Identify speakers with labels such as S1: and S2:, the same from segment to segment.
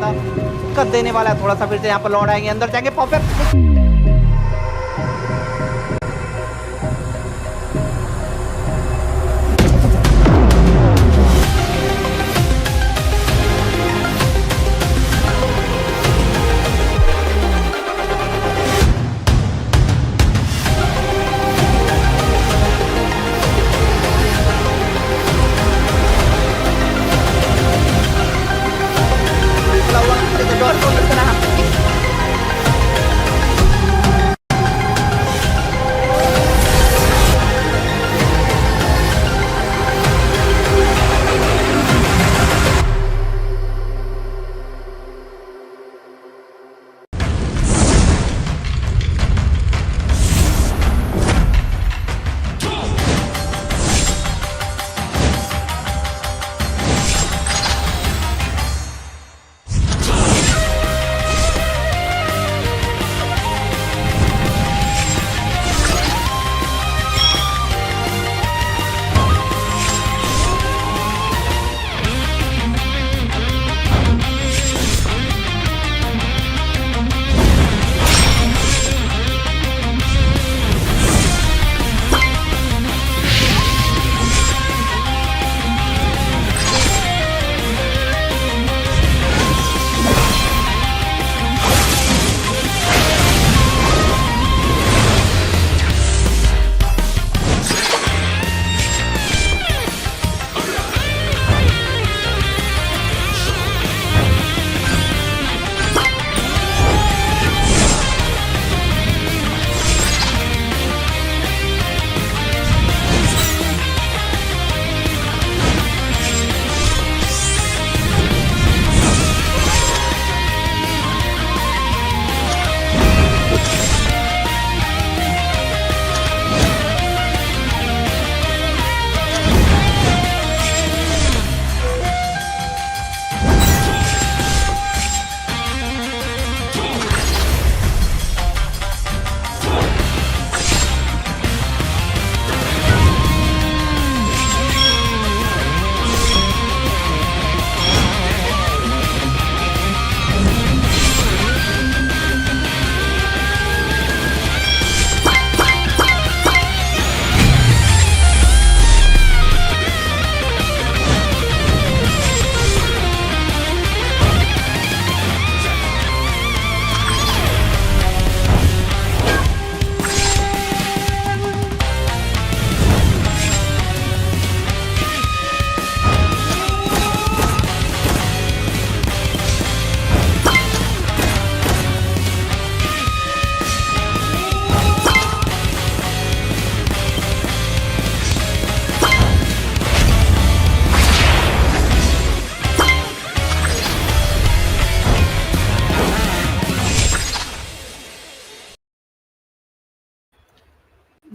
S1: रहा था, कद देने वाला है। थोड़ा सा फिर से यहाँ पर लौट आएंगे, अंदर जाएंगे, perfect.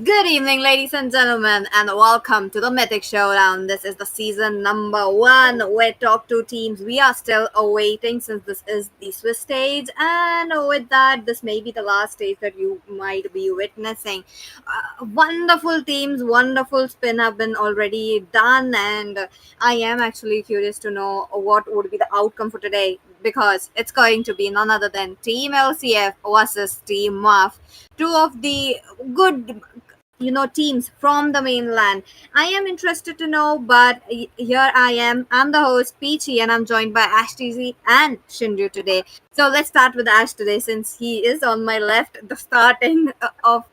S2: Good evening, ladies and gentlemen, and welcome to the Mythic Showdown. This is the season number 1 with top 2 teams. We are still awaiting since this is the Swiss stage, and with that, this may be the last stage that you might be witnessing. Wonderful teams, wonderful spin have been already done, and I am actually curious to know what would be the outcome for today because it's going to be none other than Team LCF versus Team Maaf. Two of the good teams from the mainland. I am interested to know, but here I am. I'm the host Peachy, and I'm joined by Ash TZ and Shinryu today. So let's start with Ash today, since he is on my left, the starting of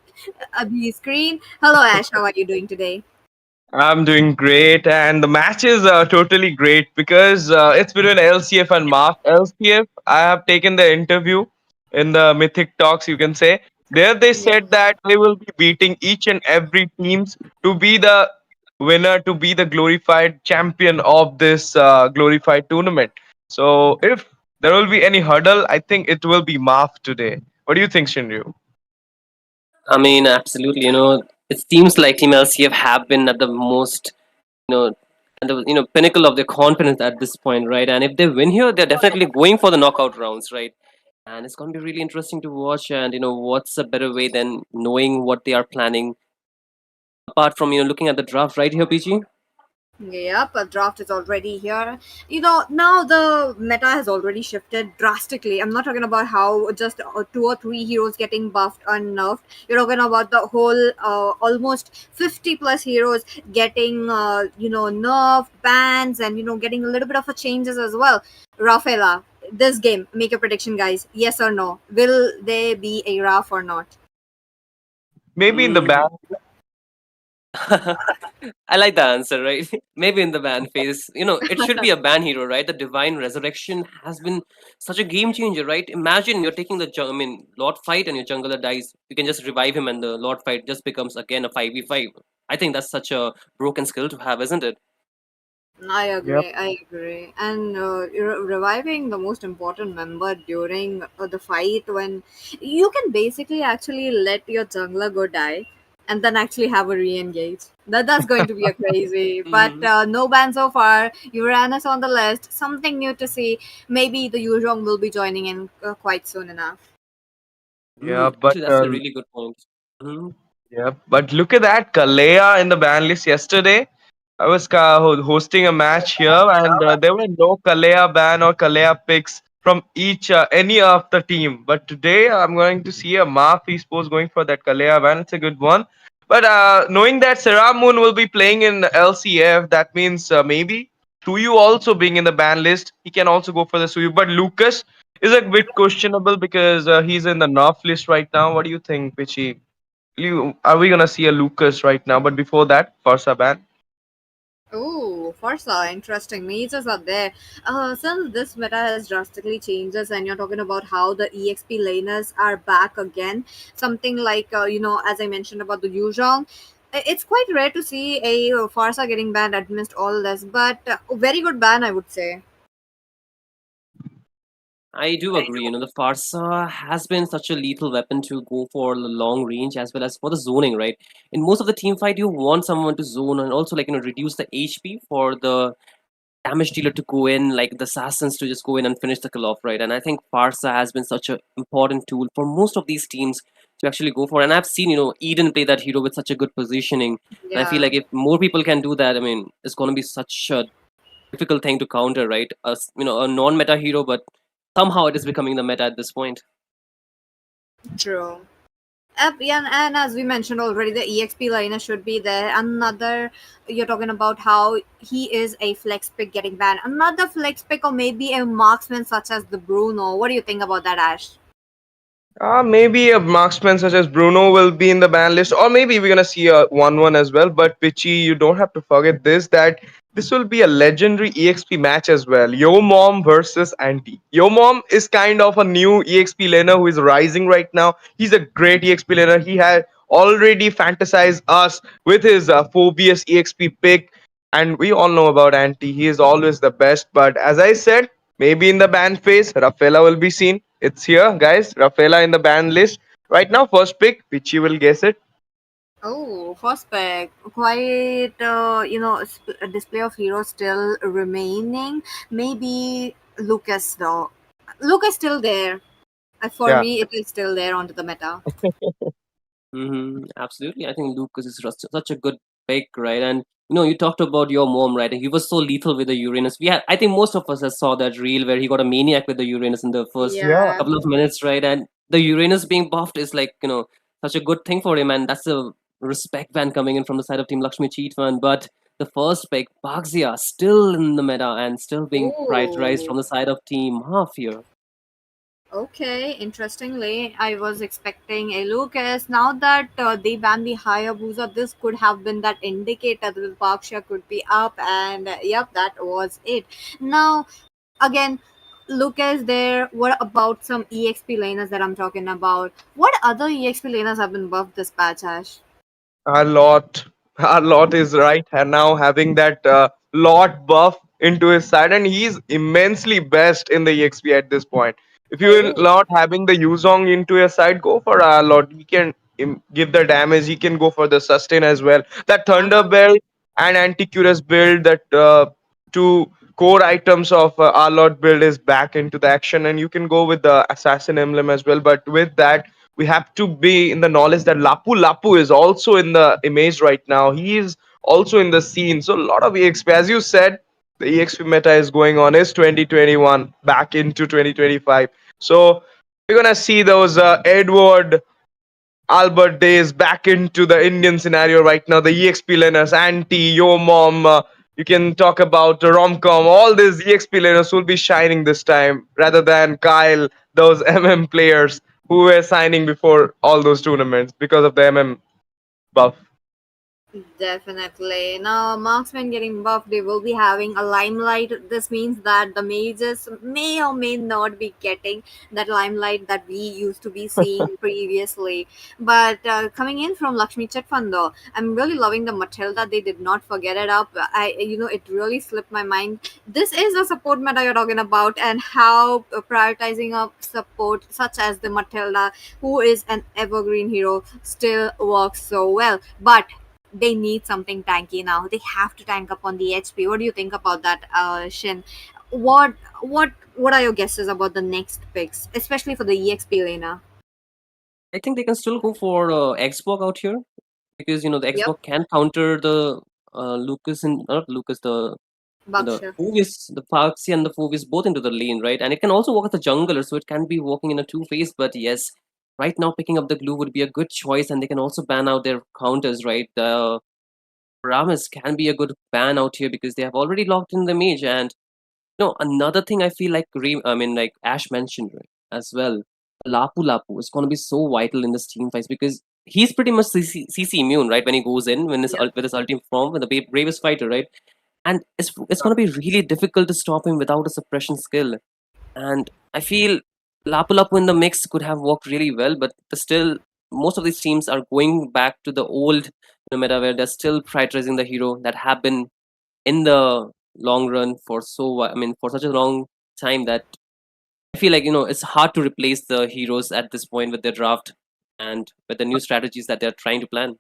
S2: the screen. Hello, Ash. How are you doing today?
S3: I'm doing great, and the match is totally great because it's between LCF and Maaf. LCF, I have taken the interview in the Mythic Talks, you can say. There they said that they will be beating each and every teams to be the winner, to be the glorified champion of this glorified tournament. So if there will be any hurdle, I think it will be Maaf today. What do you think, Shinryu?
S4: I mean, absolutely. It seems like Team LCF have been at the most, at the pinnacle of their confidence at this point, right? And if they win here, they're definitely going for the knockout rounds, right? And it's going to be really interesting to watch. And what's a better way than knowing what they are planning? Apart from looking at the draft right here, PG.
S2: Yep, a draft is already here. Now the meta has already shifted drastically. I'm not talking about how just two or three heroes getting buffed or nerfed. You're talking about the whole almost 50 plus heroes getting, nerfed, bans, and, getting a little bit of a changes as well. Rafaela, this game, make a prediction, guys. Yes or no? Will there be a Raf or not?
S3: Maybe in the
S4: Mm.
S3: ban.
S4: I like the answer, right? Maybe in the ban phase. It should be a ban hero, right? The divine resurrection has been such a game changer, right? Imagine you're taking the Lord fight and your jungler dies. You can just revive him and the Lord fight just becomes again a 5v5. I think that's such a broken skill to have, isn't it?
S2: I
S3: Yep.
S2: agree. I agree. And reviving the most important member during the fight, when you can basically actually let your jungler go die and then actually have a re-engage. That's going to be a crazy. But
S4: Hmm.
S2: no ban so far. Uranus on the list. Something new to see. Maybe the Yuzhong will be joining in quite soon enough.
S3: Yeah, but
S4: Actually, that's a really good point. Mhm.
S3: yeah, but look at that Kalea in the ban list yesterday. I was hosting a match here, and there were no Kalea ban or Kalea picks from each any of the team. But today, I'm going to see a Maaf esports going for that Kalea ban. It's a good one. But knowing that Sarah Moon will be playing in LCF, that means maybe Suyu also being in the ban list, he can also go for the Suyu. But Lucas is a bit questionable because he's in the North list right now. What do you think, Pichi? Are we gonna see a Lucas right now? But before that, Farsa ban.
S2: Oh, Forza, interesting. Mazes are there. Since this meta has drastically changes, and you're talking about how the EXP laners are back again, something like, as I mentioned about the Yuzhong, it's quite rare to see a Farsa getting banned amidst all this, but very good ban, I would say.
S4: I do agree. The Farsa has been such a lethal weapon to go for the long range as well as for the zoning, right? In most of the team fight, you want someone to zone and also reduce the HP for the damage dealer to go in, like the assassins to just go in and finish the kill off, right? And I think Farsa has been such an important tool for most of these teams to actually go for. And I've seen, Eden play that hero with such a good positioning. And I feel
S2: Yeah,
S4: like if more people can do that, it's going to be such a difficult thing to counter, right? A non-meta hero, but somehow it is becoming the meta at this point.
S2: true. Yeah, and as we mentioned already, the EXP liner should be there. Another, you're talking about how he is a flex pick getting banned. Another flex pick, or maybe a marksman such as the Bruno. What do you think about that, Ash?
S3: Maybe a marksman such as Bruno will be in the ban list, or maybe we're gonna see a 1-1 as well. But Pichi, you don't have to forget that this will be a legendary EXP match as well. Yo Mom versus Anti. Yo Mom is kind of a new EXP laner who is rising right now. He's a great EXP laner. He had already fantasized us with his Phobius EXP pick, and we all know about Anti. He is always the best. But as I said, maybe in the ban phase, Rafaela will be seen. It's here, guys. Rafaela in the ban list. Right now, first pick, Pichi will guess it.
S2: Oh, first pick. Quite, a display of heroes still remaining. Maybe Lucas, though. Lucas still there. For
S3: Yeah.
S2: me, it is still there onto the meta.
S4: Absolutely. I think Lucas is such a good pick, right? And you talked about your mom, right? He was so lethal with the Uranus. I think most of us has saw that reel where he got a maniac with the Uranus in the first
S3: Yeah.
S2: Yeah.
S4: couple of minutes, right? And the Uranus being buffed is like, such a good thing for him, and that's a respect ban coming in from the side of Team Lakshmi Cheatman. But the first pick, Baxia, still in the meta and still being prioritized
S2: Oh.
S4: from the side of Team Half here.
S2: Okay, interestingly, I was expecting a Lucas. Now that they banned the Hayabusa, this could have been that indicator that the Baksha could be up, and yep, that was it. Now, again, Lucas there. What about some EXP laners that I'm talking about? What other EXP laners have been buffed this patch, Ash?
S3: A lot. A lot is right. And now having that lot buff into his side, and he's immensely best in the EXP at this point. If you're
S2: Oh,
S3: not having the Yuzong into your side, go for a lot. He can give the damage. He can go for the sustain as well. That Thunder
S2: uh-huh.
S3: Belt and Anticurus build, that two core items of our Lord build is back into the action, and you can go with the Assassin Emblem as well. But with that, we have to be in the knowledge that Lapu Lapu is also in the image right now. He is also in the scene. So a lot of EXP, as you said, the EXP meta is going on is 2021 back into 2025. So we're gonna see those Edward Albert days back into the Indian scenario right now. The EXP laners, Anti, Yo Mom. You can talk about Romcom. All these EXP laners will be shining this time rather than Kyle, those MM players who were signing before all those tournaments because of the MM buff.
S2: Definitely. Now, marksmen getting buffed, they will be having a limelight. This means that the mages may or may not be getting that limelight that we used to be seeing previously. But coming in from Lakshmi Chetfando, I'm really loving the Matilda. They did not forget it up. It really slipped my mind. This is a support meta you're talking about, and how prioritizing a support such as the Matilda, who is an evergreen hero, still works so well. But they need something tanky now. They have to tank up on the HP. What do you think about that, Shin? What what are your guesses about the next picks, especially for the EXP laner?
S4: I think they can still go for Xbox out here because the
S2: Yep,
S4: Xbox can counter the Lucas and not Lucas the
S2: Baksha.
S4: Foovis, the Foxy and the Foovis both into the lane, right? And it can also work as a jungler, so it can be working in a two-phase. But yes, right now picking up the glue would be a good choice, and they can also ban out their counters, right? The Ramis can be a good ban out here because they have already locked in the mage. And another thing I feel like like Ash mentioned, right, as well, Lapu Lapu is going to be so vital in this team fights because he's pretty much CC immune, right? When he goes in,
S2: Yep.
S4: with his ultimate form, with the bravest fighter, right? And it's going to be really difficult to stop him without a suppression skill. And I feel Lapu Lapu in the mix could have worked really well, but still, most of these teams are going back to the old meta where they're still prioritizing the hero that have been in the long run for for such a long time that I feel like it's hard to replace the heroes at this point with their draft and with the new strategies that they're trying to plan.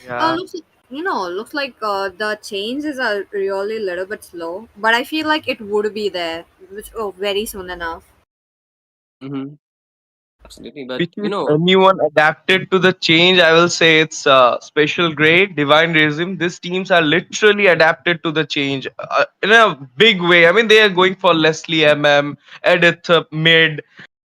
S3: Yeah.
S2: Looks looks like the changes are really a little bit slow, but I feel like it would be there, which very soon enough.
S4: Hmm. Absolutely, but
S3: Which is anyone adapted to the change, I will say it's special grade, divine realism. These teams are literally adapted to the change in a big way. I mean, they are going for Leslie MM, Edith mid,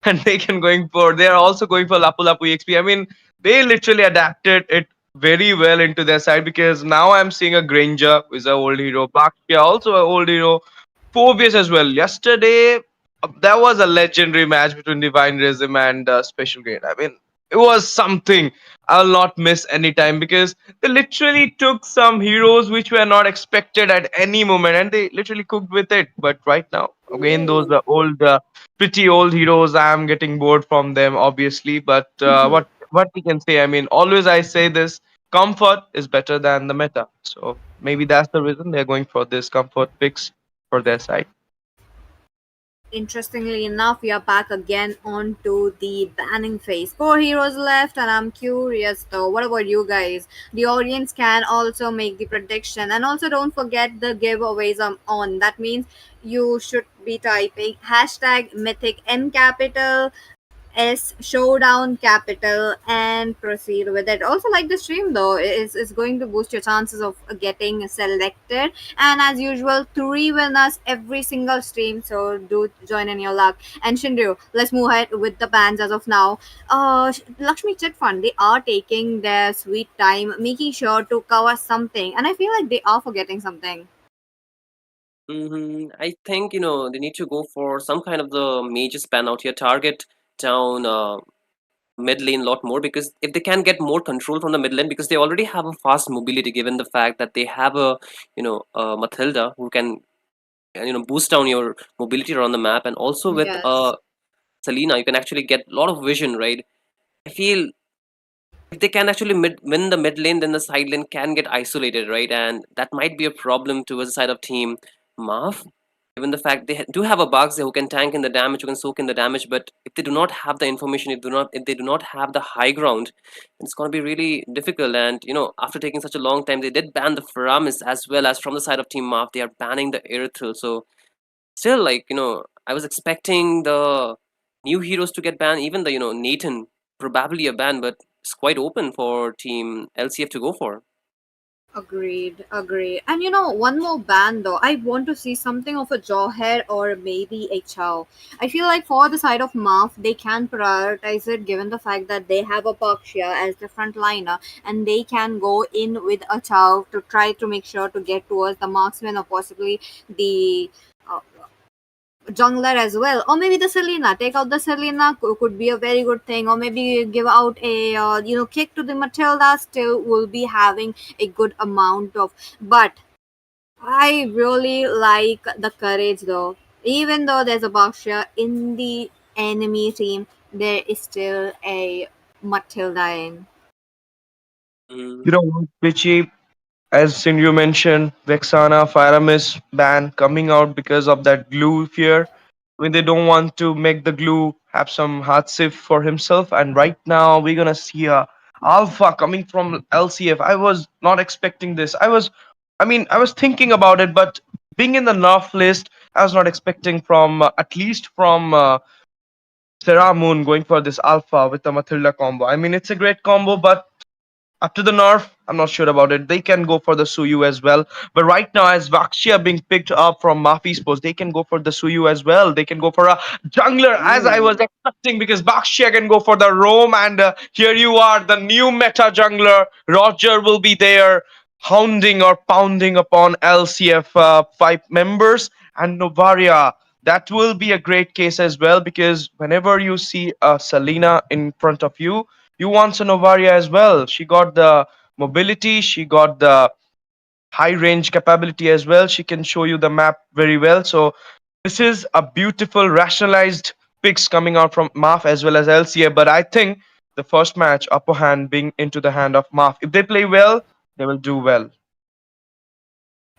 S3: and they can going for. They are also going for Lapu Lapu EXP. I mean, they literally adapted it very well into their side because now I'm seeing a Granger, who is an old hero, Bakya, also an old hero, Phobius as well. Yesterday, that was a legendary match between Divine Rhythm and Special Grade. I mean, it was something I'll not miss anytime because they literally took some heroes which were not expected at any moment and they literally cooked with it. But right now, again, those are old, pretty old heroes. I'm getting bored from them, obviously. But what we can say, I mean, always I say this: comfort is better than the meta. So maybe that's the reason they're going for this comfort picks for their side.
S2: Interestingly enough, we are back again onto the banning phase. Four heroes left, and I'm curious though, what about you guys? The audience can also make the prediction, and also don't forget the giveaways on. That means you should be typing hashtag mythic M capital S Showdown Capital and proceed with it. Also, like the stream though, is going to boost your chances of getting selected. And as usual, three winners every single stream. So do join in your luck. And Shindu, let's move ahead with the bans as of now. Lakshmi Chit Fund, they are taking their sweet time, making sure to cover something, and I feel like they are forgetting something.
S4: I think they need to go for some kind of the major span out here, target down mid lane a lot more because if they can get more control from the mid lane because they already have a fast mobility given the fact that they have Matilda who can boost down your mobility around the map, and also with
S2: Yes.
S4: Selena you can actually get a lot of vision, right? I feel if they can actually win the mid lane, then the side lane can get isolated, right? And that might be a problem towards the side of team Maaf. Given the fact they do have a Bugs who can tank in the damage, who can soak in the damage, but if they do not have the information, if they do not have the high ground, it's going to be really difficult. And after taking such a long time, they did ban the Faramis as well as from the side of Team Maaf. They are banning the Erythril, so still, like I was expecting the new heroes to get banned, even the Nathan probably a ban, but it's quite open for Team LCF to go for.
S2: Agreed, agreed. And one more band though. I want to see something of a Jawhead or maybe a Chow. I feel like for the side of Maaf, they can prioritize it given the fact that they have a Pakshia as the front liner and they can go in with a Chow to try to make sure to get towards the marksman or possibly the uh, jungler as well, or maybe the Selena. Take out the Selena could be a very good thing, or maybe give out a kick to the Matilda. Still, will be having a good amount of. But I really like the courage though. Even though there's a Baxia in the enemy team, there is still a Matilda in.
S4: Mm.
S3: You know what, Pichi? As Sindhu mentioned, Vexana, Pyramis ban coming out because of that glue fear. When they don't want to make the glue have some hard sif for himself. And right now we're gonna see a alpha coming from LCF. I was not expecting this. I was thinking about it, but being in the nerf list, I was not expecting from at least from Sarah Moon going for this alpha with the Matilda combo. I mean, it's a great combo, but after the nerf, I'm not sure about it. They can go for the Suyu as well. But right now, as Vakshia being picked up from Mafi's post, they can go for the Suyu as well. They can go for a jungler, as I was expecting, because Vakshia can go for the roam. And here you are, the new meta jungler. Roger will be there, hounding or pounding upon LCF 5 members. And Novaria, that will be a great case as well, because whenever you see a Selena in front of you, you want a Novaria as well. She got the mobility, she got the high range capability as well. She can show you the map very well. So this is a beautiful rationalized picks coming out from Maaf as well as LCA. But I think the first match upper hand being into the hand of Maaf. If they play well, they will do well.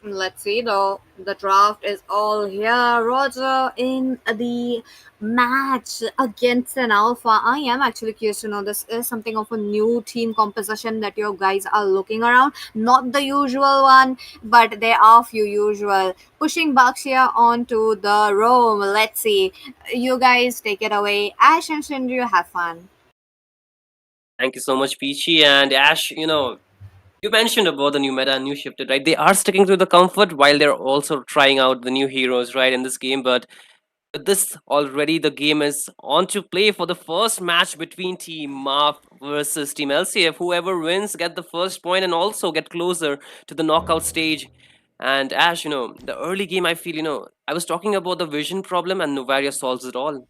S2: Let's see though. The draft is all here. Roger in the match against an alpha. I am actually curious to know, this is something of a new team composition that you guys are looking around. Not the usual one, but there are few usual. Pushing Baxia onto the roam. Let's see. You guys take it away. Ash and Shinryu, have fun.
S4: Thank you so much, Peachy and Ash. You mentioned about the new meta and new shifted, right? They are sticking to the comfort while they're also trying out the new heroes, right, in this game. But with this already, the game is on to play for the first match between Team Maaf versus Team LCF. Whoever wins get the first point and also get closer to the knockout stage. And Ash, the early game, I feel, I was talking about the vision problem and Novaria solves it all.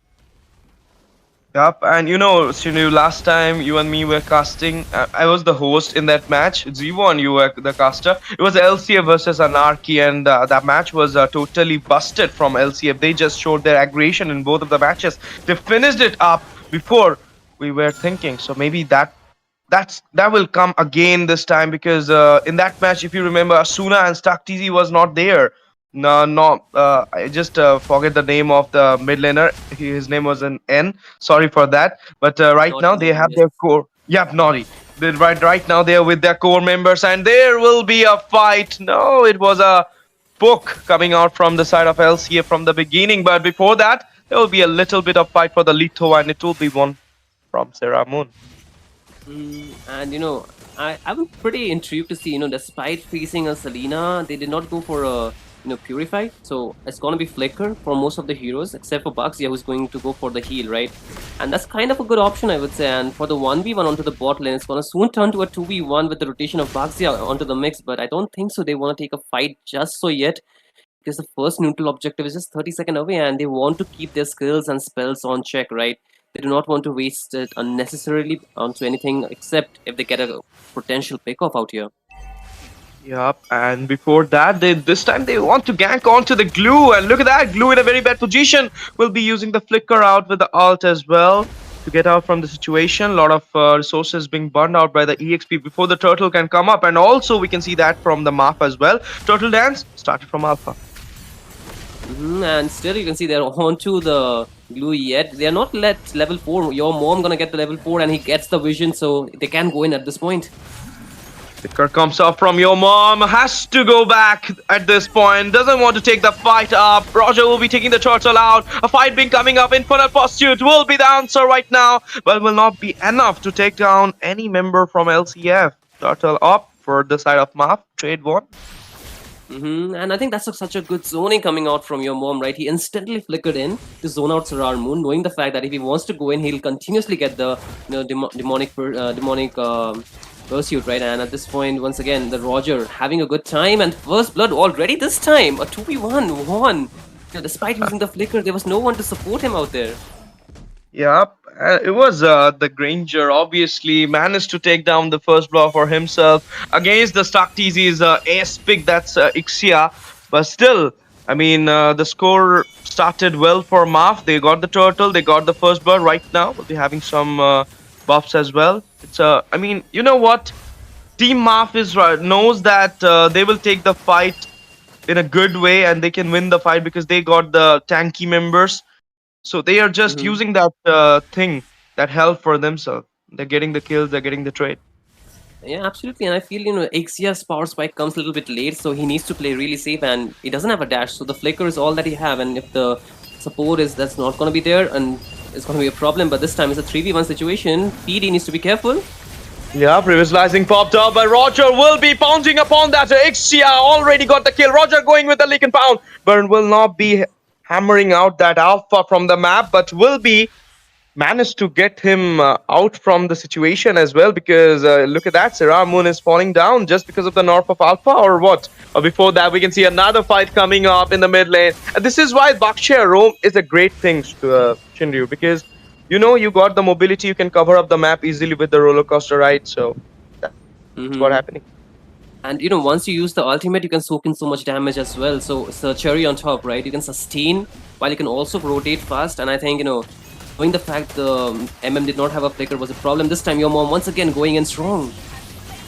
S3: Yup, and Sinu, last time you and me were casting, I was the host in that match. Zivon, you were the caster. It was LCF versus Anarchy, and that match was totally busted from LCF. They just showed their aggression in both of the matches. They finished it up before we were thinking. So maybe that will come again this time, because in that match, if you remember, Asuna and Stark TZ was not there. No, no. I just forget the name of the mid laner. His name was an N. Sorry for that. But right now they have
S4: Yes.
S3: their core. Yep, Nori. Right now they are with their core members, and there will be a fight. No, it was a poke coming out from the side of LCA from the beginning. But before that, there will be a little bit of fight for the Lito, and it will be one from Sarah Moon.
S4: And I'm pretty intrigued to see, despite facing a Selena, they did not go for a Purify. So it's gonna be Flicker for most of the heroes, except for Baxia, who's going to go for the heal, right? And that's kind of a good option, I would say. And for the 1v1 onto the bot lane, it's gonna soon turn to a 2v1 with the rotation of Baxia onto the mix, but I don't think so they want to take a fight just so yet, because the first neutral objective is just 30-second away and they want to keep their skills and spells on check, right? They do not want to waste it unnecessarily onto anything except if they get a potential pick-off out here.
S3: Yup, and before that, this time they want to gank onto the glue, and look at that, glue in a very bad position. Will be using the flicker out with the ult as well to get out from the situation. A lot of resources being burned out by the EXP before the turtle can come up, and also we can see that from the map as well. Turtle dance started from alpha.
S4: And still you can see they're onto the glue yet. They are not let level 4. Your mom gonna get the level 4 and he gets the vision, so they can go in at this point.
S3: Flicker comes up from your mom, has to go back at this point, doesn't want to take the fight up. Roger will be taking the turtle out. A fight being coming up. Infernal Pursuit will be the answer right now, but will not be enough to take down any member from LCF. Turtle up, for the side of Maaf. Trade won.
S4: And I think that's such a good zoning coming out from your mom, right? He instantly flickered in to zone out Sarar Moon, knowing the fact that if he wants to go in, he'll continuously get the demonic pursuit, right? And at this point, once again, the Roger having a good time and first blood already this time. A 2v1 won. Despite losing the flicker, there was no one to support him out there.
S3: Yep, it was the Granger. Obviously, managed to take down the first blow for himself against the Stark TZ's ace pick. That's Ixia, but still, I mean, the score started well for Maaf. They got the turtle. They got the first blood. Right now, we'll be having some buffs as well. It's I mean, you know what? Team Maaf is knows that they will take the fight in a good way and they can win the fight because they got the tanky members. So they are just using that thing, that help for themselves. They're getting the kills, they're getting the trade.
S4: Yeah, absolutely. And I feel, Ixia's power spike comes a little bit late, so he needs to play really safe and he doesn't have a dash. So the flicker is all that he have. And if the support that's not going to be there and it's going to be a problem. But this time it's a 3v1 situation. PD needs to be careful.
S3: Yeah, previsualizing popped up, but Roger will be pounding upon that. Ixia already got the kill. Roger going with the leak and pound. Burn will not be hammering out that alpha from the map, but will be managed to get him out from the situation as well, because look at that, Sarar Moon is falling down just because of the nerf of alpha or what? Or before that, we can see another fight coming up in the mid lane. And this is why Bakshia Roam is a great thing to Shinryu, because you got the mobility, you can cover up the map easily with the roller coaster ride, so that's what's happening.
S4: And once you use the ultimate, you can soak in so much damage as well. So it's a cherry on top, right? You can sustain while you can also rotate fast. And I think, knowing the fact the MM did not have a flicker was a problem. This time, your mom once again going in strong.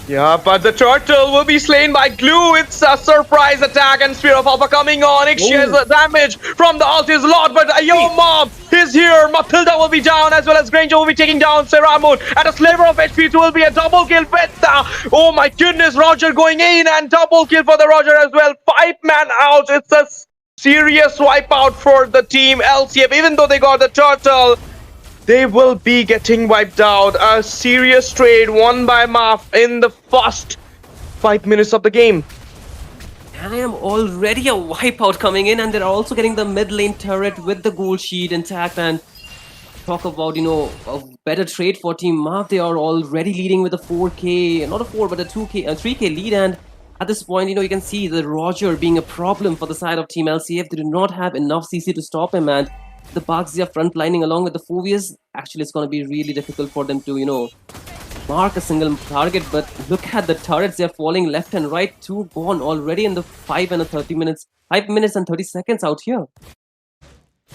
S3: Yeah, but the turtle will be slain by glue. It's a surprise attack and Spear of Alpha coming on. Ixia the damage from the ult is a lot, but Yo Mom is here. Matilda will be down as well as Granger will be taking down Sarar Moon. And a sliver of HP. It will be a double kill with oh my goodness, Roger going in and double kill for the Roger as well. 5-man out. It's a serious wipeout for the team LCF. Even though they got the turtle, they will be getting wiped out. A serious trade won by Maaf in the first 5 minutes of the game.
S4: I am already a wipeout coming in, and they're also getting the mid lane turret with the gold sheet intact. And talk about, a better trade for Team Maaf. They are already leading with a 4k, not a 4, but a 2k, a 3k lead. And at this point, you can see the Roger being a problem for the side of Team LCF. They do not have enough CC to stop him, and the Baxia frontlining along with the Phobias, actually it's going to be really difficult for them to, mark a single target. But look at the turrets, they're falling left and right. 2 gone already in the 5 minutes and 30 seconds out here.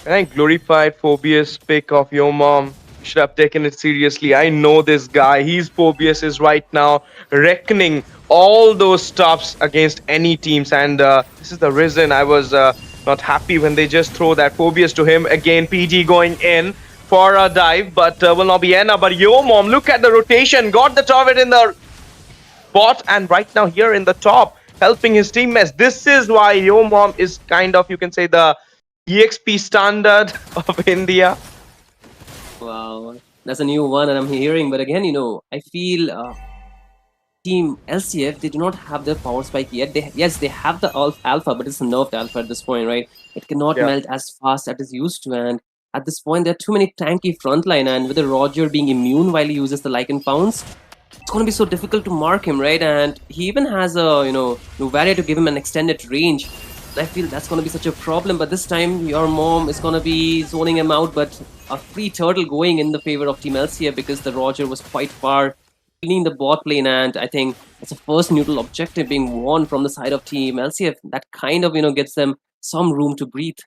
S3: And glorified Phobius pick of Yo Mom. Should have taken it seriously. I know this guy. Phobius is right now reckoning all those stops against any teams. And this is the reason I was not happy when they just throw that Phobius to him. Again, PG going in for a dive, but will not be enough. But Yo Mom, look at the rotation. Got the turret in the bot and right now here in the top, helping his teammates. This is why Yo Mom is kind of, you can say, the EXP standard of India.
S4: Wow, that's a new one and I'm hearing. But again, I feel Team LCF, they do not have their power spike yet. Yes, they have the alpha, but it's a nerfed alpha at this point, right? It cannot melt as fast as it is used to. And at this point, there are too many tanky frontline. And with the Roger being immune while he uses the Lycan Pounce, it's going to be so difficult to mark him, right? And he even has a, Novaria to give him an extended range. I feel that's going to be such a problem. But this time, your mom is going to be zoning him out. But a free turtle going in the favor of Team LCF because the Roger was quite far in the bot lane, and I think it's the first neutral objective being won from the side of Team LCF. That kind of, gives them some room to breathe.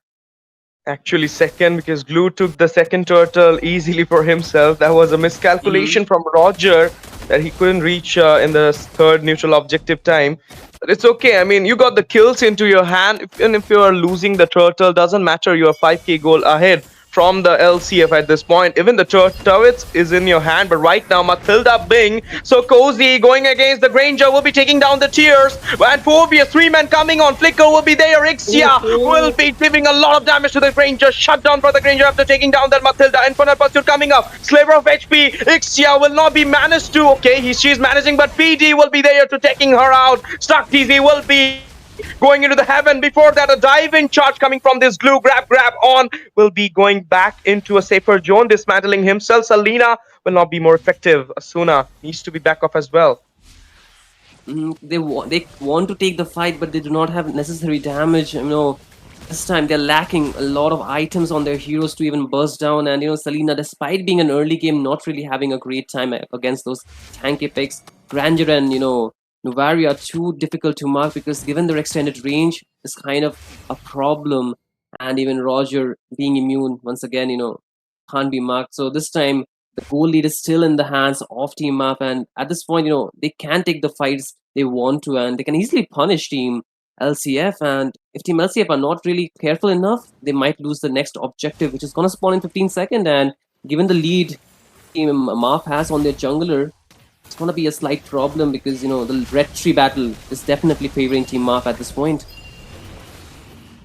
S3: Actually second, because Glue took the second turtle easily for himself. That was a miscalculation from Roger that he couldn't reach in the third neutral objective time. But it's okay. I mean, you got the kills into your hand. Even if you are losing the turtle, doesn't matter. You are 5k goal ahead from the LCF at this point. Even the Tartarus is in your hand, but right now Matilda Bing. So Cozy going against the Granger will be taking down the tiers. And Phobius, 3 men coming on. Flicker will be there. Ixia will be giving a lot of damage to the Granger. Shut down for the Granger after taking down that Matilda. Infernal Pursuit coming up. Slaver of HP. Ixia will not be managed to. Okay, she's managing, but PD will be there to taking her out. Stuck TZ will be going into the heaven. Before that, a dive-in charge coming from this glue. Grab on will be going back into a safer zone, dismantling himself. Selena will not be more effective. Asuna needs to be back off as well.
S4: They want to take the fight, but they do not have necessary damage. This time they're lacking a lot of items on their heroes to even burst down. And Selena, despite being an early game, not really having a great time against those tanky picks. Granger and Novari are too difficult to mark because given their extended range is kind of a problem. And even Roger being immune once again, can't be marked. So this time the goal lead is still in the hands of Team Maaf, and at this point, they can take the fights they want to, and they can easily punish Team LCF. And if Team LCF are not really careful enough, they might lose the next objective, which is gonna spawn in 15 seconds. And given the lead Team Maaf has on their jungler, it's gonna be a slight problem because the red tree battle is definitely favoring Team Maaf at this point.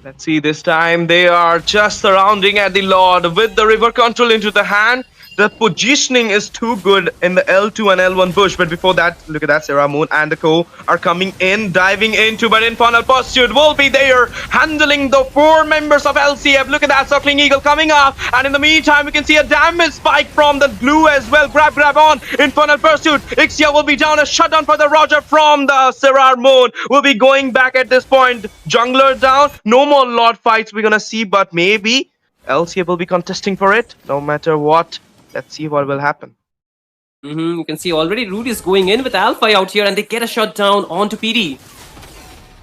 S3: Let's see, this time they are just surrounding at the Lord with the river control into the hand. The positioning is too good in the L2 and L1 bush, but before that, look at that, Sarah Moon and the Co are coming in, diving into, but Infernal Pursuit will be there, handling the 4 members of LCF. Look at that, Circling Eagle coming up, and in the meantime, we can see a damage spike from the glue as well. Grab on, Infernal Pursuit. Ixia will be down, a shutdown for the Roger from the Sarah Moon. Will be going back at this point. Jungler down, no more Lord fights we're gonna see, but maybe LCF will be contesting for it, no matter what. Let's see what will happen.
S4: You can see already Rudy is going in with Alpha out here, and they get a shot down onto PD.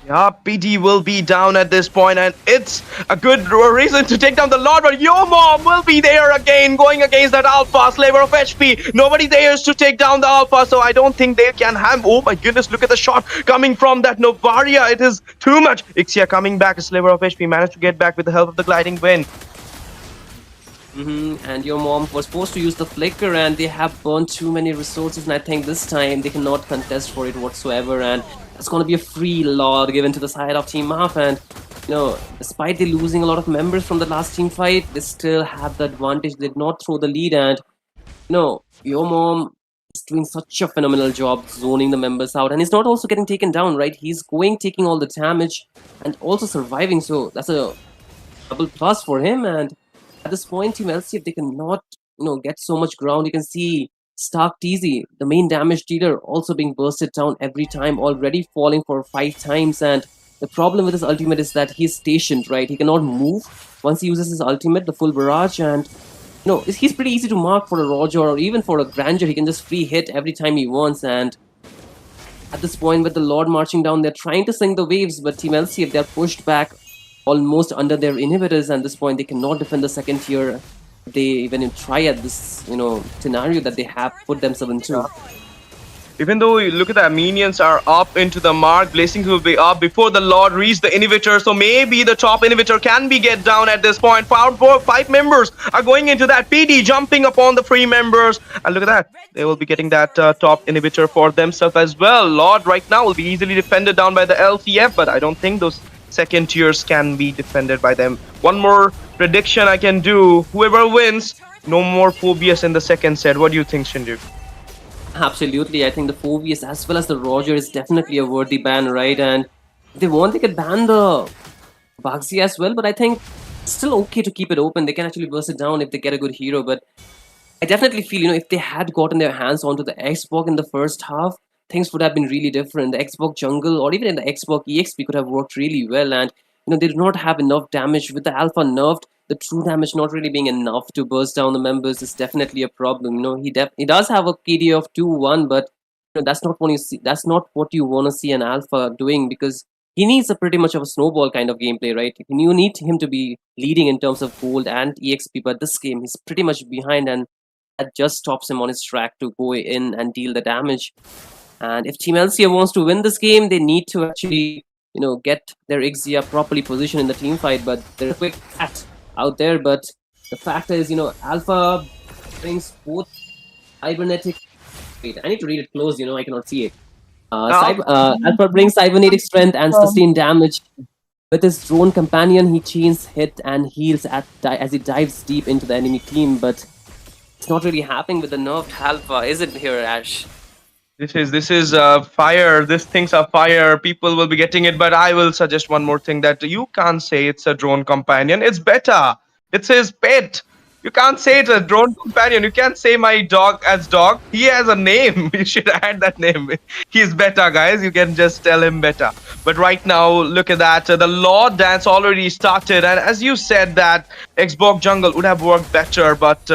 S3: Yeah, PD will be down at this point, and it's a good reason to take down the Lord, but your mom will be there again, going against that Alpha, Slaver of HP. Nobody there is to take down the Alpha, so I don't think they can have... Oh my goodness, look at the shot coming from that Novaria. It is too much. Ixia coming back, a Slaver of HP managed to get back with the help of the Gliding Wind.
S4: And your mom was supposed to use the flicker, and they have burned too many resources, and I think this time they cannot contest for it whatsoever, and it's going to be a free Lord given to the side of Team Maaf. And despite they losing a lot of members from the last team fight, they still have the advantage. They did not throw the lead, and your mom is doing such a phenomenal job zoning the members out, and he's not also getting taken down, right? He's taking all the damage and also surviving, so that's a double plus for him. And at this point, Team LCF, they cannot, get so much ground. You can see Stark TZ, the main damage dealer, also being bursted down every time, already falling for 5 times. And the problem with his ultimate is that he's stationed, right? He cannot move once he uses his ultimate, the full barrage. And, he's pretty easy to mark for a Roger or even for a Granger. He can just free hit every time he wants. And at this point, with the Lord marching down, they're trying to sink the waves, but Team LCF, they're pushed back almost under their inhibitors, and at this point they cannot defend the second tier. They even try at this scenario that they have put themselves into.
S3: Even though you look at the minions are up into the mark, blessings will be up before the Lord reach the inhibitor, so maybe the top inhibitor can be get down at this point. 5 members are going into that. PD jumping upon the free members, and look at that, they will be getting that top inhibitor for themselves as well. Lord right now will be easily defended down by the LCF, but I don't think those second tiers can be defended by them. One more prediction I can do: whoever wins, no more Phobius in the second set. What do you think, Shinju?
S4: Absolutely, I think the Phobius as well as the Roger is definitely a worthy ban, right? And if they want, they could ban the Baxi as well, but I think it's still okay to keep it open. They can actually burst it down if they get a good hero, but I definitely feel, if they had gotten their hands onto the Xbox in the first half, things would have been really different. The Xbox jungle or even in the Xbox EXP could have worked really well, and they did not have enough damage. With the Alpha nerfed, the true damage not really being enough to burst down the members is definitely a problem. He does have a KD of 2-1, but that's not what you see. That's not what you want to see an Alpha doing, because he needs a pretty much of a snowball kind of gameplay, right? You need him to be leading in terms of gold and EXP, but this game he's pretty much behind, and that just stops him on his track to go in and deal the damage. And if Team LCF wants to win this game, they need to actually, get their Ixia properly positioned in the team fight. But there's a quick cat out there, but The fact is, Alpha brings both cybernetic. Wait, I need to read it close. I cannot see it. Alpha brings cybernetic strength and sustained damage. With his drone companion, he chains hit and heals as he dives deep into the enemy team. But it's not really happening with the nerfed Alpha, is it here, Ash?
S3: This is fire. These things are fire. People will be getting it, but I will suggest one more thing that you can't say it's a drone companion. It's better. It's his pet. You can't say it's a drone companion. You can't say my dog as dog. He has a name. You should add that name. He's better, guys. You can just tell him better. But right now, look at that. The Lord Dance already started, and as you said, that Xbox Jungle would have worked better, but.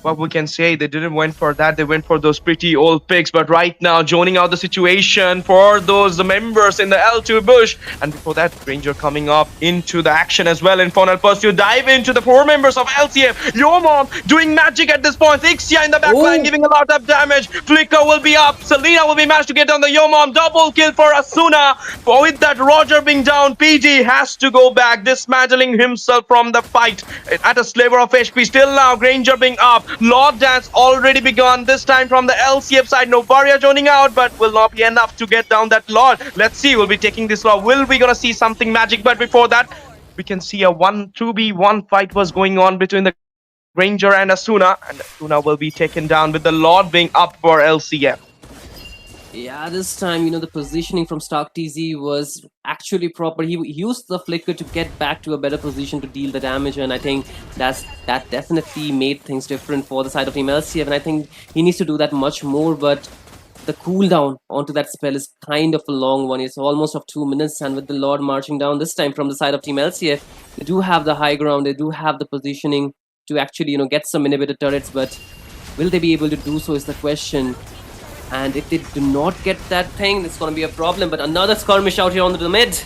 S3: What we can say, they didn't went for that. They went for those pretty old picks. But right now, joining out the situation for those members in the L2 bush. And before that, Ranger coming up into the action as well. Infernal Pursuit dive into the 4 members of LCF. Yomom doing magic at this point. Ixia in the backline giving a lot of damage. Flicker will be up. Selena will be managed to get on the Yomom. Double kill for Asuna. With that, Roger being down, PG has to go back, dismantling himself from the fight at a sliver of HP. Still now, Granger being up. Lord Dance already begun, this time from the LCF side. No barrier joining out, but will not be enough to get down that Lord. Let's see, we'll be taking this Lord. Will we gonna see something magic? But before that, we can see a 1-2v1 fight was going on between the Ranger and Asuna. And Asuna will be taken down with the Lord being up for LCF.
S4: Yeah, this time, the positioning from Stark TZ was actually proper. He used the flicker to get back to a better position to deal the damage, and I think that definitely made things different for the side of Team LCF, and I think he needs to do that much more, but the cooldown onto that spell is kind of a long one. It's almost of 2 minutes, and with the Lord marching down this time from the side of Team LCF, they do have the high ground, they do have the positioning to actually, get some inhibitor turrets, but will they be able to do so is the question. And if they do not get that thing, it's going to be a problem. But another skirmish out here on the mid.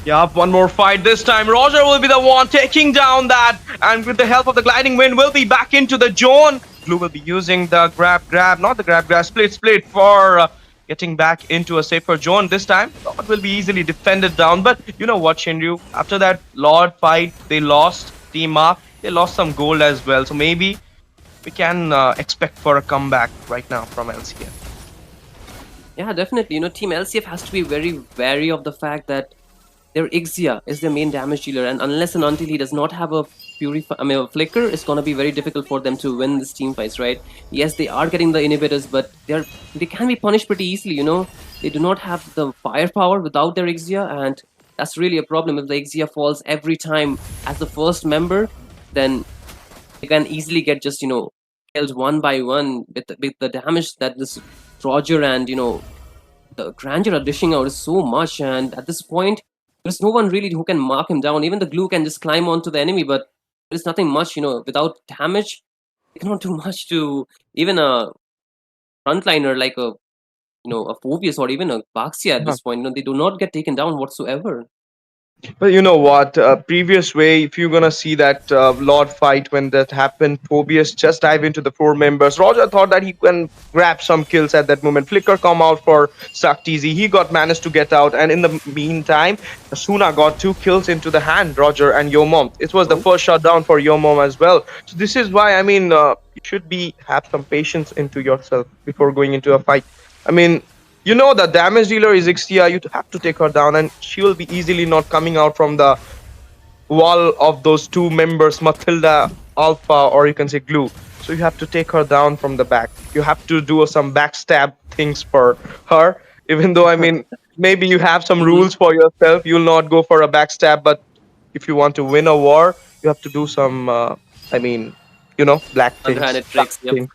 S3: Yup, one more fight this time. Roger will be the one taking down that. And with the help of the gliding wind, will be back into the zone. Blue will be using the split for getting back into a safer zone this time. Lord will be easily defended down. But you know what, Shinryu? After that Lord fight, they lost. Team Maaf, they lost some gold as well. So maybe we can expect for a comeback right now from LCF.
S4: Yeah, definitely. Team LCF has to be very wary of the fact that their Ixia is their main damage dealer, and unless and until he does not have a a flicker, it's gonna be very difficult for them to win this team fights, right? Yes, they are getting the inhibitors, but they can be punished pretty easily. They do not have the firepower without their Ixia, and that's really a problem. If the Ixia falls every time as the first member, then they can easily get just killed one by one with the damage that this Roger and the Grandeur are dishing out is so much, and at this point there's no one really who can mark him down. Even the glue can just climb onto the enemy, but there's nothing much. Without damage they cannot do much to even a frontliner like a Phobius or even a Baxia at this point. They do not get taken down whatsoever.
S3: But you know what? Previous way, if you're gonna see that Lord fight when that happened, Phobius just dive into the 4 members. Roger thought that he can grab some kills at that moment. Flicker come out for Stark TZ. He managed to get out, and in the meantime, Asuna got 2 kills into the hand. Roger and Yomom. It was the first shutdown for Yomom as well. So this is why you should have some patience into yourself before going into a fight. The damage dealer is Ixia. You have to take her down, and she will be easily not coming out from the wall of those 2 members, Matilda, Alpha, or you can say Glue. So you have to take her down from the back. You have to do some backstab things for her. Even though, maybe you have some rules for yourself. You'll not go for a backstab, but if you want to win a war, you have to do some, black things.
S4: Underhanded tricks, yep.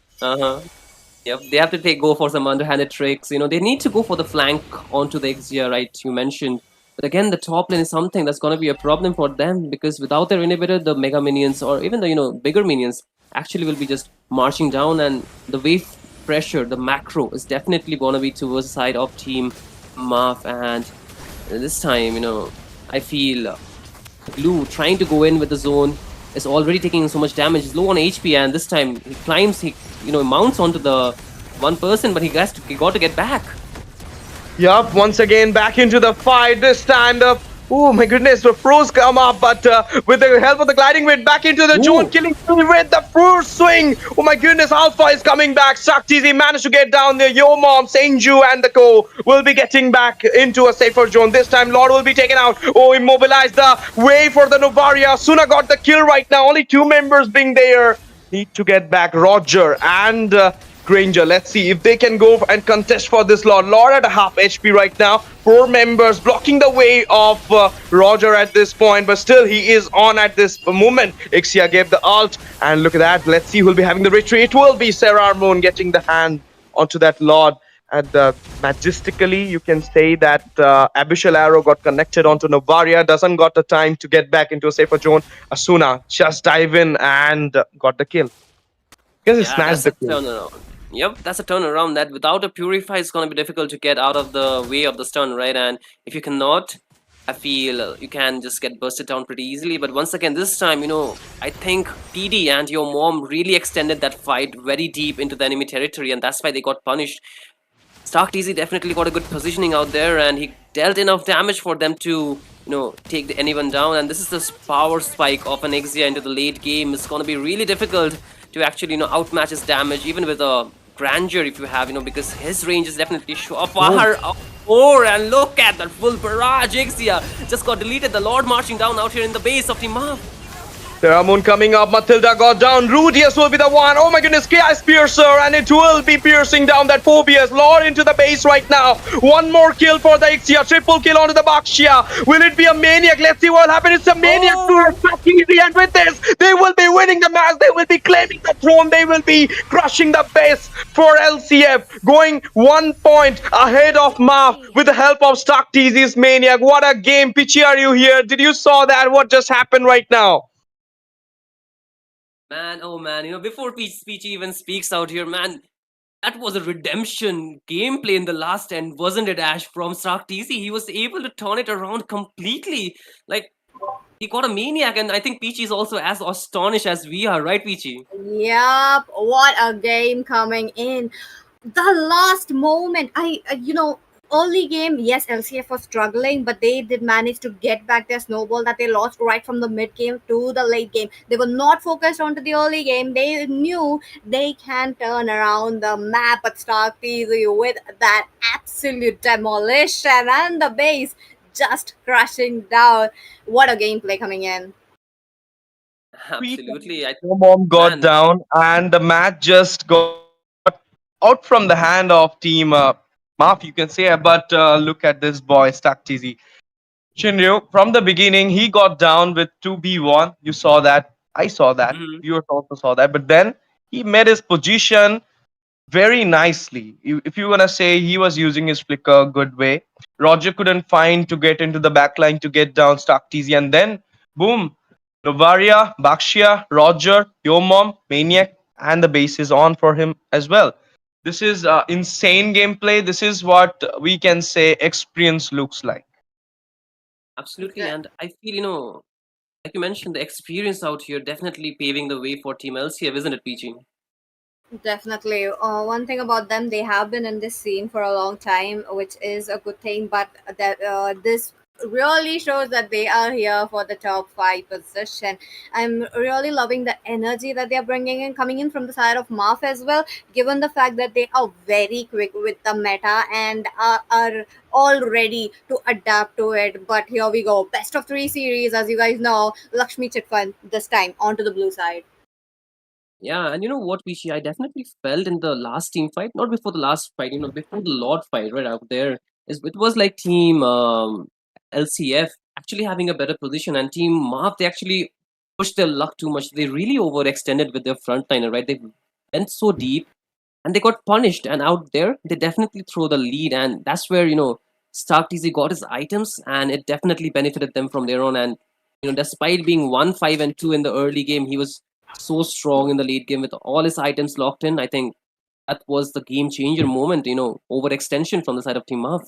S4: Yep, they have to go for some underhanded tricks. They need to go for the flank onto the Ixia, right? You mentioned. But again, the top lane is something that's going to be a problem for them, because without their inhibitor, the mega minions or even the bigger minions actually will be just marching down, and the wave pressure, the macro, is definitely going to be towards the side of Team Maaf. And this time, I feel Glue trying to go in with the zone is already taking so much damage. He's low on HP, and this time he climbs, he mounts onto the one person, but he got to get back.
S3: Yup, once again back into the fight. This time the Oh my goodness, the froze come up, but with the help of the gliding weight back into the zone, killing me with the froze swing. Oh my goodness, Alpha is coming back. Saktizi managed to get down there. Yo Mom, Senju and the co will be getting back into a safer zone. This time Lord will be taken out. Oh, immobilized the way for the Novaria. Suna got the kill right now. Only 2 members being there. Need to get back Roger and Granger. Let's see if they can go and contest for this Lord. Lord at a half HP right now. 4 members blocking the way of Roger at this point, but still he is on at this moment. Ixia gave the ult, and look at that. Let's see who will be having the retreat. It will be Sarah Moon getting the hand onto that Lord. And majestically, you can say that Abyssal Arrow got connected onto Novaria, doesn't got the time to get back into a safer zone. Asuna just dive in and got the kill. Because he
S4: Yeah,
S3: snatched
S4: that's
S3: the
S4: a
S3: kill.
S4: turnaround. Yep, that's a turnaround that without a Purify, it's going to be difficult to get out of the way of the stun, right? And if you cannot, I feel you can just get bursted down pretty easily. But once again, this time, I think PD and your mom really extended that fight very deep into the enemy territory, and that's why they got punished. Stark TZ definitely got a good positioning out there, and he dealt enough damage for them to, take anyone down. And this is this power spike of an Exia into the late game. It's going to be really difficult to actually, outmatch his damage, even with a grandeur if you have, because his range is definitely far more. And look at that full barrage. Exia just got deleted. The Lord marching down out here in the base of Team Maaf.
S3: Ramon coming up, Matilda got down, Rudius will be the one. Oh my goodness, Chaos Piercer, and it will be piercing down that Phobius. Lord into the base right now. One more kill for the Ixia, triple kill onto the Bakshia. Will it be a Maniac? Let's see what happens. It's a Maniac to easy, and with this, they will be winning the match. They will be claiming the throne. They will be crushing the base for LCF, going 1 point ahead of Maaf with the help of Stark TZ's Maniac. What a game. Pichi, are you here? Did you saw that? What just happened right now?
S4: Man, oh man, before Peach even speaks out here, man, that was a redemption gameplay in the last end, wasn't it, Ash, from Stark TC? He was able to turn it around completely. Like, he got a Maniac, and I think Peachy is also as astonished as we are, right, Peachy?
S2: Yep, what a game coming in. The last moment, early game, yes, LCF was struggling, but they did manage to get back their snowball that they lost right from the mid game to the late game. They were not focused onto the early game. They knew they can turn around the map at Stark TV with that absolute demolition and the base just crushing down. What a gameplay coming in.
S4: Absolutely.
S3: Your mom got
S4: Man,
S3: down, and the match just got out from the hand of team Maaf, you can say. But look at this boy, Stuck TZ. Shinryu, from the beginning, he got down with 2v1. You saw that. I saw that.
S4: mhm.
S3: Viewers also saw that. But then he made his position very nicely. If you want to say he was using his flicker a good way, Roger couldn't find to get into the backline to get down Stark TZ. And then, boom, Novaria, Bakshia, Roger, Yomom, Maniac, and the base is on for him as well. This is insane gameplay. This is what we can say experience looks like.
S4: Absolutely. And I feel, like you mentioned, the experience out here definitely paving the way for Team LCF, isn't it, Peachy?
S2: Definitely. One thing about them, they have been in this scene for a long time, which is a good thing. But that this really shows that they are here for the top 5 position. I'm really loving the energy that they are bringing in, coming in from the side of Maaf as well. Given the fact that they are very quick with the meta and are all ready to adapt to it. But here we go, best of 3 series, as you guys know. Lakshmi Chitfan this time onto the blue side.
S4: Yeah, and you know what, Vichy, I definitely felt in the last team fight, not before the last fight, before the Lord fight, right out there, is it was like team LCF actually having a better position, and team Maaf, they actually pushed their luck too much. They really overextended with their frontliner, right? They went so deep and they got punished, and out there, they definitely throw the lead, and that's where, Stark TZ got his items, and it definitely benefited them from their own. And, despite being 1-5-2 in the early game, he was so strong in the late game with all his items locked in. I think that was the game changer moment, overextension from the side of Team Maaf.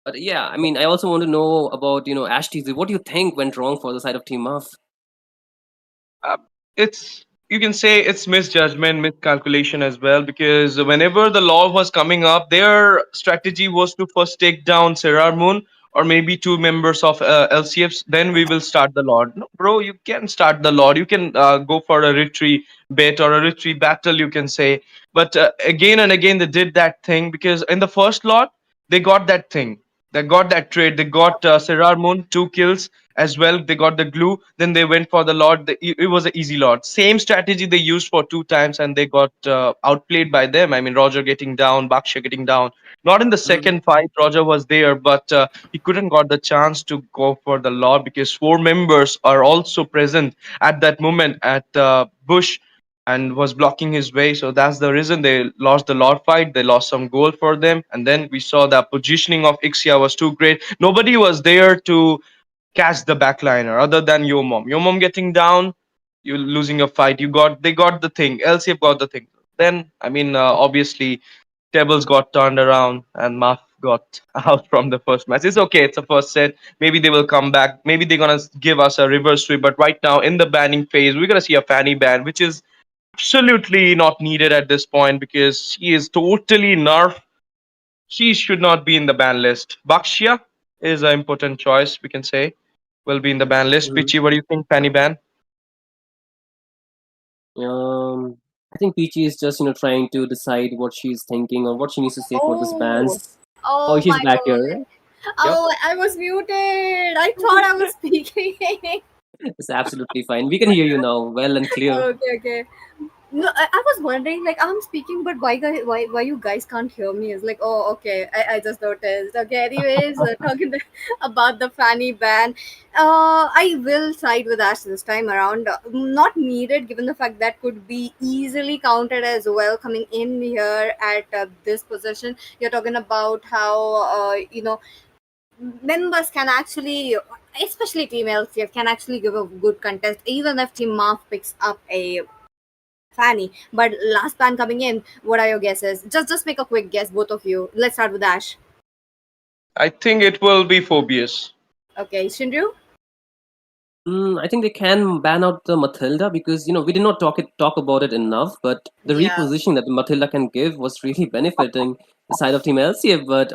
S4: But yeah, I mean, I also want to know about, Ash TZ. What do you think went wrong for the side of Team Maaf?
S3: Uh, it's you can say it's misjudgment, miscalculation as well, because whenever the law was coming up, their strategy was to first take down Serar Moon or maybe two members of LCFs, then we will start the Lord. No, bro, you can start the Lord. You can go for a retreat bet or a retreat battle, you can say. But again and again, they did that thing because in the first Lord, they got that thing. They got that trade. They got Serar Moon, 2 kills as well. They got the glue. Then they went for the Lord. It was an easy Lord. Same strategy they used for 2 times and they got outplayed by them. I mean, Roger getting down, Baksha getting down. Not in the
S4: Mhm.
S3: second fight, Roger was there, but he couldn't got the chance to go for the Lord because 4 members are also present at that moment at Bush and was blocking his way. So that's the reason they lost the Lord fight. They lost some gold for them. And then we saw that positioning of Ixia was too great. Nobody was there to catch the backliner other than Yomom. Yomom getting down, you losing a fight. They got the thing. LCF got the thing. Then I mean, obviously, tables got turned around and Maaf got out from the first match. It's okay. It's a first set. Maybe they will come back. Maybe they're gonna give us a reverse sweep. But right now, in the banning phase, we're gonna see a Fanny ban, which is absolutely not needed at this point because she is totally nerfed. She should not be in the ban list. Bakshia is an important choice, we can say. Will be in the ban list.
S4: Mhm.
S3: Pichi, what do you think? Fanny ban?
S4: I think Peachy is just trying to decide what she's thinking or what she needs to say for this ban.
S2: Oh,
S4: Oh,
S2: oh
S4: she's
S2: my
S4: back
S2: god.
S4: here. Yep,
S2: Oh, I was muted. I thought I was speaking.
S4: it's absolutely fine. We can hear you now, well and clear.
S2: Okay, okay. No, I was wondering, like, I'm speaking, but why you guys can't hear me? It's like, oh, okay, I just noticed. Okay, anyways, talking about the Fanny ban, I will side with Ash this time around. Not needed, given the fact that could be easily counted as well coming in here at this position. You're talking about how, members can actually, especially Team LCF, can actually give a good contest, even if Team Maaf picks up a Fanny. But last ban coming in, what are your guesses? Just make a quick guess, both of you. Let's start with Ash.
S3: I think it will be Phobius.
S2: Okay, Shinryu?
S4: I think they can ban out the Matilda because we did not talk about it enough. But the
S2: Yeah.
S4: repositioning that the Matilda can give was really benefiting the side of Team LCF. But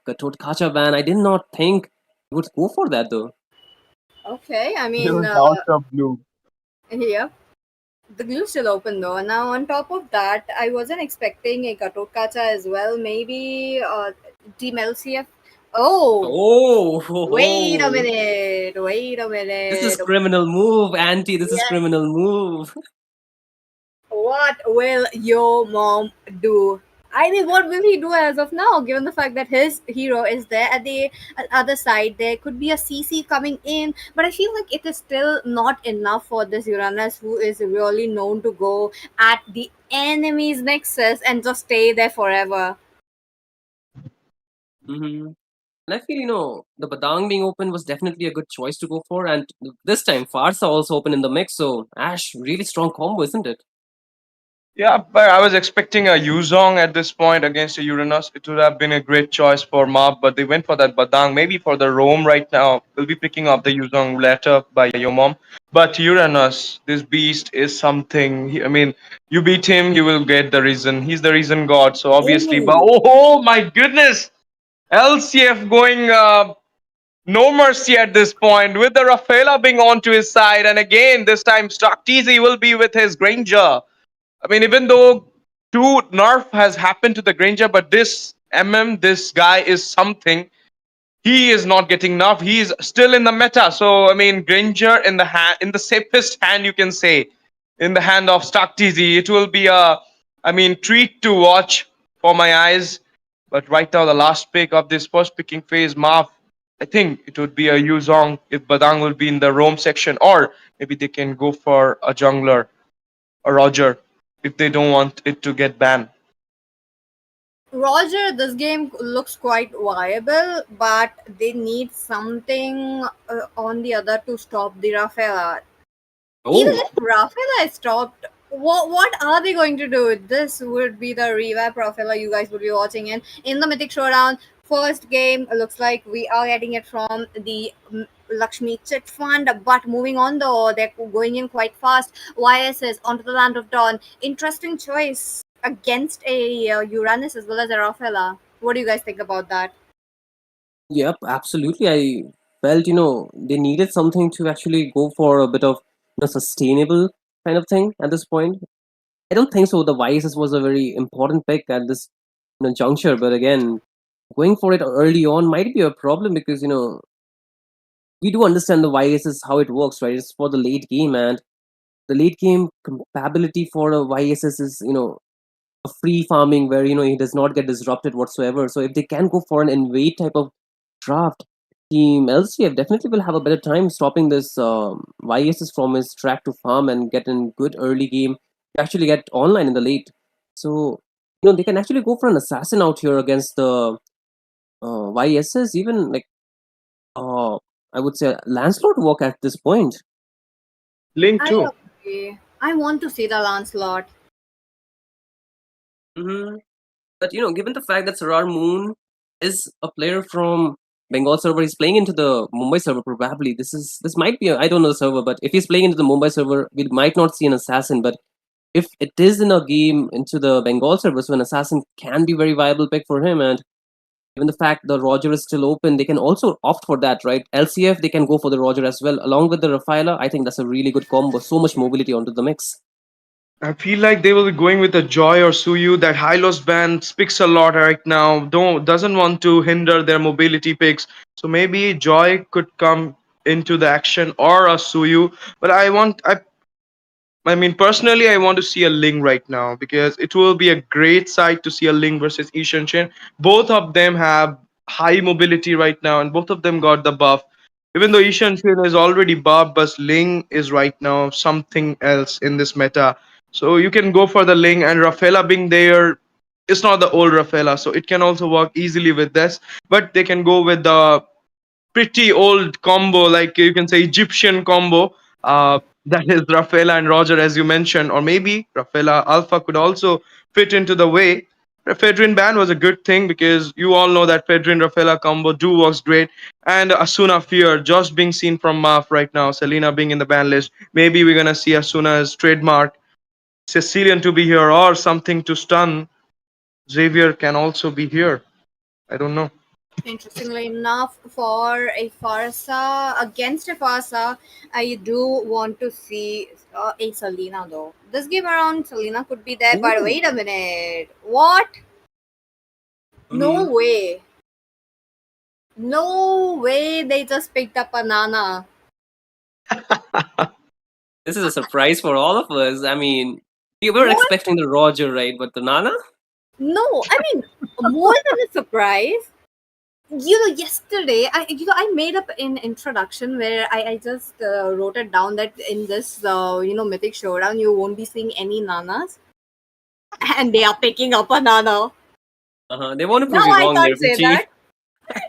S4: Katot Kacha ban, I did not think he would go for that though.
S2: Okay, I
S3: He
S2: mean,
S3: was out of blue.
S2: here. The glue's still open though. Now, on top of that, I wasn't expecting a Katotkacha as well. Maybe Team LCF. Oh,
S4: Oh, ho,
S2: wait a
S4: ho.
S2: minute. Wait a
S4: This is
S2: minute.
S4: criminal move, Auntie. This is
S2: Yes.
S4: criminal move.
S2: What will your mom do? I mean, what will he do as of now, given the fact that his hero is there at the other side? There could be a CC coming in, but I feel like it is still not enough for this Uranus, who is really known to go at the enemy's nexus and just stay there forever.
S4: And I feel, the Badang being open was definitely a good choice to go for. And this time, Farsa also open in the mix. So, Ash, really strong combo, isn't it?
S3: Yeah, but I was expecting a Yuzong at this point against a Uranus. It would have been a great choice for Mob, but they went for that Badang. Maybe for the Rome right now. We'll be picking up the Yuzong later by your mom. But Uranus, this beast is something. I mean, you beat him, you will get the reason. He's the reason god. So obviously, but
S2: Oh,
S3: oh my goodness, LCF going no mercy at this point with the Rafaela being onto his side, and again this time Stock TZ will be with his Granger. I mean, even though two nerf has happened to the Granger, but this this guy is something. He is not getting nerf. He is still in the meta. So I mean, Granger in the hand, in the safest hand, you can say, in the hand of Stark TZ. It will be a, I mean, treat to watch for my eyes. But right now, the last pick of this first picking phase, Maaf, I think it would be a Yuzong if Badang will be in the Rome section, or maybe they can go for a jungler, a Roger, if they don't want it to get banned.
S2: Roger, this game looks quite viable, but they need something on the other to stop the Rafaela. Even
S4: Oh,
S2: if Rafaela is stopped, what are they going to do? This would be the revive Rafaela you guys would be watching in the Mythic Showdown. First game looks like we are getting it from the Lakshmi Chit Fund, but moving on though, they're going in quite fast. YSS onto the Land of Dawn. Interesting choice against a Uranus as well as a Rafaela. What do you guys think about that?
S4: Yep, absolutely. I felt, they needed something to actually go for a bit of sustainable kind of thing at this point. I don't think so. The YSS was a very important pick at this juncture, but again, going for it early on might be a problem because we do understand the YSS how it works, right? It's for the late game, and the late game compatibility for a YSS is a free farming where he does not get disrupted whatsoever. So if they can go for an invade type of draft, team LCF definitely will have a better time stopping this YSS from his track to farm and get in good early game to actually get online in the late. So they can actually go for an assassin out here against the YSS. Even like I would say Lancelot walk at this point.
S3: Link
S2: I
S3: too.
S2: agree. I want to see the Lancelot.
S4: Mm-hmm. But given the fact that Sarar Moon is a player from Bengal server, he's playing into the Mumbai server probably. This might be I don't know the server, but if he's playing into the Mumbai server, we might not see an assassin. But if it is in a game into the Bengal server, so an assassin can be very viable pick for him. And given the fact the Roger is still open, they can also opt for that, right? LCF they can go for the Roger as well, along with the Rafaela. I think that's a really good combo. So much mobility onto the mix.
S3: I feel like they will be going with a Joy or Suyu. That high loss band speaks a lot right now. Doesn't want to hinder their mobility picks. So maybe Joy could come into the action or a Suyu. But I mean, personally, I want to see a Ling right now because it will be a great sight to see a Ling versus Ishan Chen. Both of them have high mobility right now, and both of them got the buff. Even though Ishan Chen is already buffed, but Ling is right now something else in this meta. So you can go for the Ling, and Rafaela being there, it's not the old Rafaela, so it can also work easily with this. But they can go with the pretty old combo, like you can say Egyptian combo. That is Rafaela and Roger, as you mentioned, or maybe Rafaela Alpha could also fit into the way. Fedrin ban was a good thing because you all know that Fedrin Rafaela combo do works great. And Asuna Fear just being seen from Maaf right now, Selena being in the ban list. Maybe we're gonna see Asuna's trademark Sicilian to be here or something to stun. Xavier can also be here. I don't know.
S2: Interestingly enough, for a Farsa, against a Farsa, I do want to see a Selena though. This game around, Selena could be there, but
S4: Ooh.
S2: wait a minute. What? No way. No way they just picked up a Nana.
S4: This is a surprise for all of us. I mean, we were
S2: What?
S4: expecting the Roger, right? But the Nana?
S2: No, I mean, more than a surprise. Yesterday I made up an introduction where I just wrote it down that in this Mythic Showdown you won't be seeing any nanas, and they are picking up a nana.
S4: They want to prove
S2: Now
S4: you
S2: I
S4: wrong there,
S2: can't say
S4: Pichi.
S2: that.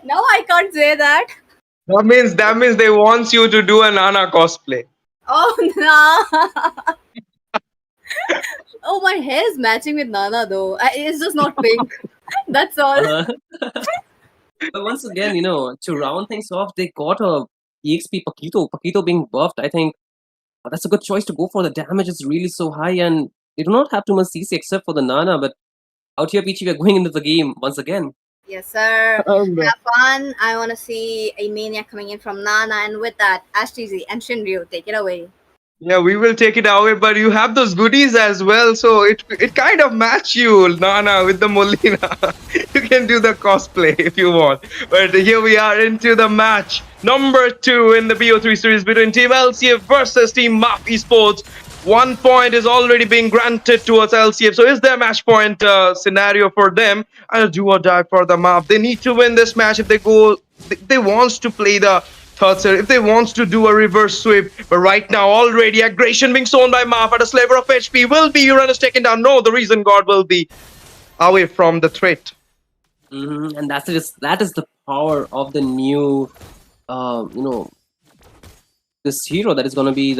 S2: Now I can't say that.
S3: That means they want you to do a Nana cosplay.
S2: Oh no. Oh, my hair is matching with nana though. It's just not pink. That's all.
S4: Uh-huh. But once again, to round things off, they got a EXP Paquito. Paquito being buffed, I think that's a good choice to go for. The damage is really so high, and they do not have too much CC except for the Nana. But out here, Pichi, we are going into the game once again.
S2: Yes, sir. Have fun. I want to see a Mania coming in from Nana, and with that, Ashtizi and Shinryu, take it away.
S3: Yeah, we will take it away, but you have those goodies as well, so it kind of match you, Nana, with the Molina. You can do the cosplay if you want. But here we are into the match number 2 in the BO3 series between Team LCF versus Team Maaf Esports. 1 point is already being granted towards LCF, so is there a match point scenario for them? And a do or die for the Maaf. They need to win this match if they wants to play the third set, if they wants to do a reverse sweep. But right now, already aggression being shown by Maaf at a sliver of HP. Will be Uranus taken down? No, the reason God will be away from the threat.
S4: And that is the power of the new, this hero that is going to be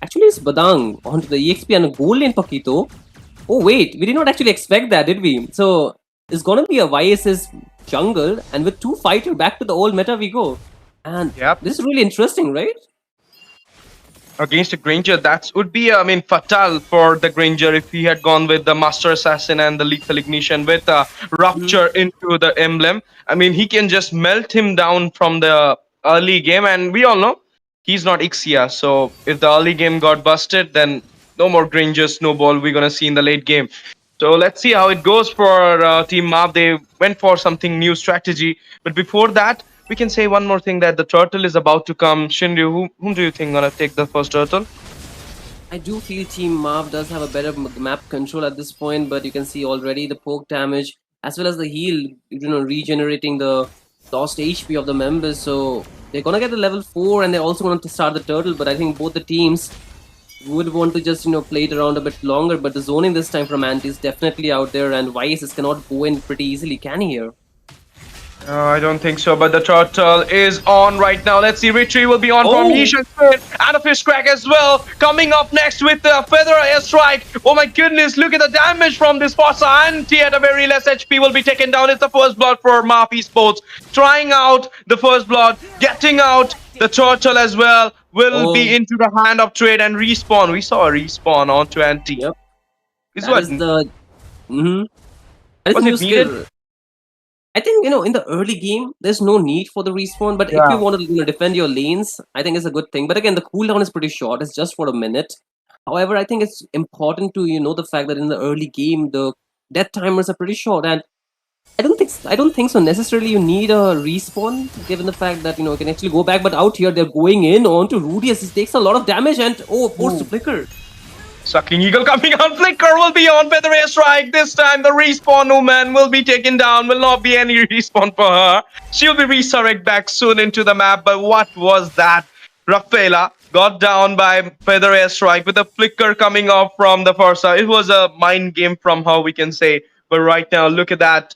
S4: actually it's Badang onto the EXP and a gold lane Paquito. Oh wait, we did not actually expect that, did we? So it's going to be a YSS jungle, and with 2 fighter back to the old meta we go. And
S3: Yep.
S4: this is really interesting, right?
S3: Against a Granger, that would be, I mean, fatal for the Granger if he had gone with the Master Assassin and the Lethal Ignition with Rupture into the emblem. I mean, he can just melt him down from the early game, and we all know he's not Ixia. So if the early game got busted, then no more Granger snowball we're gonna see in the late game. So let's see how it goes for Team Maaf. They went for something new strategy, but before that, we can say one more thing that the turtle is about to come. Shinryu, whom do you think gonna take the first turtle?
S4: I do feel Team Maaf does have a better map control at this point, but you can see already the poke damage as well as the heal, regenerating the lost HP of the members. So they're gonna get the level 4, and they're also going to start the turtle. But I think both the teams would want to just play it around a bit longer. But the zoning this time from Anti is definitely out there, and YSS cannot go in pretty easily, can he here?
S3: I don't think so, but the turtle is on right now. Let's see, Retreat will be on from
S4: Oh.
S3: Yishan and a fish crack as well. Coming up next with the Feather Airstrike. Oh my goodness, look at the damage from this Fossa. Anti at a very less HP will be taken down. It's the first blood for Maaf Esports. Trying out the first blood, getting out the turtle as well. Will be into the hand of trade and respawn. We saw a respawn onto Anti.
S4: Yep.
S3: Is
S4: That
S3: what
S4: is the That is
S3: Was
S4: new
S3: it needed?
S4: skill. I think in the early game there's no need for the respawn, but if
S3: Yeah.
S4: you want to defend your lanes, I think it's a good thing. But again, the cooldown is pretty short; it's just for a minute. However, I think it's important to the fact that in the early game the death timers are pretty short, and I don't think so necessarily you need a respawn given the fact that you can actually go back. But out here they're going in onto Rudius. It takes a lot of damage, and forced to flicker.
S3: Sucking Eagle coming on. Flicker will be on Feather Airstrike. This time the respawn woman will be taken down. Will not be any respawn for her. She'll be resurrect back soon into the map. But what was that? Rafaela got down by Feather Airstrike with a flicker coming off from the Forza. It was a mind game from her, we can say. But right now, look at that.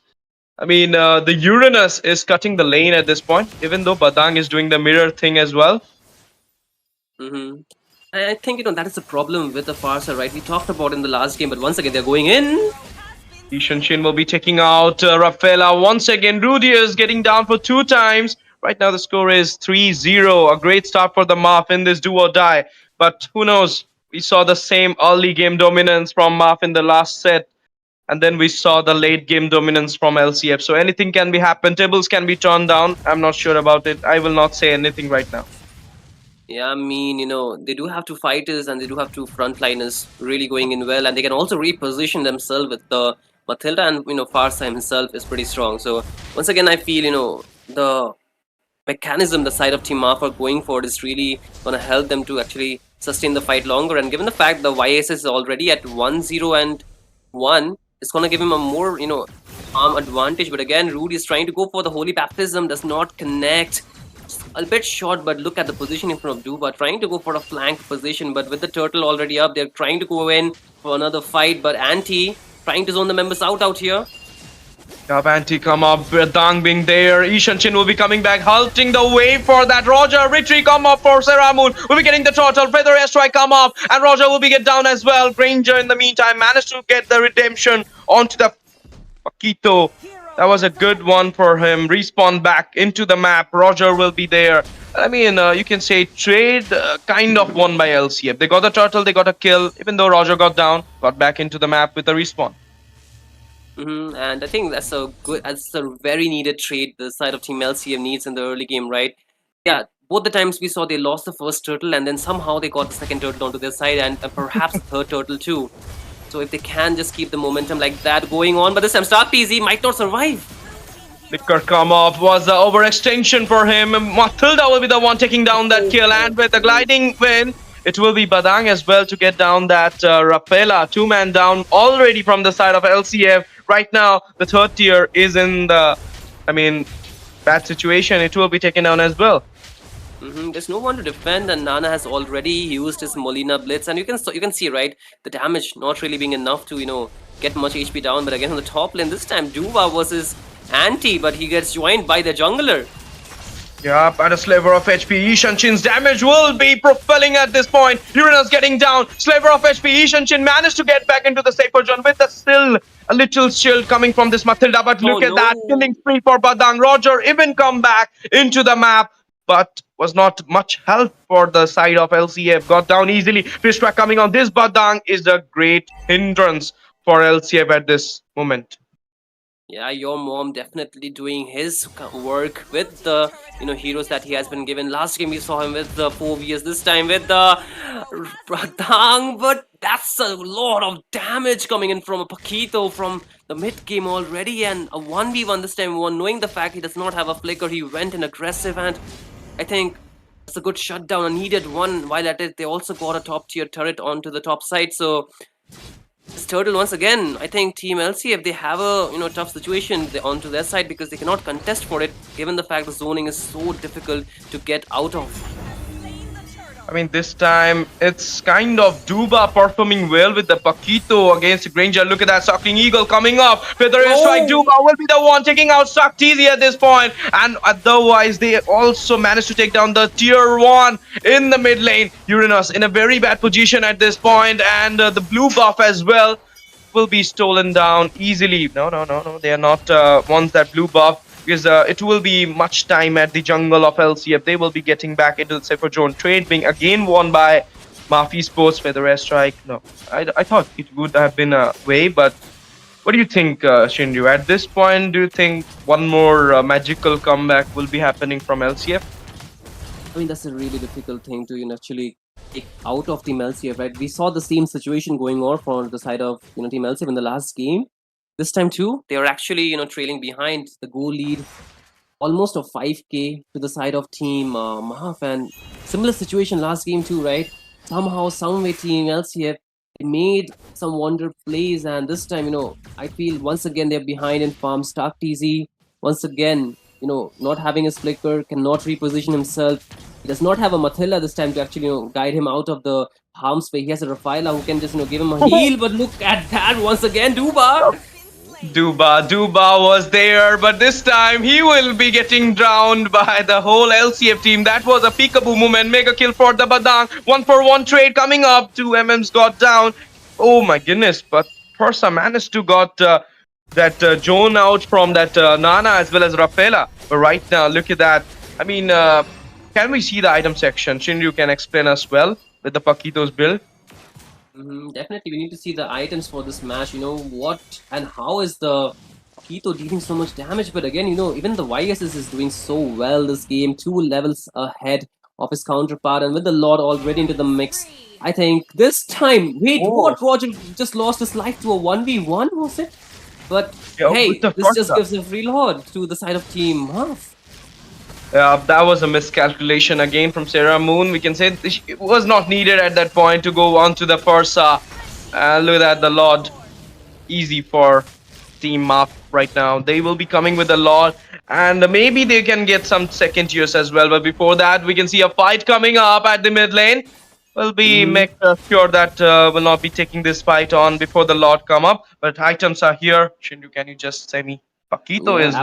S3: I mean, the Uranus is cutting the lane at this point, even though Badang is doing the mirror thing as well.
S4: I think that is the problem with the Farsa, right? We talked about in the last game, but once again they're going in.
S3: Ishan Shin will be taking out Rafaela once again. Rudius getting down for 2 times. Right now the score is 3-0. A great start for the Maaf in this do or die. But who knows? We saw the same early game dominance from Maaf in the last set. And then we saw the late game dominance from LCF. So anything can be happen. Tables can be turned down. I'm not sure about it. I will not say anything right now.
S4: Yeah, I mean, they do have 2 fighters and they do have 2 frontliners really going in well, and they can also reposition themselves with the Matilda, and Farsa himself is pretty strong. So once again, I feel the mechanism the side of Team Maaf are going for is really gonna help them to actually sustain the fight longer. And given the fact the YSS is already at 1-0 and 1, it's gonna give him a more arm advantage. But again, Rude is trying to go for the Holy Baptism, does not connect. A bit short, but look at the position in front of Duba, trying to go for a flank position, but with the turtle already up, they're trying to go in for another fight, but Anti trying to zone the members out here.
S3: Yup, Anti come up, Dang being there, Ishan Chin will be coming back, halting the way for that. Roger, retreat come up for Seramun, will be getting the turtle, Feather Airstrike come up, and Roger will be get down as well. Granger in the meantime managed to get the redemption onto the Paquito. That was a good one for him. Respawn back into the map. Roger will be there. I mean, you can say trade kind of won by LCF. They got the turtle, they got a kill. Even though Roger got down, got back into the map with a respawn.
S4: And I think that's a very needed trade the side of Team LCF needs in the early game, right? Yeah, both the times we saw they lost the first turtle, and then somehow they got the second turtle onto their side, and perhaps the third turtle too. So if they can just keep the momentum like that going on, but this time Star PZ might not survive.
S3: Licker come off was the overextension for him. Matilda will be the one taking down that kill, and with the gliding win, it will be Badang as well to get down that Rafaela. 2-man down already from the side of LCF. Right now, the third tier is in the, bad situation. It will be taken down as well.
S4: There's no one to defend, and Nana has already used his Molina Blitz, and you can see, right, the damage not really being enough to get much HP down. But again, on the top lane this time, Duva versus Anti, but he gets joined by the jungler.
S3: Yup, and a sliver of HP. Ishan Chin's damage will be propelling at this point. Uranus getting down. Sliver of HP. Ishan Chin managed to get back into the safer zone with still a little shield coming from this Matilda, but look
S4: Oh,
S3: at that
S4: no.
S3: killing spree for Badang. Roger even come back into the map, but was not much help for the side of LCF. Got down easily. Fish track coming on. This Badang is a great hindrance for LCF at this moment.
S4: Yeah, your mom definitely doing his work with the heroes that he has been given. Last game we saw him with the 4Vs, this time with the Pradang, but that's a lot of damage coming in from a Paquito from the mid game already, and a 1v1 this time. One knowing the fact he does not have a flicker, he went in aggressive, and I think that's a good shutdown, a needed one. While at it, they also got a top tier turret onto the top side, so this turtle once again, I think Team LCF, they have a tough situation onto their side because they cannot contest for it, given the fact the zoning is so difficult to get out of.
S3: I mean, this time it's kind of Duba performing well with the Paquito against Granger. Look at that Sucking Eagle coming up. Feather Strike. Duba will be the one taking out Saktizi at this point. And otherwise, they also managed to take down the tier 1 in the mid lane. Uranus in a very bad position at this point, and the blue buff as well will be stolen down easily. No. They are not ones that blue buff, because it will be much time at the jungle of LCF. They will be getting back into the Cypher Drone trade, being again won by Maaf Sports for the airstrike. No, I thought it would have been a way, but what do you think, Shinryu? At this point, do you think one more magical comeback will be happening from LCF?
S4: I mean, that's a really difficult thing to actually take out of Team LCF, right? We saw the same situation going on from the side of Team LCF in the last game. This time too, they are actually trailing behind the goal lead, almost of 5k to the side of Team Maaf, and similar situation last game too, right? Somehow, someway, Team LCF they made some wonder plays, and this time, I feel once again they're behind in farm. Stark TZ once again, not having his flicker, cannot reposition himself. He does not have a Mathila this time to actually guide him out of the harm's way. He has a Rafaela who can just give him a heal, but look at that once again, Duba.
S3: Duba was there, but this time he will be getting drowned by the whole LCF team. That was a peekaboo moment. Mega kill for the Badang. 1-for-1 trade coming up. 2 MMs got down. Oh my goodness, but Persa managed to got that Joan out from that Nana as well as Rafaela. But right now, look at that. I mean, can we see the item section? Shinryu can explain us well with the Paquito's build.
S4: Definitely, we need to see the items for this match. What and how is the Paquito dealing so much damage? But again, even the YSS is doing so well this game, 2 levels ahead of his counterpart, and with the Lord already into the mix. I think this time, wait, what? Roger just lost his life to a 1v1, was it? But hey, this just gives a free Lord to the side of Team Maaf.
S3: That was a miscalculation again from Sarah Moon. We can say it was not needed at that point to go on to the Persa. Look at the Lord. Easy for Team Maaf right now. They will be coming with the Lord, and maybe they can get some second tiers as well. But before that, we can see a fight coming up at the mid lane. We'll be make sure that we'll not be taking this fight on before the Lord come up. But items are here. Shinryu, can you just say me? Paquito is...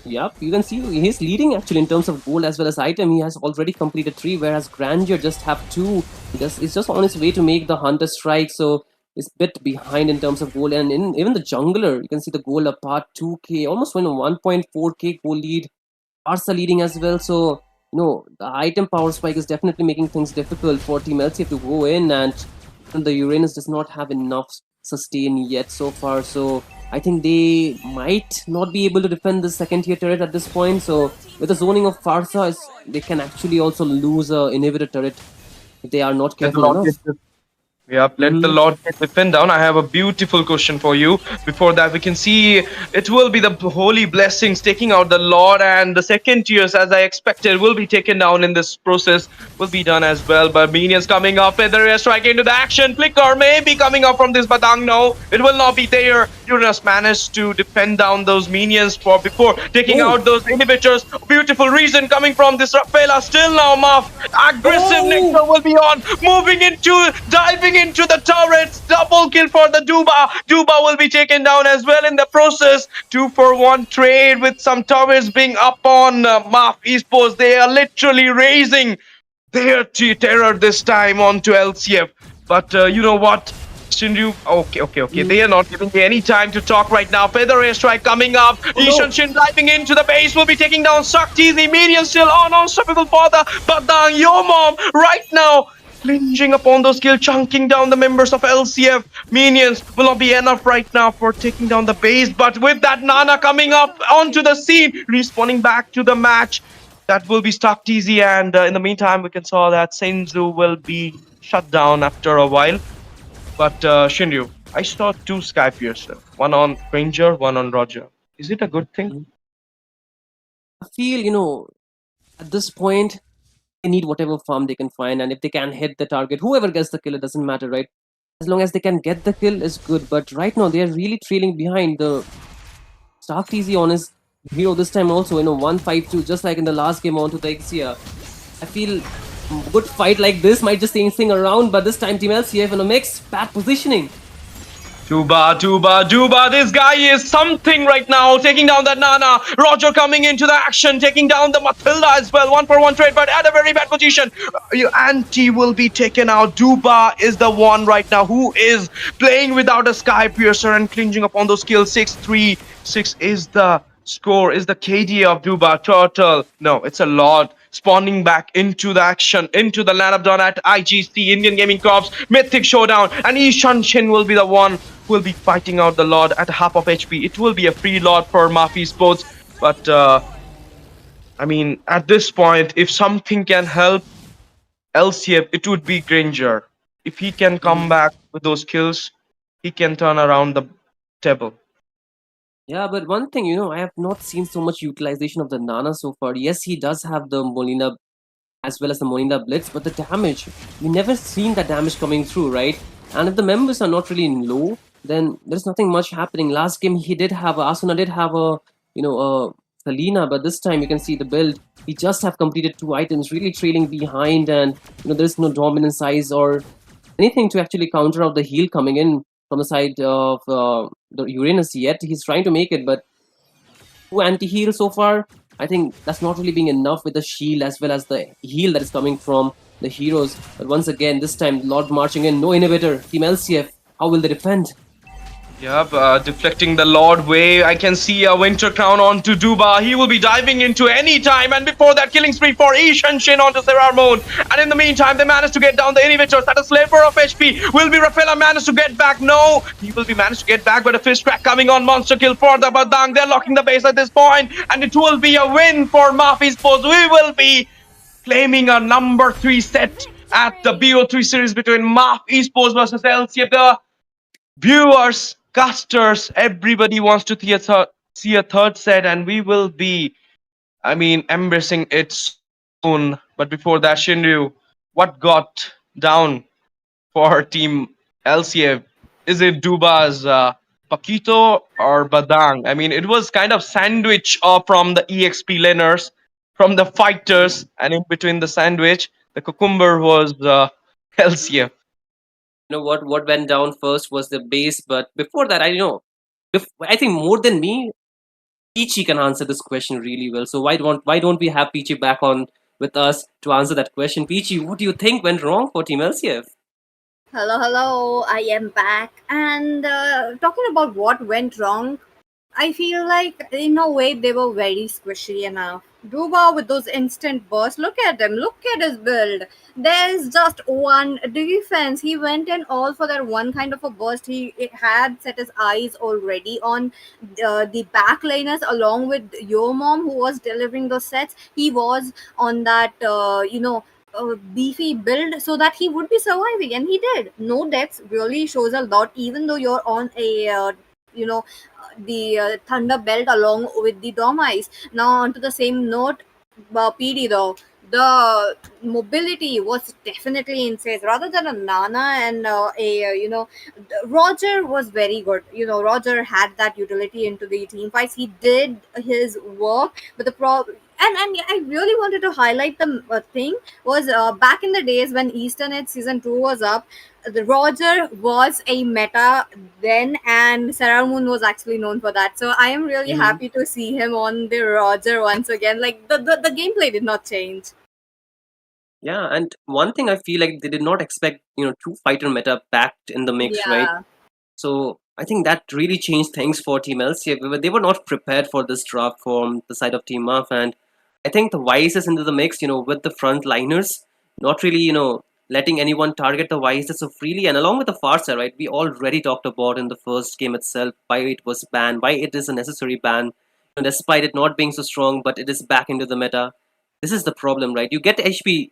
S4: Yep, you can see he's leading actually in terms of gold as well as item. He has already completed 3, whereas Grandeur just have 2. He's just on his way to make the Hunter Strike, so he's a bit behind in terms of gold. And even the jungler, you can see the gold apart 2k, almost 1.4k gold lead. Arsa leading as well, so the item power spike is definitely making things difficult for Team LCF to go in, and the Uranus does not have enough sustain yet so far, so I think they might not be able to defend the second tier turret at this point. So with the zoning of Farsa, they can actually also lose a inhibitor turret if they are not careful enough.
S3: Yep, let the Lord get the pin down. I have a beautiful question for you. Before that, we can see it will be the holy blessings taking out the Lord, and the second tiers, as I expected, will be taken down in this process. Will be done as well. But minions coming up, Feather strike into the action. Flicker may be coming up from this Badang. No, it will not be there. Uranus managed to defend down those minions before taking out those inhibitors. Beautiful reason coming from this Rafaela. Still now, Maaf. Aggressive Nectar will be on. Diving into the turrets. Double kill for the Duba. Duba will be taken down as well in the process. 2-for-1 trade with some turrets being up on Maaf Esports. They are literally raising their terror this time onto LCF. But you know what? Shinryu, okay. They are not giving me any time to talk right now. Feather airstrike coming up. Ishan Shin diving into the base will be taking down Sakti. The minion still on, unstoppable for the Badang. Yo mom, right now. Clinging upon those kills, chunking down the members of LCF. Minions will not be enough right now for taking down the base. But with that Nana coming up onto the scene, respawning back to the match, that will be stuck TZ. And in the meantime, we can saw that Senzu will be shut down after a while. But Shinryu, I saw two Skypiercer, one on Ranger, one on Roger. Is it a good thing?
S4: I feel, at this point, they need whatever farm they can find, and if they can hit the target, whoever gets the kill, it doesn't matter, right? As long as they can get the kill, is good. But right now, they are really trailing behind. The Stark TZ on his hero this time also, 1-5-2, just like in the last game onto the Ixia. I feel good fight like this might just change thing around, but this time Team LCF in a mixed bad positioning.
S3: Duba. This guy is something right now. Taking down that Nana. Roger coming into the action. Taking down the Matilda as well. 1-for-1 trade, but at a very bad position. Anti will be taken out. Duba is the one right now who is playing without a Skypiercer and clinging upon those kills. 6-3. 6 is the score, is the KD of Duba. Turtle. No, it's a Lord. Spawning back into the action, into the lineup done at IGC, Indian Gaming Corps, Mythic Showdown, and Ishan Shin will be the one who will be fighting out the Lord at half of HP. It will be a free Lord for Maaf Sports, but I mean, at this point, if something can help LCF, it would be Granger. If he can come back with those kills, he can turn around the table.
S4: Yeah, but one thing, I have not seen so much utilization of the Nana so far. Yes, he does have the Molina as well as the Molina Blitz, but the damage, we never seen that damage coming through, right? And if the members are not really in low, then there's nothing much happening. Last game, Asuna did have a Selena, but this time you can see the build. He just have completed 2 items, really trailing behind, and there's no dominant size or anything to actually counter out the heal coming in from the side of the Uranus yet. He's trying to make it, but 2 anti-heal so far. I think that's not really being enough with the shield as well as the heal that is coming from the heroes. But once again, this time Lord marching in, no inhibitor. Team LCF, how will they defend?
S3: Yep, deflecting the Lord wave. I can see a Winter Crown onto Duba. He will be diving into any time. And before that, killing spree for Ishan Shin onto Serar Moon. And in the meantime, they managed to get down the inhibitors. That is Slaver of HP. Will be Rafaela managed to get back? No, he will be managed to get back, but a fist crack coming on. Monster kill for the Badang. They're locking the base at this point. And it will be a win for Maaf Sports. We will be claiming a number 3 set at the BO3 series between Maaf Esports versus LCF. The viewers, casters, everybody wants to see a third set, and we will be, embracing it soon. But before that, Shinryu, what got down for Team LCF? Is it Duba's Paquito or Badang? It was kind of sandwich from the EXP laners, from the fighters, and in between the sandwich, the cucumber was LCF.
S4: What went down first was the base, but before that, I think more than me, Peachy can answer this question really well. So why don't we have Peachy back on with us to answer that question? Peachy, what do you think went wrong for Team LCF?
S2: Hello, I am back. And talking about what went wrong, I feel like in a way they were very squishy enough. Duba with those instant bursts, look at him, look at his build. There's just one defense. He went in all for that one kind of a burst. He had set his eyes already on the backliners along with Yo Mom, who was delivering those sets. He was on that, beefy build so that he would be surviving, and he did. No deaths really shows a lot, even though you're on a the thunder belt along with the dom eyes. Now onto the same note, PD though, the mobility was definitely insane. Rather than a Nana and Roger was very good. Roger had that utility into the team fights. He did his work, but the problem. And I really wanted to highlight the thing was back in the days when Eastern Edge season 2 was up, the Roger was a meta then, and Sarah Moon was actually known for that. So I am really happy to see him on the Roger once again. Like the gameplay did not change.
S4: Yeah, and one thing I feel like they did not expect, two fighter meta backed in the mix, right?
S2: Yeah.
S4: So I think that really changed things for Team LCF. They were not prepared for this draft from the side of Team Maaf, and I think the Vices into the mix, with the front liners, not really, letting anyone target the Vices so freely, and along with the Farsa, right? We already talked about in the first game itself why it was banned, why it is a necessary ban, despite it not being so strong, but it is back into the meta. This is the problem, right? You get HP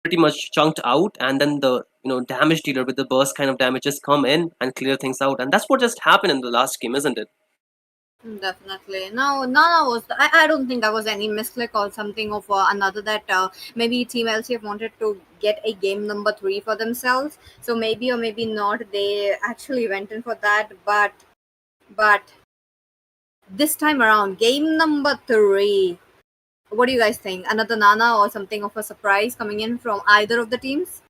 S4: pretty much chunked out, and then the damage dealer with the burst kind of damages come in and clear things out, and that's what just happened in the last game, isn't it?
S2: Definitely. No, Nana was. I don't think that was any misclick or something of another that maybe Team LCF wanted to get a game number 3 for themselves. So maybe or maybe not, they actually went in for that. But this time around, game number 3. What do you guys think? Another Nana or something of a surprise coming in from either of the teams?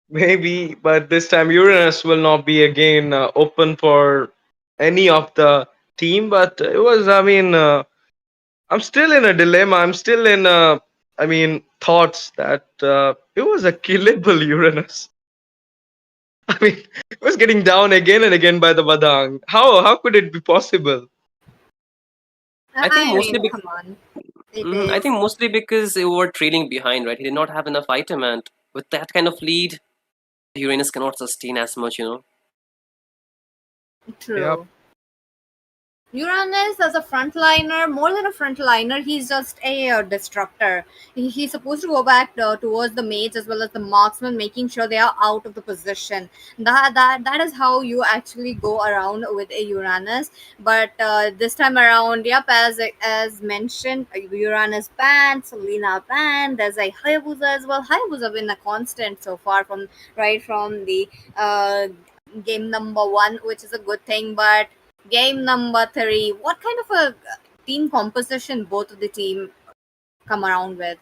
S3: Maybe, but this time Uranus will not be again open for any of the team. But it was, I mean, I'm still in a dilemma. I'm still in, thoughts that it was a killable Uranus. I mean, it was getting down again and again by the Badang. How could it be possible?
S4: I think
S2: I
S4: mostly
S2: mean,
S4: because
S2: come on. It
S4: I
S2: is
S4: think mostly because they were trailing behind, right? He did not have enough item, and with that kind of lead, Uranus cannot sustain as much.
S3: Yep.
S2: true. Uranus as a frontliner, more than a frontliner, he's just a disruptor. He's supposed to go back towards the mates as well as the marksman, making sure they are out of the position. That is how you actually go around with a Uranus. But this time around, yep, as mentioned, Uranus banned, Selena banned. There's a Hayabusa as well. Hayabusa been a constant so far from right from the game number 1, which is a good thing, but game number 3, what kind of a team composition both of the team come around with?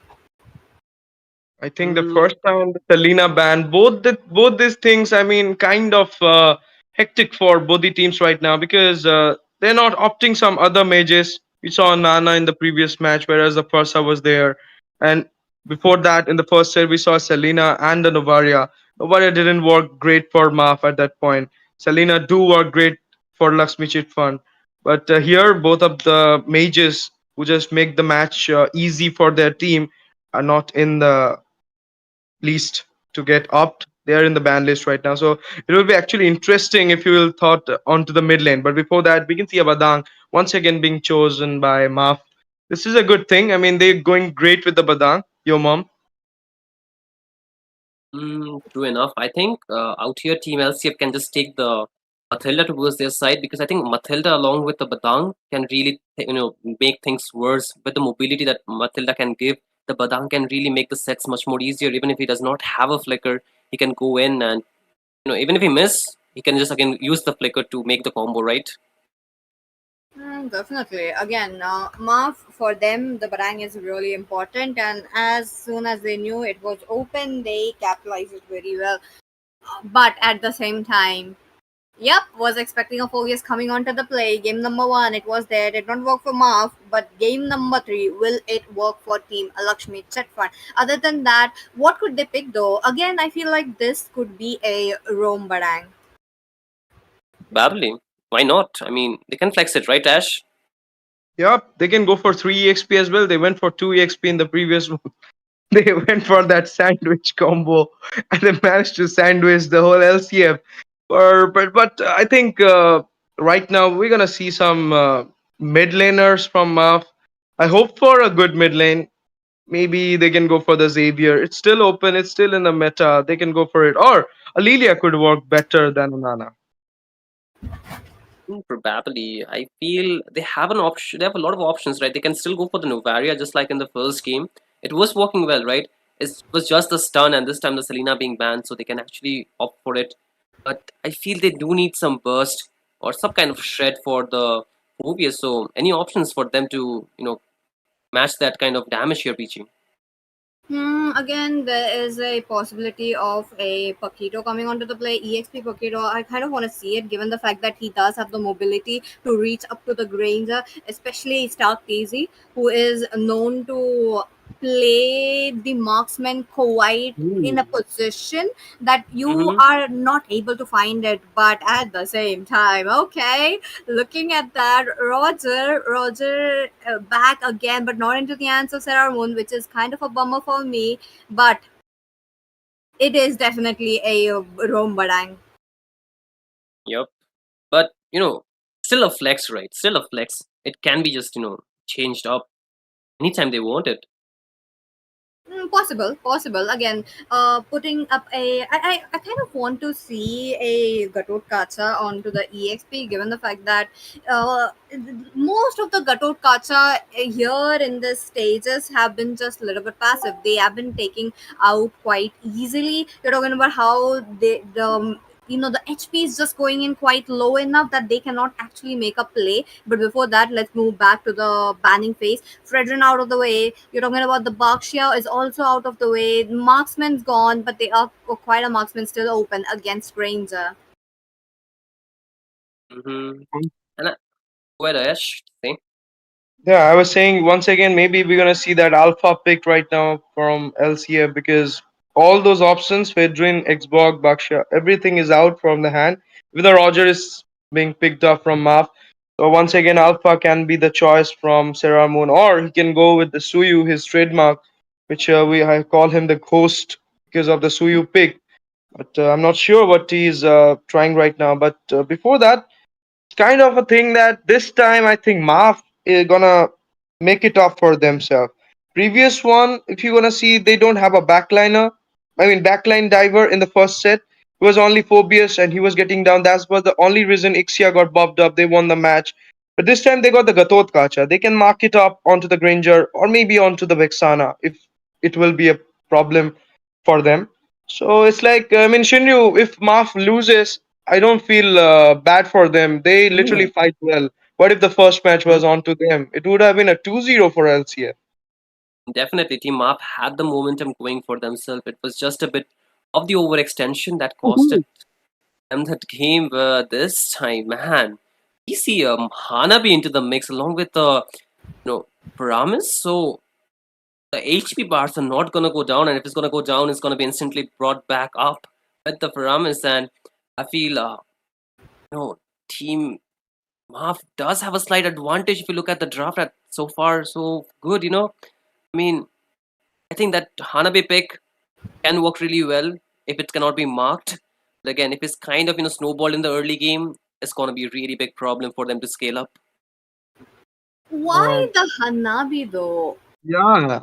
S3: I think the
S4: Mm,
S3: first time the Selena ban, both these things, I mean, kind of hectic for both the teams right now because they're not opting some other mages. We saw Nana in the previous match, whereas the Persa was there, and before that, in the first set, we saw Selena and the Novaria. Novaria didn't work great for Maaf at that point. Selena do work great for Lakshmi Chit Fund, but here both of the mages who just make the match easy for their team are not in the least to get opt. They are in the ban list right now. So it will be actually interesting if you will thought onto the mid lane. But before that, we can see Abadang once again being chosen by Maaf. This is a good thing. I mean, they're going great with the Badang. Your mom.
S4: True enough. I think out here, Team LCF can just take the Matilda towards their side because I think Matilda, along with the Badang, can really make things worse with the mobility that Matilda can give. The Badang can really make the sets much more easier. Even if he does not have a flicker, he can go in and even if he miss, he can just again use the flicker to make the combo, right?
S2: Definitely. Again, Maaf for them, the Barang is really important, and as soon as they knew it was open, they capitalized it very well. But at the same time, yep, was expecting a focus coming onto the play. Game number 1, it was there, did not work for Maaf, but game number 3, will it work for Team Lakshmi Chetfund? Other than that, what could they pick though? Again, I feel like this could be a Rome Barang.
S4: Probably. Why not? I mean, they can flex it, right, Ash?
S3: Yep, they can go for 3 EXP as well. They went for 2 EXP in the previous one. They went for that sandwich combo and they managed to sandwich the whole LCF. But I think right now we're gonna see some mid laners from Maaf. I hope for a good mid lane. Maybe they can go for the Xavier. It's still open. It's still in the meta. They can go for it. Or Alilia could work better than Nana.
S4: Probably. I feel they have an option. They have a lot of options, right? They can still go for the Novaria just like in the first game. It was working well, right? It was just the stun, and this time the Selena being banned, so they can actually opt for it. But I feel they do need some burst or some kind of shred for the Mobius. So any options for them to match that kind of damage you're reaching?
S2: Again, there is a possibility of a Paquito coming onto the play. EXP Paquito, I kind of want to see it given the fact that he does have the mobility to reach up to the Granger, especially Stark Daisy, who is known to play the marksman quite in a position that you
S4: Mm-hmm.
S2: are not able to find it, but at the same time, okay, looking at that, Roger back again, but not into the hands of Sarah Moon, which is kind of a bummer for me, but it is definitely a Rome Badang.
S4: Yep. But still a flex, right? Still a flex. It can be just changed up anytime they want it.
S2: Possible. Again, putting up I kind of want to see a Gatot Kacha onto the EXP, given the fact that most of the Gatot Kacha here in the stages have been just a little bit passive. They have been taking out quite easily. You're talking about how the HP is just going in quite low enough that they cannot actually make a play. But before that, let's move back to the banning phase. Fredrin out of the way. You're talking about the Bakshia is also out of the way. Marksman's gone, but they are quite a marksman still open against Granger.
S4: Mm-hmm. And go ahead, Ash. Say.
S3: Yeah, I was saying once again, maybe we're gonna see that alpha pick right now from LCF because all those options, Fedrin, Xborg, Baksha, everything is out from the hand. Even the Roger is being picked up from Maaf. So once again, alpha can be the choice from Sarah Moon, or he can go with the Suyu, his trademark, which I call him the ghost because of the Suyu pick. But I'm not sure what he's trying right now. But before that, kind of a thing that this time I think Maaf is gonna make it up for themselves. Previous one, if you're gonna see, they don't have a backliner. I mean, backline diver in the first set. It was only Phobius and he was getting down. That was the only reason Ixia got buffed up. They won the match. But this time they got the Gatot Kacha. They can mark it up onto the Granger or maybe onto the Vexana if it will be a problem for them. So it's like, I mean, Shinryu, if Maaf loses, I don't feel bad for them. They literally fight well. What if the first match was on to them? It would have been a 2-0 for LCF.
S4: Definitely, Team Up had the momentum going for themselves. It was just a bit of the overextension that costed them that game. This time, man, we see Hanabi into the mix along with Paramis. So the HP bars are not gonna go down, and if it's gonna go down, it's gonna be instantly brought back up with the Paramis. And I feel, Team Maaf does have a slight advantage if you look at the draft at so far so good. I mean, I think that Hanabi pick can work really well if it cannot be marked. But again, if it's kind of snowballed in the early game, it's gonna be a really big problem for them to scale up.
S2: Why the Hanabi though?
S3: Yeah.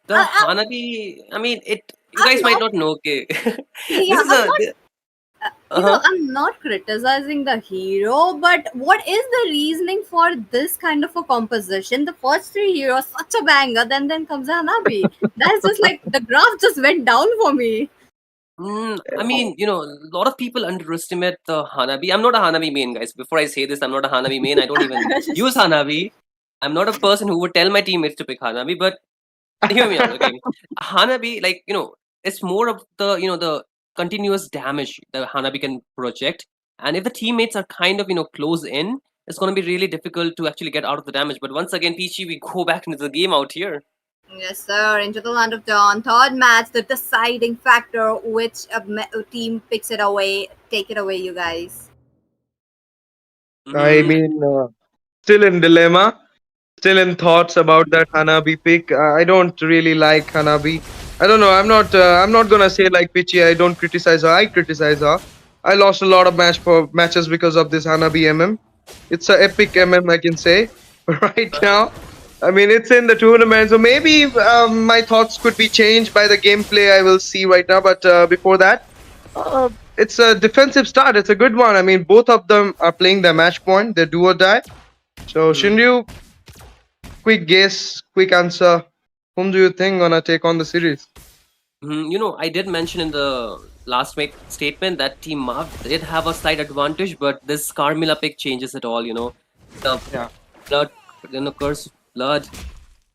S4: The
S2: I,
S4: Hanabi, I mean, you
S2: I'm
S4: guys might
S2: not.
S4: not know. Okay,
S2: Yeah,
S4: this is
S2: I'm
S4: a.
S2: not.
S4: Uh-huh.
S2: I'm not criticizing the hero, but what is the reasoning for this kind of a composition? The first three heroes, such a banger, then comes Hanabi. That's just like the graph just went down for me.
S4: I mean, a lot of people underestimate the Hanabi. I'm not a Hanabi main, guys. Before I say this, I'm not a Hanabi main. I don't even use Hanabi. I'm not a person who would tell my teammates to pick Hanabi, but hear me out, okay? Hanabi, like, it's more of the continuous damage that Hanabi can project. And if the teammates are kind of, close in, it's going to be really difficult to actually get out of the damage. But once again, Peachy, we go back into the game out here.
S2: Yes, sir. Into the land of dawn. Third match, the deciding factor. Which team picks it away? Take it away, you guys.
S3: I
S4: Hmm.
S3: mean, still in dilemma, still in thoughts about that Hanabi pick. I don't really like Hanabi. I don't know. I'm not. I'm not gonna say like Pichi. I don't criticize her. I criticize her. I lost a lot of matches because of this Hanabi MM. It's a epic MM, I can say. Right now, I mean, it's in the tournament, so maybe my thoughts could be changed by the gameplay I will see right now. But before that, uh, it's a defensive start. It's a good one. I mean, both of them are playing their match point. They do or die. So Shinryu, quick guess, quick answer. Whom do you think gonna take on the series?
S4: I did mention in the last statement that Team Mav did have a slight advantage, but this Carmilla pick changes it all. The
S3: Yeah,
S4: blood, curse blood.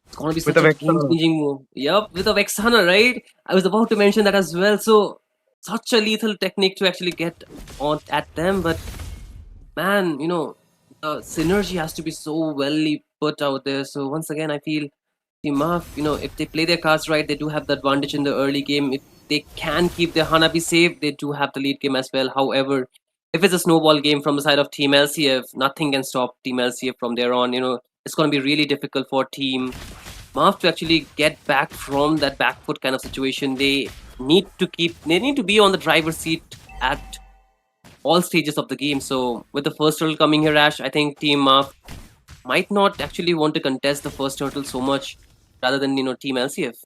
S4: It's gonna be
S3: with
S4: such
S3: the
S4: a
S3: Vexana.
S4: game-changing move. Yep, with a Vexana, right? I was about to mention that as well. So such a lethal technique to actually get on at them, but man, the synergy has to be so well put out there. So once again, I feel Team Maaf, if they play their cards right, they do have the advantage in the early game. If they can keep their Hanabi safe, they do have the lead game as well. However, if it's a snowball game from the side of Team LCF, nothing can stop Team LCF from there on. It's going to be really difficult for Team Maaf to actually get back from that back foot kind of situation. They need to be on the driver's seat at all stages of the game. So with the first turtle coming here, Ash, I think Team Maaf might not actually want to contest the first turtle so much rather than Team LCF.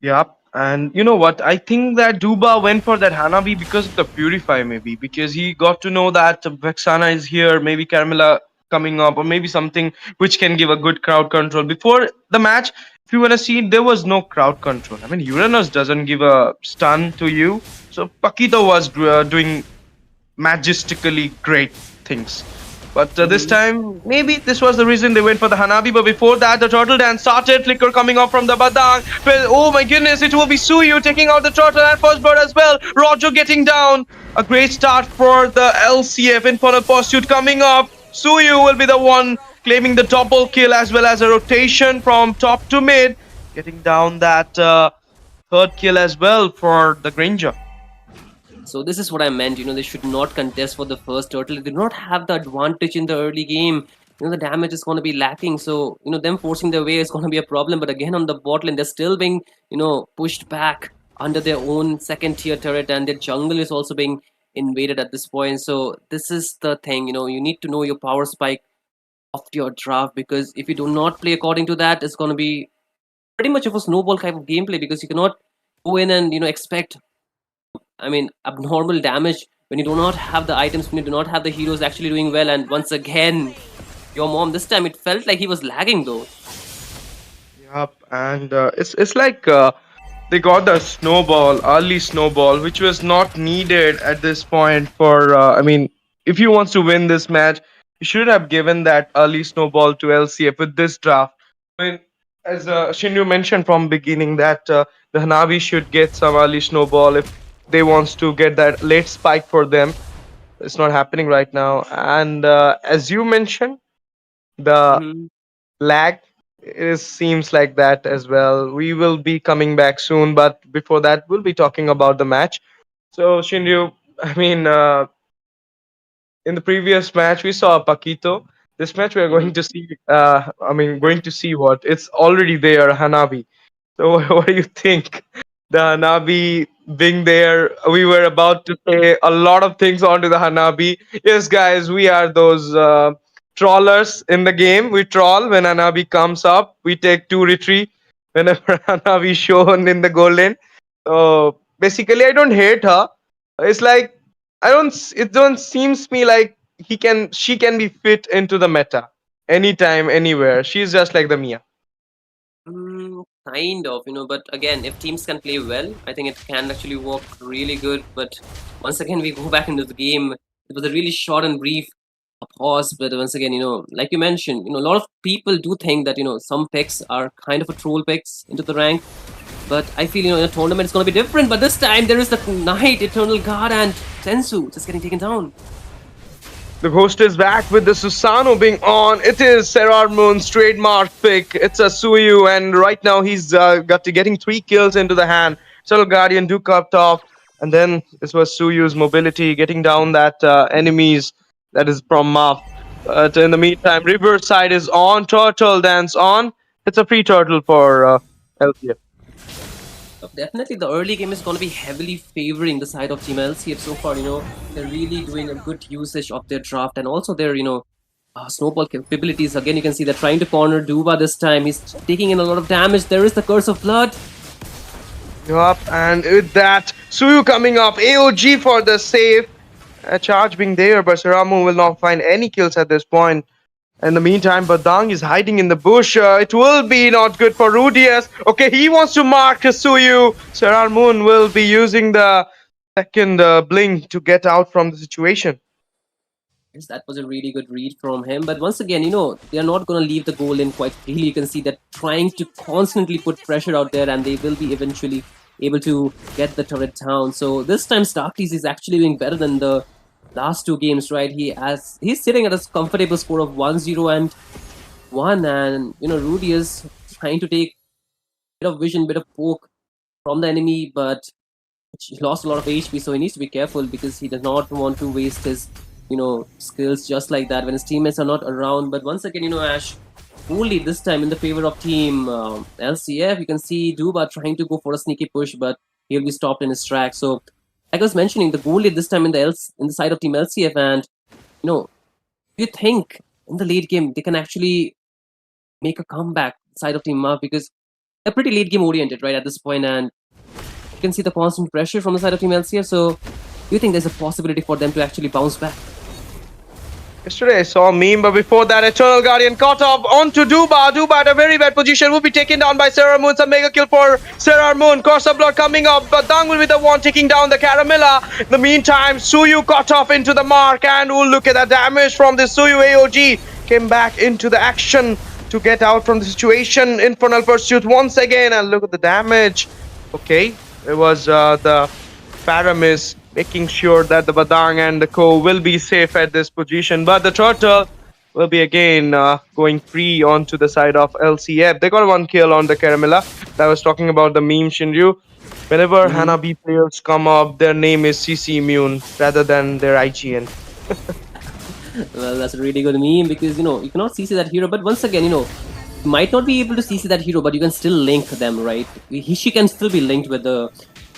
S3: Yep. And you know what? I think that Duba went for that Hanabi because of the Purify, maybe. Because he got to know that Vexana is here, maybe Carmilla coming up, or maybe something which can give a good crowd control. Before the match, if you want to see, there was no crowd control. I mean, Uranus doesn't give a stun to you. So Paquito was doing majestically great things. But this time, maybe this was the reason they went for the Hanabi. But before that, the turtle dance started. Flicker coming up from the Badang. Well, oh my goodness, it will be Suyu taking out the turtle and first bird as well. Roger getting down. A great start for the LCF. Infernal Pursuit coming up. Suyu will be the one claiming the double kill as well as a rotation from top to mid. Getting down that third kill as well for the Granger.
S4: So this is what I meant. They should not contest for the first turtle. They do not have the advantage in the early game. The damage is going to be lacking. So them forcing their way is going to be a problem. But again, on the bot lane, they're still being pushed back under their own second tier turret, and their jungle is also being invaded at this point. So this is the thing. You need to know your power spike of your draft, because if you do not play according to that, it's going to be pretty much of a snowball type of gameplay, because you cannot go in and expect abnormal damage when you do not have the items, when you do not have the heroes actually doing well. And once again, your mom, this time it felt like he was lagging though.
S3: Yep, and it's like they got the early snowball, which was not needed at this point for. If you want to win this match, you should have given that early snowball to LCF with this draft. As Shinryu mentioned from beginning, that the Hanabi should get some early snowball if they wants to get that late spike for them. It's not happening right now, and as you mentioned, the lag seems like that as well. We will be coming back soon, but before that, we'll be talking about the match. So Shinryu, in the previous match we saw Paquito. This match we are going to see. Going to see what it's already there, Hanabi. So what do you think? The Hanabi being there, we were about to say a lot of things onto the Hanabi. Yes, guys, we are those trawlers in the game. We trawl when Hanabi comes up. We take 2 retreat whenever Hanabi shown in the goal lane. So basically, I don't hate her. It's like It don't seems me like she can be fit into the meta anytime, anywhere. She's just like the Mia.
S4: Kind of, but again, if teams can play well, I think it can actually work really good. But once again, we go back into the game. It was a really short and brief pause, but once again, like you mentioned, a lot of people do think that some picks are kind of a troll picks into the rank. But I feel in a tournament it's going to be different. But this time there is the Knight, Eternal Guard, and Sensu just getting taken down.
S3: The host is back with the Susano being on. It is Serar Moon's trademark pick. It's a Suyu, and right now he's getting 3 kills into the hand. Eternal Guardian, Duke up top, and then this was Suyu's mobility, getting down that enemies that is from Maaf. But in the meantime, Riverside is on, Turtle Dance on. It's a free turtle for LCF.
S4: Definitely, the early game is going to be heavily favoring the side of Team LCF so far. They're really doing a good usage of their draft and also their, snowball capabilities. Again, you can see they're trying to corner Duva this time. He's taking in a lot of damage. There is the Curse of Blood.
S3: Yup, and with that, Suyu coming up, AOG for the save. A charge being there, but Saramu will not find any kills at this point. In the meantime, Badang is hiding in the bush. It will be not good for Rudius. Okay, he wants to mark Suyu. Serar Moon will be using the second blink to get out from the situation.
S4: Yes, that was a really good read from him. But once again, they are not going to leave the goal in quite freely. You can see that trying to constantly put pressure out there, and they will be eventually able to get the turret down. So this time, Starkeys is actually doing better than the last 2 games, right? He's sitting at a comfortable score of 1-0, and one, and Rudy is trying to take bit of vision, bit of poke from the enemy, but he lost a lot of HP, so he needs to be careful because he does not want to waste his skills just like that when his teammates are not around. But once again, Ash only this time in the favor of team LCF. You can see Duba trying to go for a sneaky push, but he'll be stopped in his track. So like I was mentioning, the goal lead this time in the side of team LCF, and do you think in the late game they can actually make a comeback side of team Maaf, because they're pretty late game oriented right at this point, and you can see the constant pressure from the side of team LCF. So do you think there's a possibility for them to actually bounce back?
S3: Yesterday I saw a meme, but before that, Eternal Guardian caught up onto Duba. Duba at a very bad position, will be taken down by Sarah Moon. Some mega kill for Sarah Moon. Course of Blood coming up, but Dang will be the one taking down the Caramilla. In the meantime, Suyu caught off into the mark, and we'll look at the damage from the Suyu AOG. Came back into the action to get out from the situation. Infernal Pursuit once again, and look at the damage. Okay, it was the Paramis making sure that the Badang and the Co will be safe at this position, but the Turtle will be again going free onto the side of LCF. They got one kill on the Caramilla. I was talking about the meme, Shinryu. Whenever Hanabi players come up, their name is CC Immune rather than their IGN.
S4: Well, that's a really good meme because you cannot CC that hero, but once again, you might not be able to CC that hero, but you can still link them, right? She can still be linked with the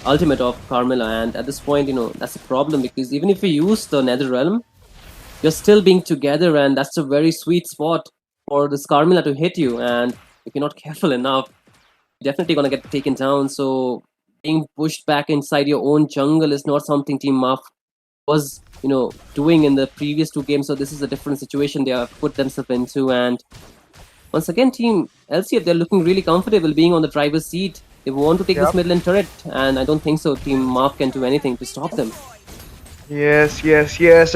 S4: ultimate of Carmilla, and at this point, that's a problem because even if you use the Nether Realm, you're still being together, and that's a very sweet spot for this Carmilla to hit you, and if you're not careful enough, you're definitely gonna get taken down. So being pushed back inside your own jungle is not something Team Maaf was doing in the previous two games, so this is a different situation they have put themselves into. And once again, Team LCF, they're looking really comfortable being on the driver's seat. They want to take this middle lane turret, and I don't think so Team Maaf can do anything to stop them.
S3: Yes,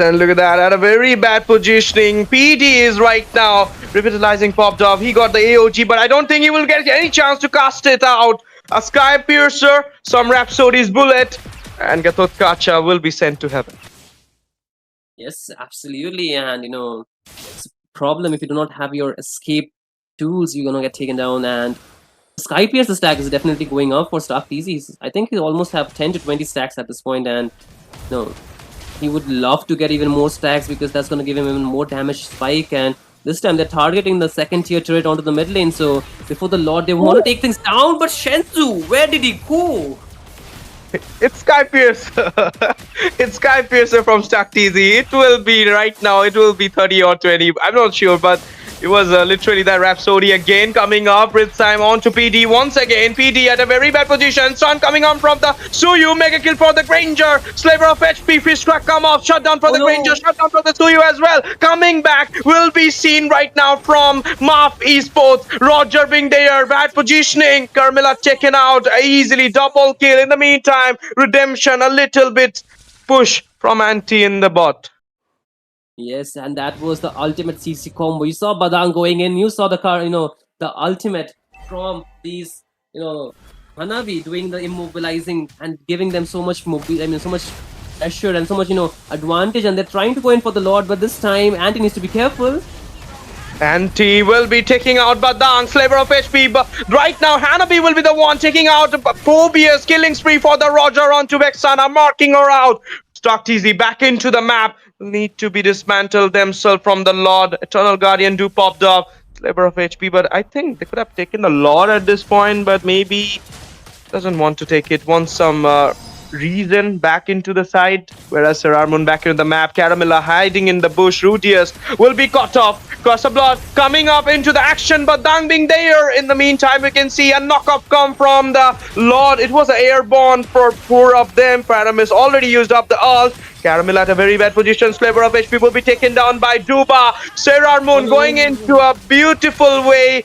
S3: and look at that, at a very bad positioning. PD is right now revitalizing popped off. He got the AOG, but I don't think he will get any chance to cast it out. A Sky Piercer, some Rhapsody's Bullet, and Gatotkacha will be sent to heaven.
S4: Yes, absolutely, and it's a problem if you do not have your escape tools, you're gonna get taken down. And Sky Piercer stack is definitely going up for Stark TZ. I think he almost have 10 to 20 stacks at this point, and he would love to get even more stacks because that's gonna give him even more damage spike. And this time they're targeting the second tier turret onto the mid lane, so before the Lord they want to take things down, but Shenzu, where did he go?
S3: It's Sky Piercer. It's Sky Piercer from Stark TZ. It will be right now, it will be 30 or 20. I'm not sure, but it was literally that Rhapsody again coming up. Ritz time on to PD once again. PD at a very bad position. Sun coming on from the Suyu. Mega kill for the Granger. Slaver of HP. Fish crack come off. Shut down for the Granger. Shut down for the Suyu as well. Coming back will be seen right now from Maaf Esports. Roger being there. Bad positioning. Carmilla taken out. Easily double kill. In the meantime, Redemption a little bit push from Anti in the bot.
S4: Yes, and that was the ultimate CC combo. You saw Badang going in, you saw the car, the ultimate from these, Hanabi doing the immobilizing and giving them so much so much pressure and so much, advantage, and they're trying to go in for the Lord, but this time Anti needs to be careful.
S3: Anti will be taking out Badang, Slaver of HP, but right now Hanabi will be the one taking out Phobia's killing spree for the Roger onto Vexana, marking her out. Stark TZ back into the map. Need to be dismantled themselves from the Lord. Eternal Guardian do popped up. Slaver of HP, but I think they could have taken the Lord at this point, but maybe doesn't want to take it. Wants some reason back into the side, whereas Sir Armon back into the map. Caramilla hiding in the bush. Rudius will be cut off. Cross of Blood coming up into the action, but Dang being there. In the meantime, we can see a knock-off come from the Lord. It was an airborne for 4 of them. Paramis already used up the ult. Caramilla at a very bad position. Slaver of HP will be taken down by Duba. Sarar Moon going into a beautiful way.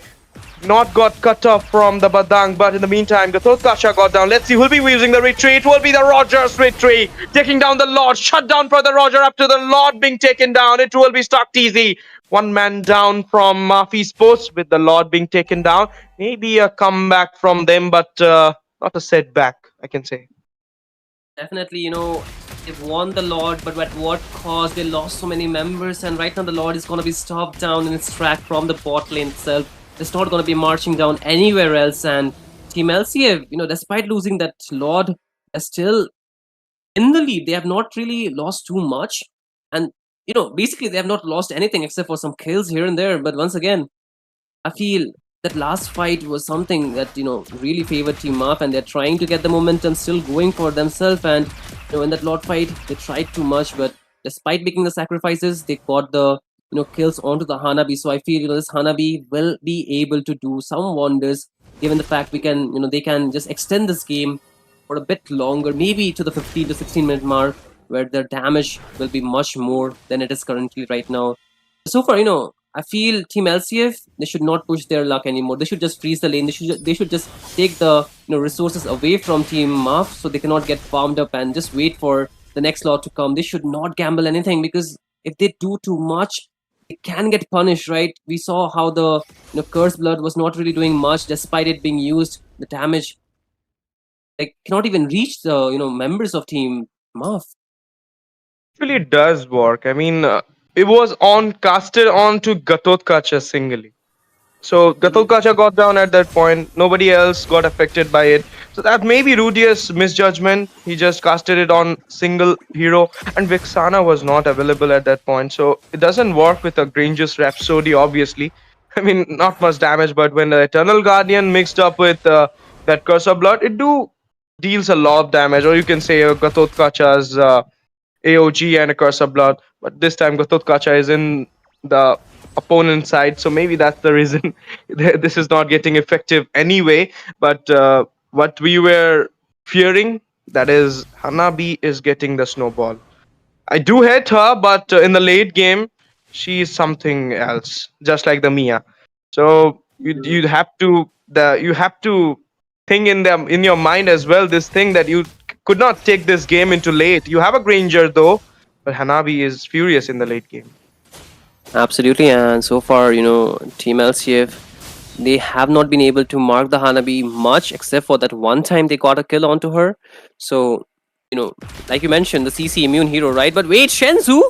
S3: Not got cut off from the Badang, but in the meantime, Gatotkacha got down. Let's see who'll be using the retreat. It will be the Roger's retreat. Taking down the Lord. Shut down for the Roger up to the Lord being taken down. It will be Stark TZ. One man down from Maaf Esports with the Lord being taken down. Maybe a comeback from them, but not a setback, I can say.
S4: Definitely, They've won the Lord, but at what cost? They lost so many members, and right now the Lord is going to be stopped down in its track from the bot lane itself. It's not going to be marching down anywhere else. And Team LCF, despite losing that Lord, are still in the lead. They have not really lost too much, and basically they have not lost anything except for some kills here and there. But once again, I feel that last fight was something that really favored Team Maaf, and they're trying to get the momentum still going for themselves. And in that Lord fight, they tried too much, but despite making the sacrifices, they got the kills onto the Hanabi. So I feel this Hanabi will be able to do some wonders, given the fact they can just extend this game for a bit longer, maybe to the 15 to 16 minute mark, where their damage will be much more than it is currently right now. So far, I feel Team LCF, they should not push their luck anymore. They should just freeze the lane. They should just take the resources away from Team Maaf, so they cannot get farmed up, and just wait for the next lot to come. They should not gamble anything, because if they do too much, they can get punished, right? We saw how the Curse Blood was not really doing much despite it being used. The damage cannot even reach the members of Team Maaf.
S3: Actually, it does work. I mean, it was casted onto Gatotkacha singly. So Gatotkacha got down at that point. Nobody else got affected by it. So that may be Rudius' misjudgment. He just casted it on single hero, and Vixana was not available at that point. So it doesn't work with a Granger's Rhapsody, obviously. I mean, not much damage, but when the Eternal Guardian mixed up with that Curse of Blood, it deals a lot of damage. Or you can say Gatotkacha's AOG and a Curse of Blood, but this time Gatotkacha is in the opponent's side, so maybe that's the reason this is not getting effective anyway. But what we were fearing, that is Hanabi is getting the snowball. I do hate her, but in the late game, she is something else, just like the Mia. So you have to think in your mind as well, this thing that you could not take this game into late. You have a Granger though, but Hanabi is furious in the late game.
S4: Absolutely, and so far, Team LCF, they have not been able to mark the Hanabi much, except for that one time they got a kill onto her. So, like you mentioned, the CC immune hero, right? But wait, Shenzu!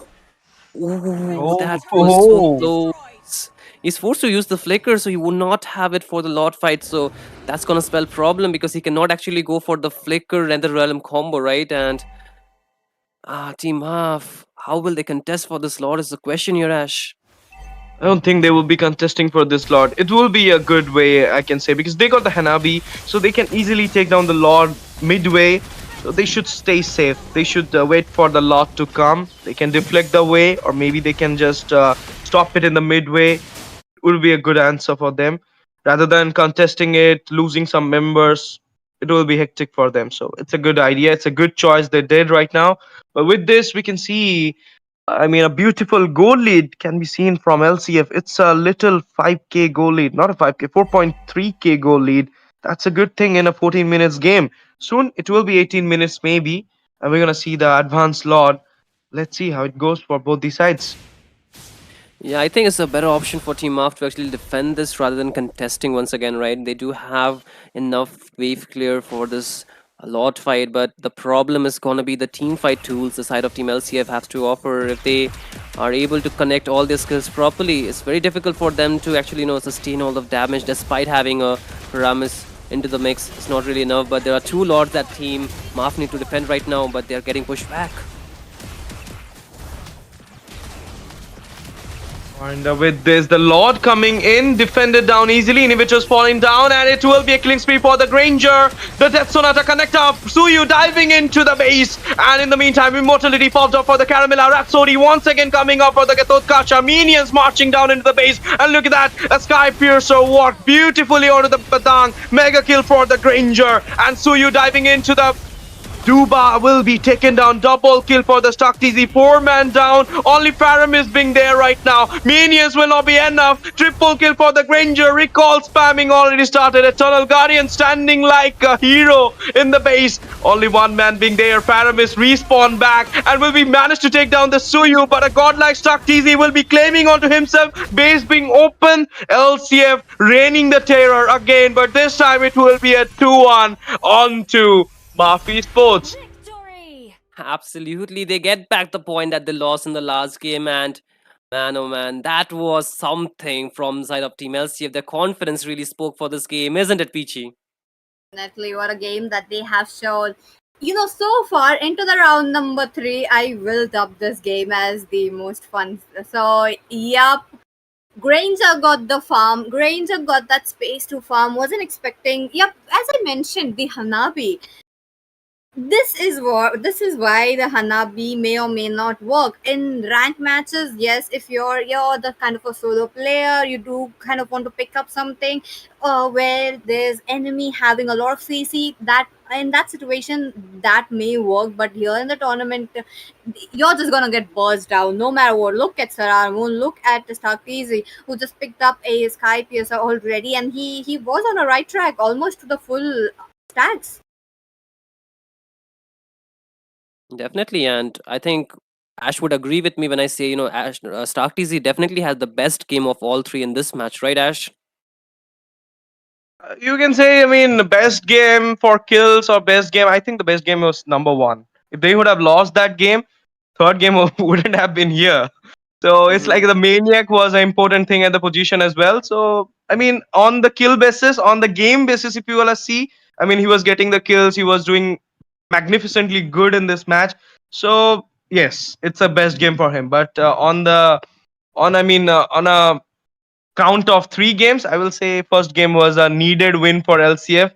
S4: Ooh, that was so close. He's forced to use the flicker, so he will not have it for the Lord fight. So that's gonna spell problem, because he cannot actually go for the flicker and the realm combo, right? And Team Maaf, how will they contest for this Lord is the question here, Ash.
S3: I don't think they will be contesting for this Lord. It will be a good way, I can say, because they got the Hanabi, so they can easily take down the Lord midway. So they should stay safe. They should wait for the Lord to come. They can deflect the way, or maybe they can just stop it in the midway. It will be a good answer for them. Rather than contesting it, losing some members, it will be hectic for them. So it's a good idea. It's a good choice they did right now. But with this, we can see, I mean, a beautiful goal lead can be seen from LCF. It's a little 5k goal lead, not a 5k, 4.3k goal lead. That's a good thing in a 14 minutes game. Soon it will be 18 minutes maybe, and we're gonna see the advanced Lord. Let's see how it goes for both the sides.
S4: Yeah, I think it's a better option for Team Maaf to actually defend this rather than contesting once again, right? They do have enough wave clear for this Lord fight, but the problem is going to be the team fight tools the side of Team LCF has to offer. If they are able to connect all their skills properly, it's very difficult for them to actually sustain all of damage despite having a Paramis into the mix. It's not really enough, but there are two Lords that Team Maaf need to defend right now, but they're getting pushed back.
S3: And with this, the Lord coming in, defended down easily, Inhibitor's falling down, and it will be a killing spree for the Granger. The Death Sonata connect up, Suyu diving into the base, and in the meantime, Immortality popped up for the Caramilla Rhapsody, once again coming up for the Gatotkacha, minions marching down into the base, and look at that, a Sky Piercer walked beautifully onto the Batang, mega kill for the Granger, and Suyu diving into the Duba will be taken down. Double kill for the Stuck TZ. 4-man down. Only Faram is being there right now. Minions will not be enough. Triple kill for the Granger. Recall spamming already started. Eternal Guardian standing like a hero in the base. Only one man being there. Faram is respawn back and will be managed to take down the Suyu. But a godlike Stuck TZ will be claiming onto himself. Base being open. LCF reigning the terror again. But this time it will be a 2-1 onto Maaf Sports.
S4: Absolutely, they get back the point that they lost in the last game, and man, oh man, that was something from the side of Team LCF. Their confidence really spoke for this game, isn't it, Peachy?
S2: Definitely, what a game that they have shown. So far into the round number 3, I will dub this game as the most fun. So, yep, Granger got the farm. Granger got that space to farm. Wasn't expecting. Yep, as I mentioned, the Hanabi. This is why the Hanabi may or may not work in ranked matches. Yes, if you're the kind of a solo player, you do kind of want to pick up something where there's enemy having a lot of CC. That in that situation that may work, but here in the tournament, you're just gonna get buzzed down no matter what. Look at Sarar Moon, look at the Starkeezy, who just picked up a Sky Piercer already, and he was on a right track almost to the full stats.
S4: Definitely, and I think Ash would agree with me when I say, Ash Stark TZ definitely has the best game of all three in this match, right, Ash?
S3: You can say, I mean, the best game for kills or best game. I think the best game was number one. If they would have lost that game, third game wouldn't have been here. So it's like
S4: Mhm.
S3: the maniac was an important thing at the position as well. So I mean, on the kill basis, on the game basis, if you wanna see, I mean, he was getting the kills. He was doing magnificently good in this match. So yes, it's a best game for him. But on a count of 3 games, I will say first game was a needed win for LCF,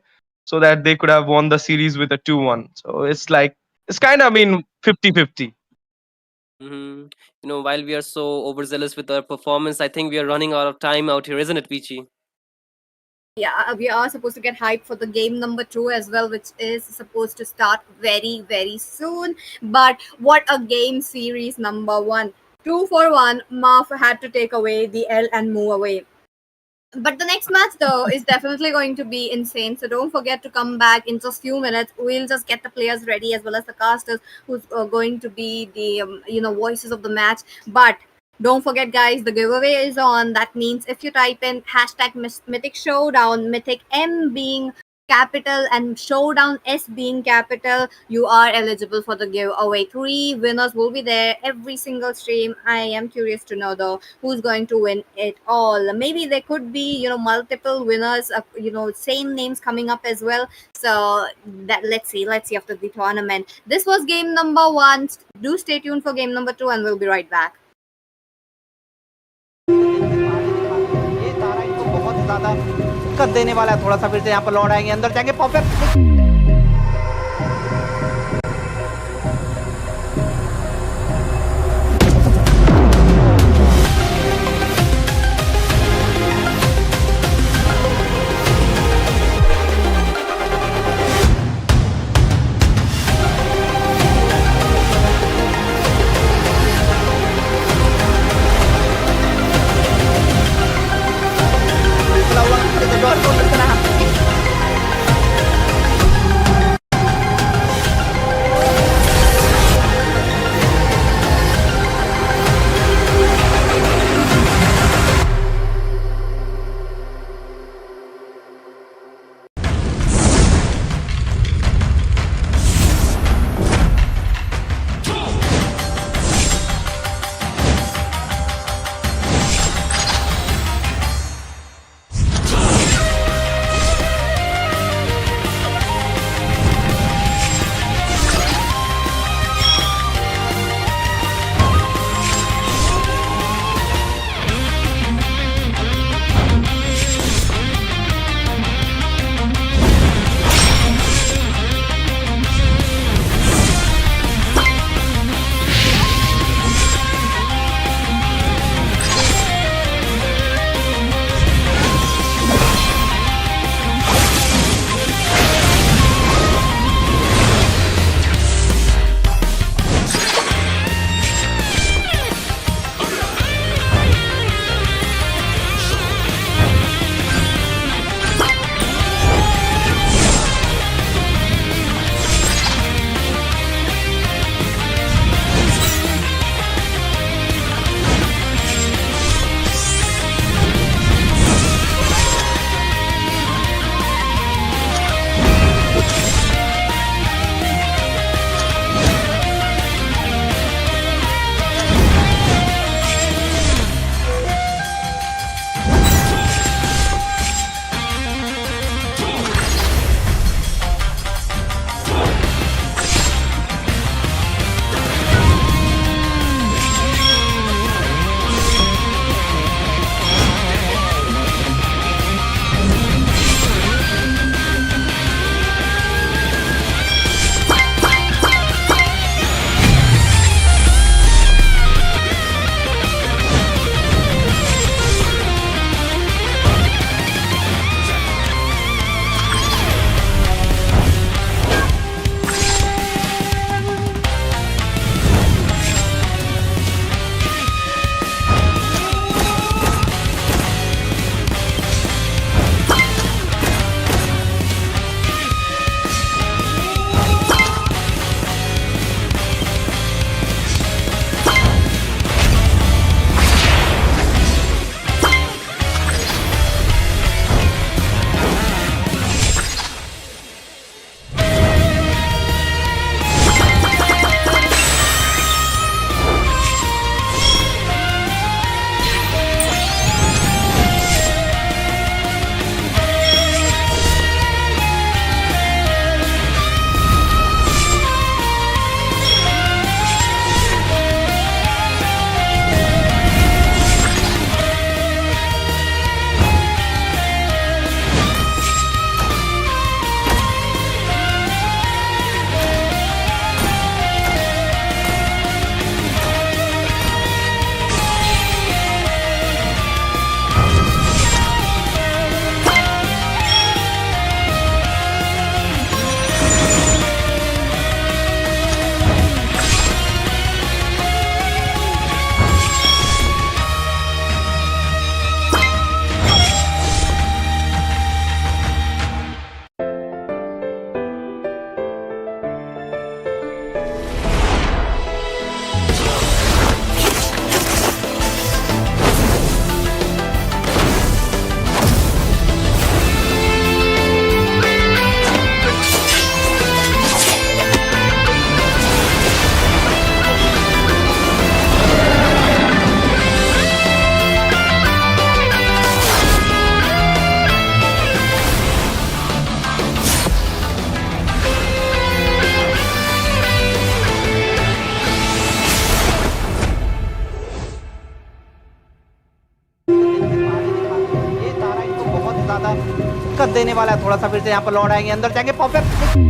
S3: so that they could have won the series with a 2-1. So it's like it's kind of, I mean, 50-50.
S4: Mhm. While we are so overzealous with our performance, I think we are running out of time out here, isn't it, Vici?
S2: Yeah, we are supposed to get hyped for the game number 2 as well, which is supposed to start very, very soon. But what a game series number 1. 2-1, Maaf had to take away the L and move away. But the next match, though, is definitely going to be insane. So don't forget to come back in just few minutes. We'll just get the players ready as well as the casters who's going to be the voices of the match. But don't forget, guys, the giveaway is on. That means if you type in hashtag Mythic Showdown, Mythic M being capital and Showdown S being capital, you are eligible for the giveaway. 3 winners will be there every single stream. I am curious to know though who's going to win it all. Maybe there could be multiple winners, same names coming up as well. So that let's see after the tournament. This was game number 1. Do stay tuned for game number 2 and we'll be right back.
S1: ये तारा इनको बहुत ज्यादा दिक्कत देने वाला है। थोड़ा सा फिर से यहाँ पर लौट आएंगे, अंदर जाएंगे परफेक्ट। वाला है, थोड़ा सा फिर से यहाँ पर लौट आएंगे, अंदर जाएंगे पॉपर।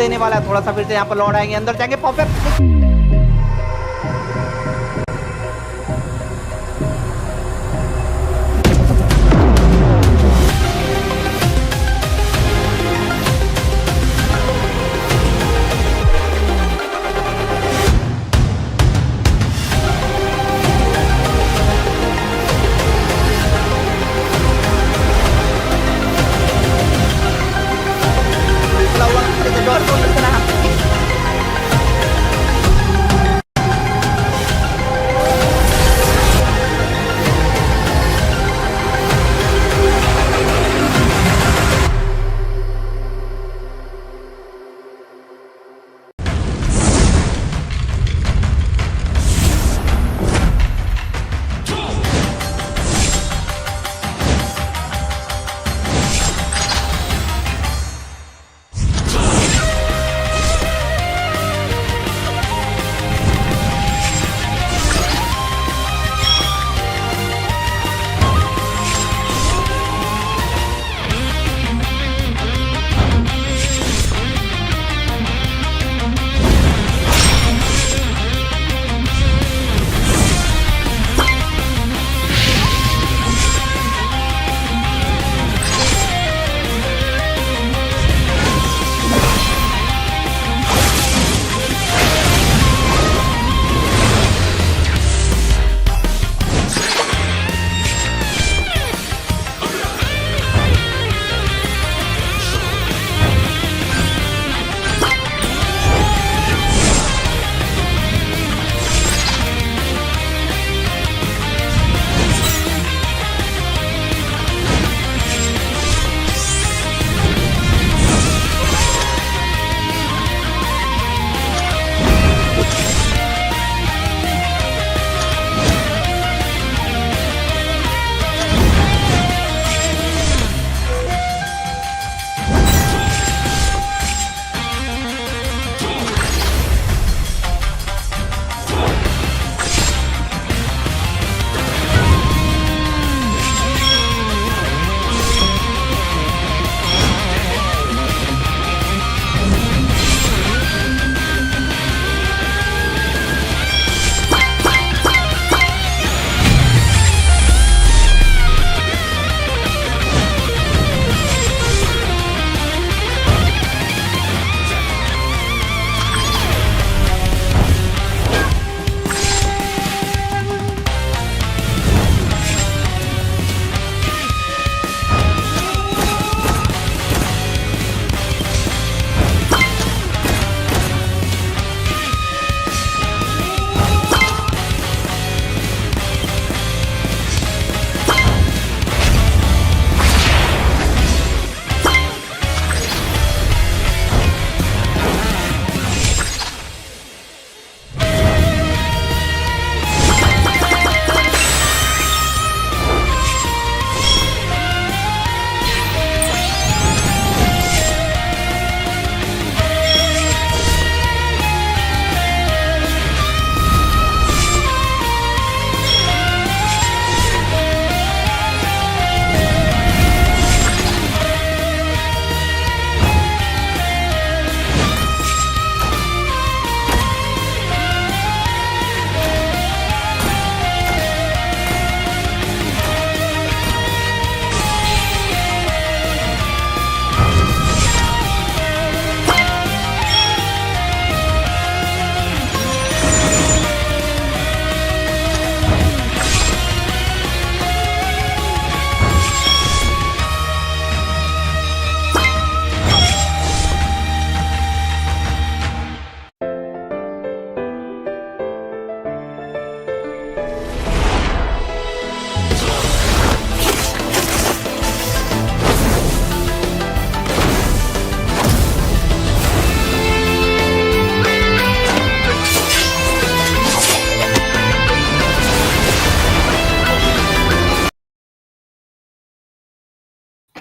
S1: देने वाला है, थोड़ा सा फिर से यहाँ पर लौट आएंगे, अंदर जाएंगे perfect.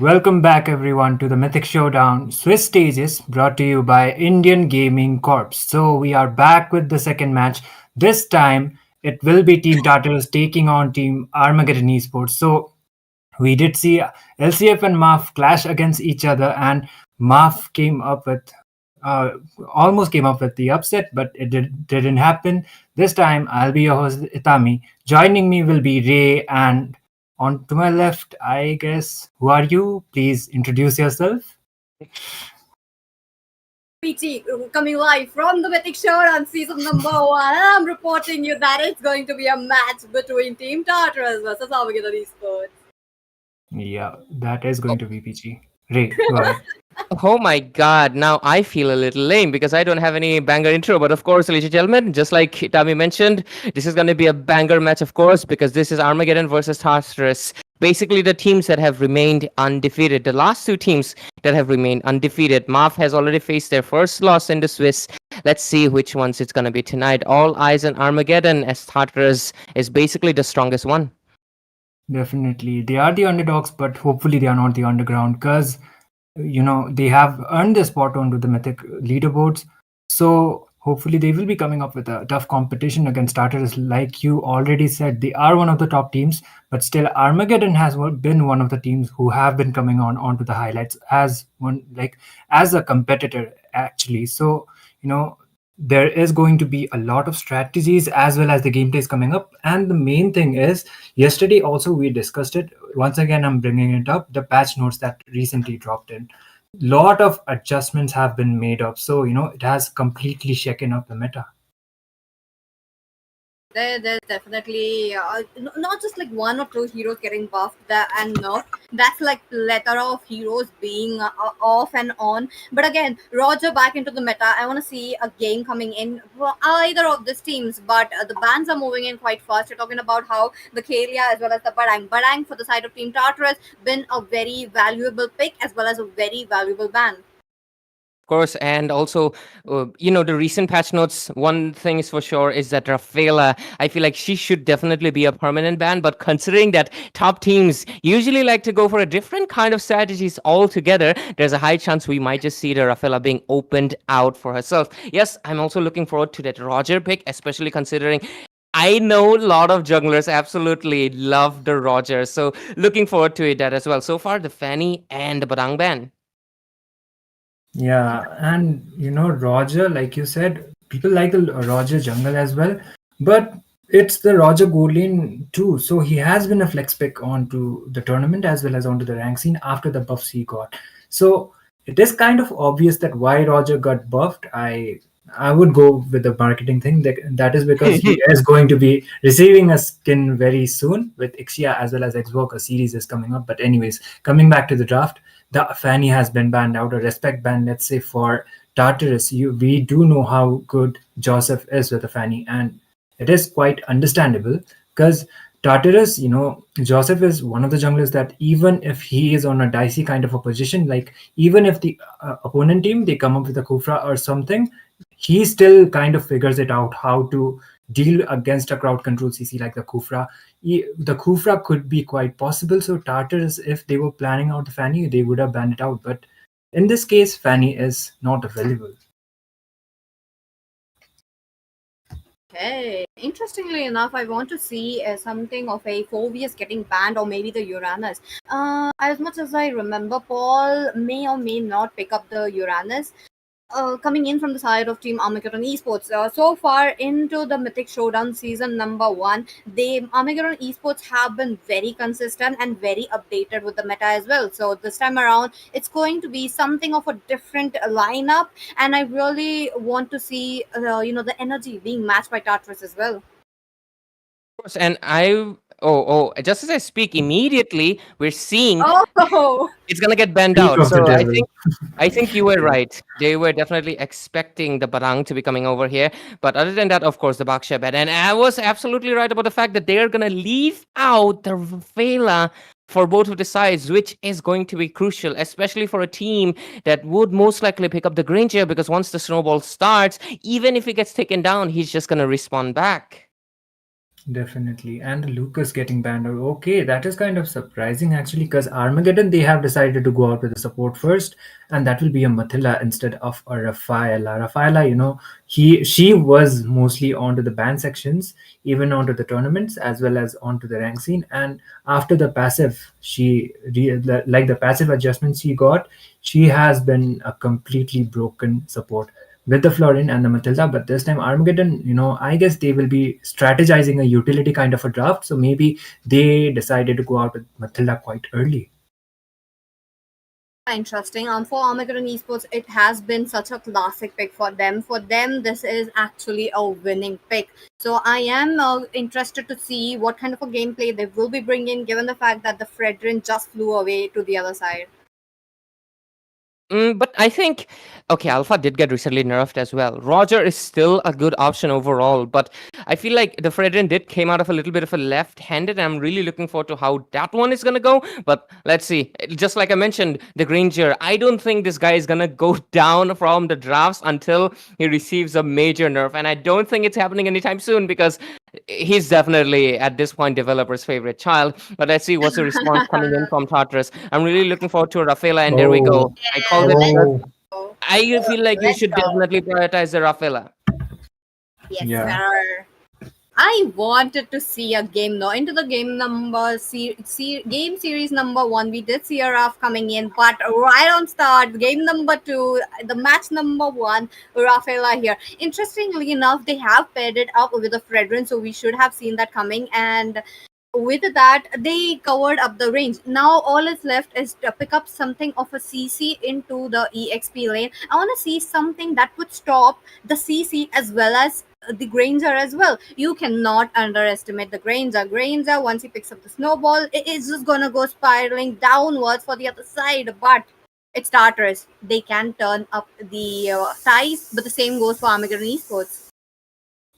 S5: Welcome back everyone to the Mythic Showdown Swiss stages brought to you by Indian Gaming Corp. So we are back with the second match. This time it will be Team Tartarus taking on Team Armageddon Esports. So we did see LCF and Maaf clash against each other, and Maaf came up with almost came up with the upset, but didn't happen. This time, I'll be your host, Itami. Joining me will be Ray, and on to my left, I guess, who are you? Please introduce yourself.
S2: PT coming live from the Mythic Showdown season number 1. And I'm reporting you that it's going to be a match between Team Tartarus versus Armageddon Esports.
S5: Yeah, that is going to be PG. Ray, go ahead.
S6: Oh my god, now I feel a little lame because I don't have any banger intro. But of course, ladies and gentlemen, just like Tami mentioned, this is going to be a banger match, of course, because this is Armageddon versus Tartarus. Basically, the teams that have remained undefeated. The last two teams that have remained undefeated. Maaf has already faced their first loss in the Swiss. Let's see which ones it's going to be tonight. All eyes on Armageddon, as Tartarus is basically the strongest one.
S5: Definitely. They are the underdogs, but hopefully they are not the underground because, they have earned their spot onto the Mythic leaderboards. So hopefully they will be coming up with a tough competition against Tartarus. Like you already said, they are one of the top teams, but still Armageddon has been one of the teams who have been coming onto the highlights as as a competitor, actually. So, there is going to be a lot of strategies as well as the gameplays coming up. And the main thing is, yesterday also we discussed it. Once again, I'm bringing it up, the patch notes that recently dropped in. Lot of adjustments have been made up. So, it has completely shaken up the meta.
S2: There's definitely not just like one or two heroes getting buffed and nerfed. That's like plethora of heroes being off and on. But again, Roger back into the meta. I want to see a game coming in for either of these teams. But the bans are moving in quite fast. You're talking about how the Kalia as well as the Badang for the side of Team Tartarus been a very valuable pick as well as a very valuable ban.
S6: Course, and also the recent patch notes, one thing is for sure is that Rafaela, I feel like she should definitely be a permanent ban, but considering that top teams usually like to go for a different kind of strategies altogether, there's a high chance we might just see the Rafaela being opened out for herself. Yes, I'm also looking forward to that Roger pick, especially considering I know a lot of junglers absolutely love the Roger, so looking forward to that as well. So far, the Fanny and the Badang ban.
S5: Yeah, and Roger, like you said, people like the Roger jungle as well, but it's the Roger gold lane too. So he has been a flex pick onto the tournament as well as onto the rank scene after the buffs he got. So it is kind of obvious that why Roger got buffed. I would go with the marketing thing. That is because he is going to be receiving a skin very soon with Ixia as well as Xbox. A series is coming up. But anyways, coming back to the draft, the Fanny has been banned out, a respect ban, let's say, for Tartarus. We do know how good Joseph is with the Fanny, and it is quite understandable because Tartarus, Joseph is one of the junglers that even if he is on a dicey kind of a position, like even if the opponent team, they come up with a Kufra or something, he still kind of figures it out how to deal against a crowd control CC like the Kufra. The Kufra could be quite possible. So Tartarus, if they were planning out the Fanny, they would have banned it out. But in this case, Fanny is not available.
S2: Okay. Interestingly enough, I want to see something of a Phobius getting banned or maybe the Uranus. As much as I remember, Paul may or may not pick up the Uranus. Coming in from the side of Team Armageddon Esports. So far into the Mythic Showdown season number 1, the Armageddon Esports have been very consistent and very updated with the meta as well. So this time around, it's going to be something of a different lineup, and I really want to see the energy being matched by Tartarus as well.
S6: Of course, and just as I speak, immediately we're seeing
S2: Oh,
S6: it's gonna get banned
S5: Speak
S6: out.
S5: of the
S6: So
S5: devil.
S6: I think you were right. They were definitely expecting the Barang to be coming over here. But other than that, of course, the Baksha ban. And I was absolutely right about the fact that they're gonna leave out the Vela for both of the sides, which is going to be crucial, especially for a team that would most likely pick up the Granger, because once the snowball starts, even if he gets taken down, he's just gonna respawn back.
S5: Definitely. And Lucas getting banned. Okay, that is kind of surprising actually, because Armageddon, they have decided to go out with a support first, and that will be a Mathila instead of a Rafaela. Rafaela, she was mostly onto the band sections, even onto the tournaments as well as onto the rank scene. And after the passive, like the passive adjustments she got, she has been a completely broken support with the Florin and the Matilda. But this time Armageddon, I guess they will be strategizing a utility kind of a draft. So maybe they decided to go out with Matilda quite early.
S2: Interesting. For Armageddon Esports, it has been such a classic pick for them. For them, this is actually a winning pick. So I am interested to see what kind of a gameplay they will be bringing, given the fact that the Fredrin just flew away to the other side.
S6: But I think, okay, Alpha did get recently nerfed as well. Roger is still a good option overall, but I feel like the Fredrin did came out of a little bit of a left-handed. I'm really looking forward to how that one is gonna go. But let's see. Just like I mentioned, the Granger, I don't think this guy is gonna go down from the drafts until he receives a major nerf, and I don't think it's happening anytime soon because he's definitely at this point developer's favorite child. But let's see what's the response coming in from Tartarus. I'm really looking forward to Rafaela, and there we
S5: Oh,
S6: go. I called
S2: Yeah,
S6: it.
S2: let's
S5: oh,
S2: go.
S6: I feel like you
S2: Let's
S6: should
S2: go.
S6: definitely prioritize the Rafaela.
S2: Yes,
S5: yeah.
S2: sir. I wanted to see a game now into the game game series number 1. We did see a Raf coming in, but right on start, game number 2, the match number 1, Rafaela here. Interestingly enough, they have paired it up with a Fredrin, so we should have seen that coming. And with that, they covered up the range. Now all is left is to pick up something of a CC into the EXP lane. I want to see something that would stop the CC as well as the Granger as well. You cannot underestimate the Granger. Granger, once he picks up the snowball, it is just gonna go spiraling downwards for the other side. But it's Tartarus. They can turn up the size, but the same goes for Armageddon Esports.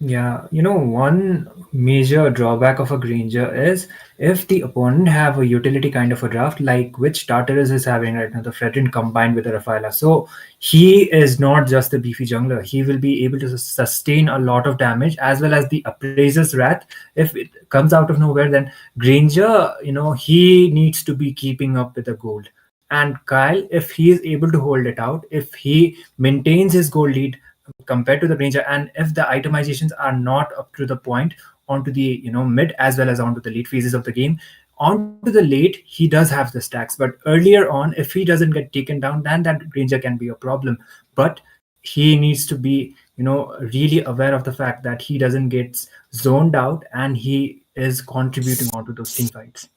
S5: Yeah, one major drawback of a Granger is if the opponent have a utility kind of a draft, like which Tartarus is having right now, the Fredrin combined with the Rafaela. So he is not just the beefy jungler. He will be able to sustain a lot of damage as well as the Appraiser's Wrath. If it comes out of nowhere, then Granger, he needs to be keeping up with the gold. And Kyle, if he is able to hold it out, if he maintains his gold lead compared to the Ranger, and if the itemizations are not up to the point onto the mid as well as onto the late phases of the game, onto the late he does have the stacks, but earlier on if he doesn't get taken down, then that Ranger can be a problem. But he needs to be really aware of the fact that he doesn't get zoned out and he is contributing onto those team fights.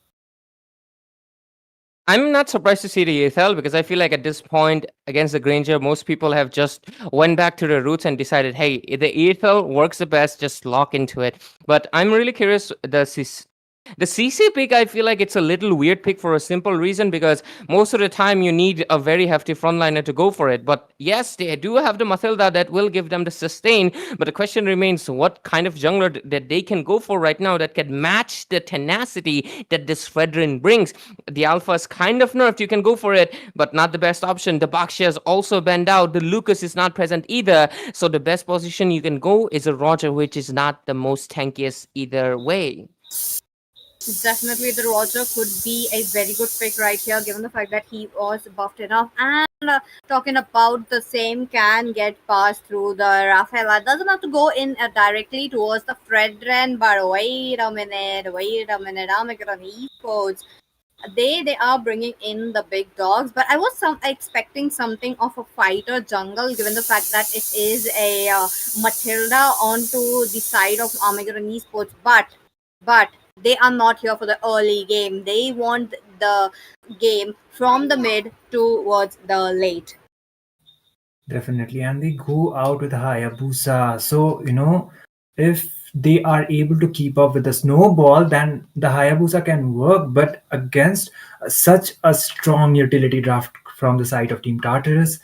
S6: I'm not surprised to see the ETL because I feel like at this point against the Granger, most people have just went back to their roots and decided, hey, the ETL works the best, just lock into it. But I'm really curious, the CC pick, I feel like it's a little weird pick for a simple reason because most of the time you need a very hefty frontliner to go for it. But yes, they do have the Mathilda that will give them the sustain. But the question remains, what kind of jungler that they can go for right now that can match the tenacity that this Fredrin brings? The Alpha is kind of nerfed. You can go for it, but not the best option. The Bakshia is also banned out. The Lucas is not present either. So the best position you can go is a Roger, which is not the most tankiest either way.
S2: Definitely, the Roger could be a very good pick right here, given the fact that he was buffed enough. And talking about the same can get passed through the Rafaela. Doesn't have to go in directly towards the Fredren, but wait a minute, Armageddon Esports. They are bringing in the big dogs, but I was expecting something of a fighter jungle, given the fact that it is a Matilda onto the side of Armageddon Esports. But they are not here for the early game. They want the game from the mid towards the late.
S5: Definitely, and they go out with Hayabusa. So, if they are able to keep up with the snowball, then the Hayabusa can work. But against such a strong utility draft from the side of Team Tartarus,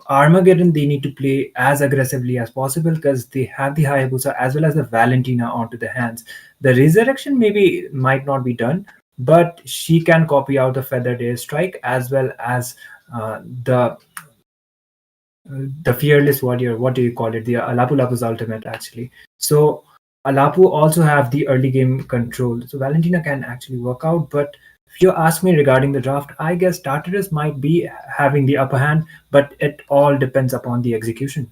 S5: Armageddon, they need to play as aggressively as possible because they have the Hayabusa as well as the Valentina onto their hands. The Resurrection maybe might not be done, but she can copy out the Feathered Airstrike as well as the fearless warrior, what do you call it, the Lapu Lapu's ultimate actually. So Alapu also have the early game control, so Valentina can actually work out. But if you ask me regarding the draft, I guess Tartarus might be having the upper hand, but it all depends upon the execution.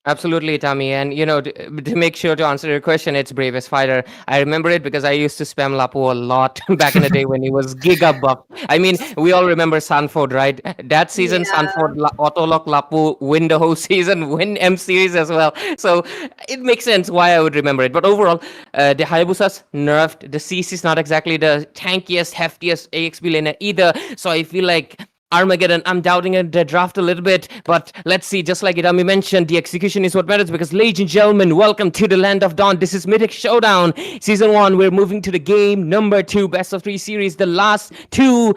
S6: Absolutely, Tommy. And to make sure to answer your question, it's Bravest Fighter. I remember it because I used to spam Lapu a lot back in the day when he was Giga buff. I mean, we all remember Sanford, right? That season,
S2: Yeah.
S6: Sanford auto lock Lapu, win the whole season, win M series as well. So it makes sense why I would remember it. But overall, the Hayabusas nerfed. The CC is not exactly the tankiest, heftiest AXP laner either. So I feel like Armageddon, I'm doubting the draft a little bit, but let's see. Just like Itami mentioned, the execution is what matters because, ladies and gentlemen, welcome to the Land of Dawn. This is Mythic Showdown, Season 1. We're moving to the game number 2, best of 3 series. The last two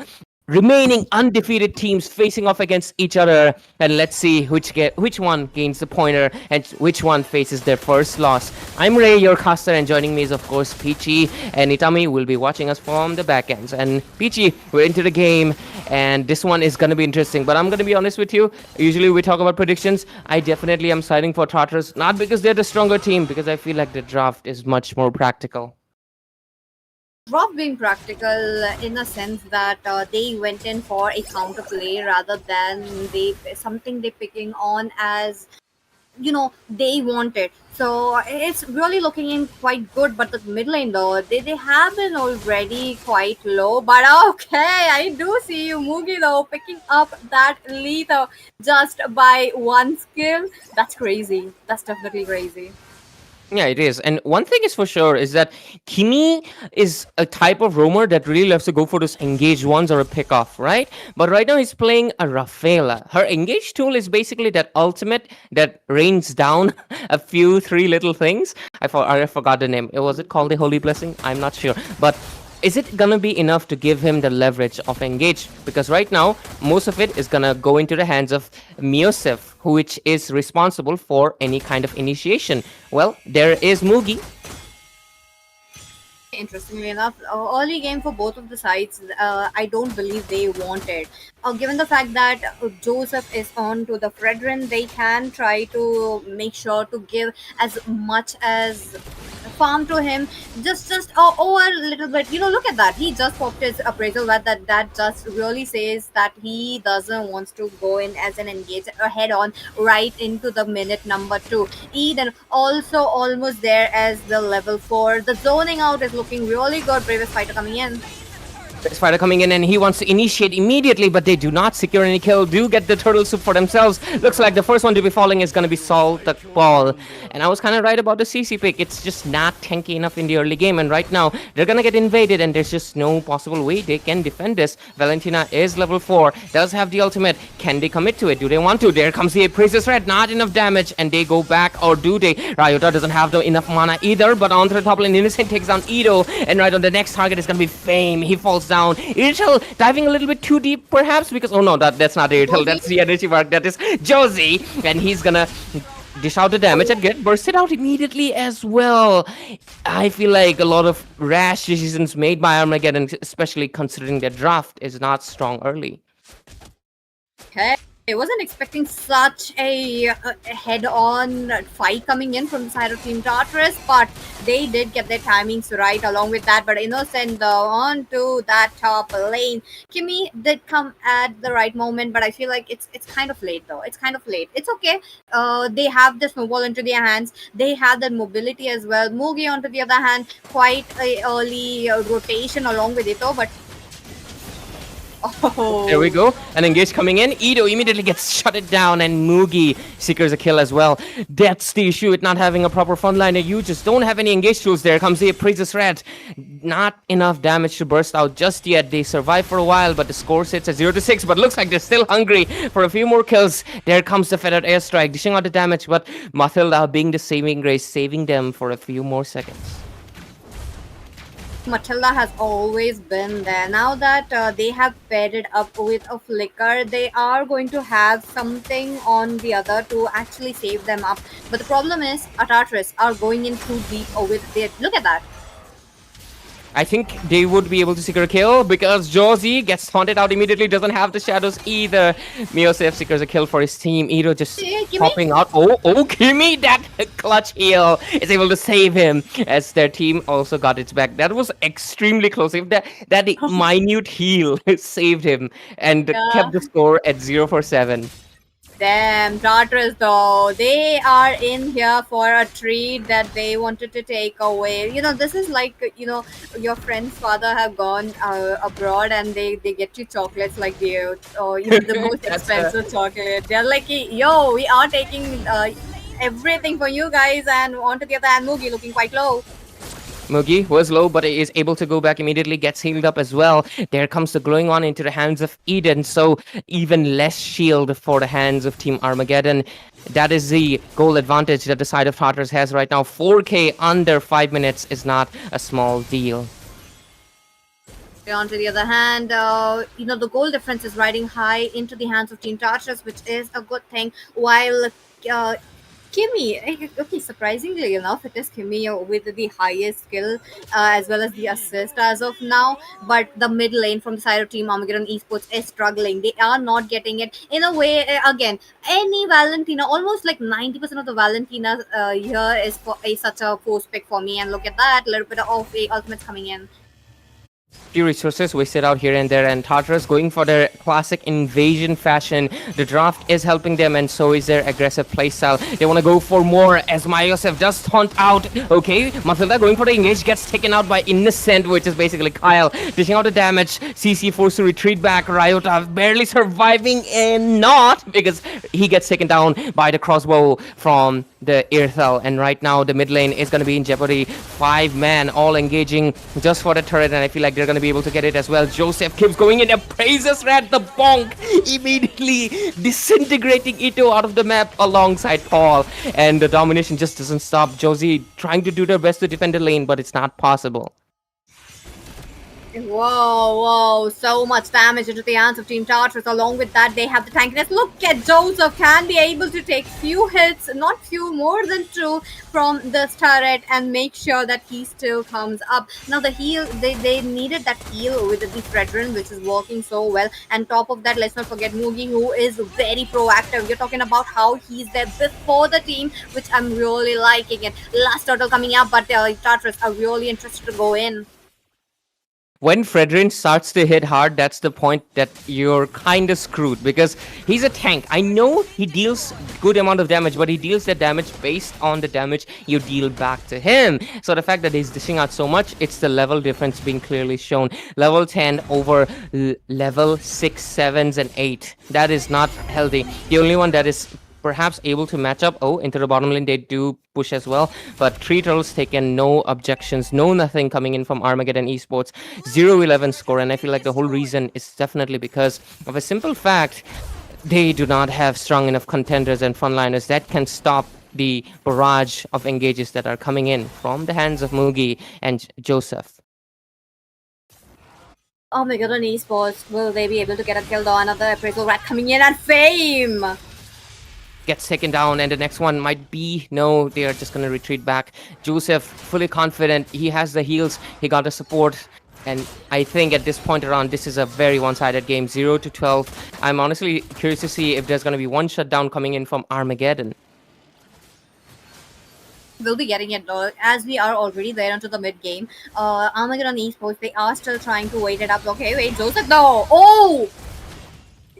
S6: remaining undefeated teams facing off against each other, and let's see which one gains the pointer and which one faces their first loss. I'm Ray, your caster, and joining me is of course Peachy, and Itami will be watching us from the back ends. And Peachy, we're into the game, and this one is gonna be interesting. But I'm gonna be honest with you. Usually we talk about predictions. I definitely am siding for Tartarus, not because they're the stronger team, because I feel like the draft is much more practical.
S2: Rob being practical in a sense that they went in for a counter play rather than something they picking on as they want it. So it's really looking in quite good, but the mid lane though they have been already quite low. But okay, I do see you Mugi though picking up that lethal just by one skill. That's crazy. That's definitely crazy.
S6: Yeah, it is. And one thing is for sure is that Kimi is a type of roamer that really loves to go for those engage ones or a pick off, right? But right now he's playing a Rafaela. Her engage tool is basically that ultimate that rains down a few three little things. I forgot the name. Was it called the Holy Blessing? I'm not sure. But is it gonna be enough to give him the leverage of engage? Because right now, most of it is gonna go into the hands of Miosef, which is responsible for any kind of initiation. Well, there is Mugi.
S2: Interestingly enough, early game for both of the sides, I don't believe they wanted. Given the fact that Joseph is on to the Fredrin, they can try to make sure to give as much as farm to him, just over a little bit. Look at that. He just popped his appraisal that just really says that he doesn't want to go in as an engage or head on right into the minute number 2. Eden also almost there as the level 4. The zoning out is looking really good. Bravest Fighter coming in.
S6: Spider coming in and he wants to initiate immediately, but they do not secure any kill, do get the turtle soup for themselves. Looks like the first one to be falling is going to be Salt the Ball. And I was kind of right about the CC pick. It's just not tanky enough in the early game, and right now they're going to get invaded and there's just no possible way they can defend this. Valentina is level 4, does have the ultimate. Can they commit to it? Do they want to? There comes the Princess Red, not enough damage, and they go back, or do they? Ryota doesn't have enough mana either, but onto the top lane, Innocent takes down Ido, and right on the next target is going to be Fame. He falls down. Irrital diving a little bit too deep perhaps, because oh no, that's not Irrital, that's the energy mark, that is Josie, and he's gonna dish out the damage and get bursted out immediately as well. I feel like a lot of rash decisions made by Armageddon, especially considering their draft is not strong early.
S2: Okay. I wasn't expecting such a head-on fight coming in from the side of Team Tartarus, but they did get their timings right along with that. But Innocent on to that top lane. Kimi did come at the right moment, but I feel like it's kind of late though. It's kind of late. It's okay. They have the snowball into their hands. They have the mobility as well. Mugi on to the other hand, quite a early rotation along with it though, but oh.
S6: There we go. An engage coming in. Ido immediately gets shutted down, and Mugi secures a kill as well. That's the issue with not having a proper frontliner. You just don't have any engage tools. There comes the Princess Red. Not enough damage to burst out just yet. They survive for a while, but the score sits at 0-6. But looks like they're still hungry for a few more kills. There comes the feathered airstrike, dishing out the damage, but Mathilda being the saving grace, saving them for a few more seconds.
S2: Matilda has always been there. Now that they have paired it up with a flicker, they are going to have something on the other to actually save them up. But the problem is, Tartarus are going in too deep with it. Look at that.
S6: I think they would be able to secure a kill because Josie gets haunted out immediately, doesn't have the shadows either. Miosef secures a kill for his team. Iro just
S2: Yeah, Kimmy.
S6: popping out. Oh, Kimmy, that clutch heal is able to save him as their team also got its back. That was extremely close. If that minute heal saved him and kept the score at 0-7.
S2: Damn, Tartarus though, they are in here for a treat that they wanted to take away. You know, this is like, you know, your friend's father have gone abroad and they get you chocolates like the, you know, the most
S6: That's
S2: expensive chocolate. They're like, yo, we are taking everything for you guys, and onto the other hand, Mugi looking quite low.
S6: Mugi was low, but is able to go back immediately, gets healed up as well. There comes the glowing one into the hands of Eden, so even less shield for the hands of Team Armageddon. That is the goal advantage that the side of Tartarus has right now. 4K under 5 minutes is not a small deal.
S2: On to the other hand, you know, the goal difference is riding high into the hands of Team Tartarus, which is a good thing, while Kimmy, okay, surprisingly enough, it is Kimmy with the highest skill as well as the assist as of now. But the mid lane from the side of Team Armageddon Esports is struggling. They are not getting it. In a way, again, any Valentina, almost like 90% of the Valentina here is such a force pick for me. And look at that, a little bit of a ultimates coming in.
S6: Few resources wasted out here and there, and Tartarus going for their classic invasion fashion. The draft is helping them, and so is their aggressive playstyle. They want to go for more as Myosef does taunt out. Okay, Matilda going for the engage, gets taken out by Innocent, which is basically Kyle, dishing out the damage. CC forced to retreat back. Ryota barely surviving, and not because he gets taken down by the crossbow from the Irthel, and right now the mid lane is going to be in jeopardy. 5 man all engaging just for the turret, and I feel like they're going to be able to get it as well. Joseph keeps going in, appraises Rat the bonk, immediately disintegrating Ito out of the map alongside Paul, and the domination just doesn't stop. Josie trying to do their best to defend the lane, but it's not possible.
S2: Whoa, so much damage into the hands of Team Tartarus. Along with that, they have the tankiness. Look at Joseph, can be able to take few hits, not few, more than 2 from this turret and make sure that he still comes up. Now the heal, they needed that heal with the Fredrin, which is working so well. And top of that, let's not forget Mugi, who is very proactive. You're talking about how he's there before the team, which I'm really liking it. Last turtle coming up, but Tartarus are really interested to go in.
S6: When Fredrin starts to hit hard, that's the point that you're kind of screwed, because he's a tank. I know he deals good amount of damage, but he deals that damage based on the damage you deal back to him. So the fact that he's dishing out so much, it's the level difference being clearly shown. Level 10 over level 6, 7s, and 8. That is not healthy. The only one that is perhaps able to match up. Oh, into the bottom lane, they do push as well. But 3 turtles taken, no objections, no nothing coming in from Armageddon Esports. 0-11 score, and I feel like the whole reason is definitely because of a simple fact. They do not have strong enough contenders and frontliners that can stop the barrage of engages that are coming in from the hands of Mugi and Joseph.
S2: Armageddon Esports, will they be able to get a kill though? Another appraisal rat coming in, and Fame
S6: gets taken down, and the next one might be no, they are just going to retreat back. Joseph fully confident, he has the heals, he got the support, and I think at this point around, this is a very one-sided game. 0-12. I'm honestly curious to see if there's going to be one shutdown coming in from Armageddon.
S2: will be getting it though, as we are already there into the mid game. Armageddon Esports, they are still trying to wait it up. Okay, wait, Joseph though. Oh!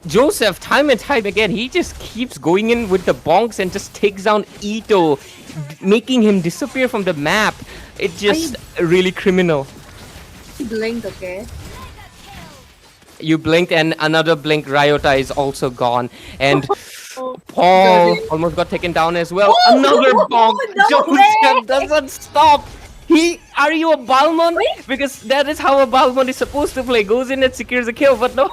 S6: Joseph, time and time again, he just keeps going in with the bonks and just takes down Ito, making him disappear from the map. It's just really criminal.
S2: He blinked, okay.
S6: You blinked, and another blink, Ryota is also gone. And Paul almost got taken down as well.
S2: Oh,
S6: another bonk.
S2: no
S6: Joseph
S2: way.
S6: doesn't stop. Are you a Balmond? Because that is how a Balmond is supposed to play. Goes in and secures a kill, but no.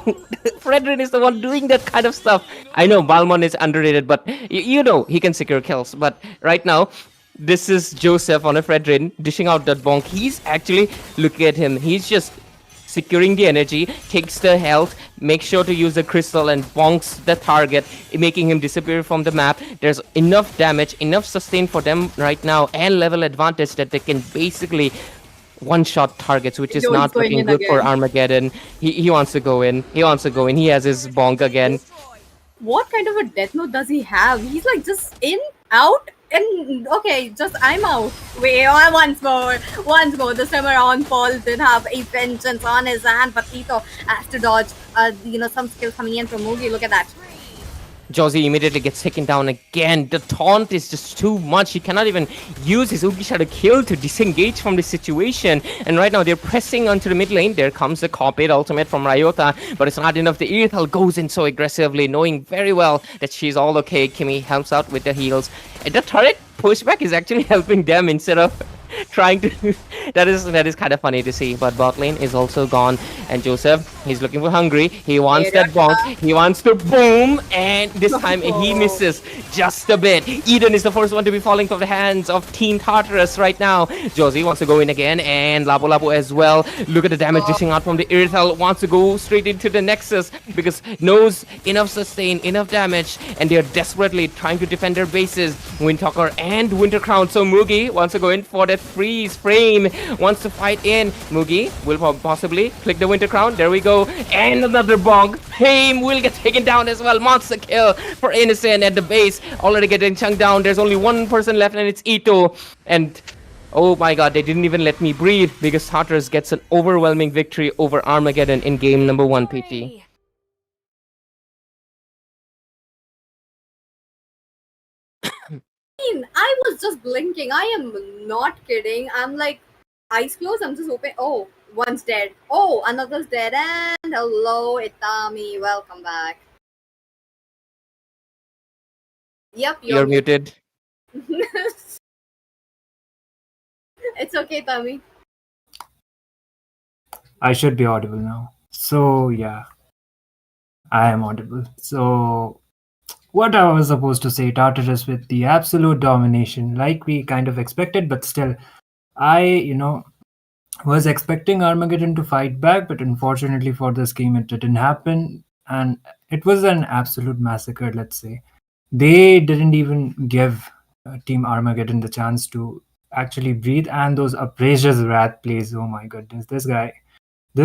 S6: Fredrin is the one doing that kind of stuff. I know Balmond is underrated, but you know he can secure kills. But right now, this is Joseph on a Fredrin dishing out that bonk. He's actually, look at him. He's just securing the energy, takes the health, makes sure to use the crystal and bonks the target, making him disappear from the map. There's enough damage, enough sustain for them right now, and level advantage that they can basically one-shot targets, which is
S2: Joe, he's
S6: not
S2: going
S6: looking
S2: in
S6: good for
S2: again.
S6: Armageddon. He wants to go in. He wants to go in. He has his bonk again.
S2: What kind of a death note does he have? He's like just in, out, and okay, just I'm out. Wait, once more. This time around, Paul did have a vengeance on his hand, but Tito has to dodge. Some skill coming in from Mugi. Look at that.
S6: Josie immediately gets taken down again. The taunt is just too much. He cannot even use his Ugisha to kill to disengage from the situation. And right now they're pressing onto the mid lane. There comes the Copid ultimate from Ryota, but it's not enough. The Irithal goes in so aggressively, knowing very well that she's all okay. Kimi helps out with the heals. And the turret pushback is actually helping them instead of trying to that is kind of funny to see. But bot lane is also gone, and Joseph, he's looking for hungry. He wants that bonk. He wants to boom, and this time he misses just a bit. Eden is the first one to be falling from the hands of Team Tartarus right now. Josie wants to go in again, and Lapu Lapu as well. Look at the damage dishing out from the Irithal. Wants to go straight into the Nexus because knows enough sustain, enough damage, and they're desperately trying to defend their bases. Windtalker and Winter Crown. So Mugi wants to go in for that freeze frame, wants to fight in. Mugi will possibly click the Winter Crown. There we go. And another bonk. Fame will get taken down as well. Monster kill for Innocent at the base. Already getting chunked down. There's only one person left, and it's Ito. And oh my god, they didn't even let me breathe because Tartarus gets an overwhelming victory over Armageddon in game number 1, PT.
S2: I was just blinking. I am not kidding. I'm like, eyes closed. I'm just open. Oh, one's dead. Oh, another's dead. And hello, Itami. Welcome back. Yep,
S6: You're muted.
S2: It's okay, Itami.
S5: I should be audible now. So yeah, I am audible. So what I was supposed to say, Tartarus with the absolute domination, like we kind of expected, but still, I was expecting Armageddon to fight back, but unfortunately for this game, it didn't happen, and it was an absolute massacre. Let's say they didn't even give Team Armageddon the chance to actually breathe, and those Abrasius Wrath plays. Oh my goodness, this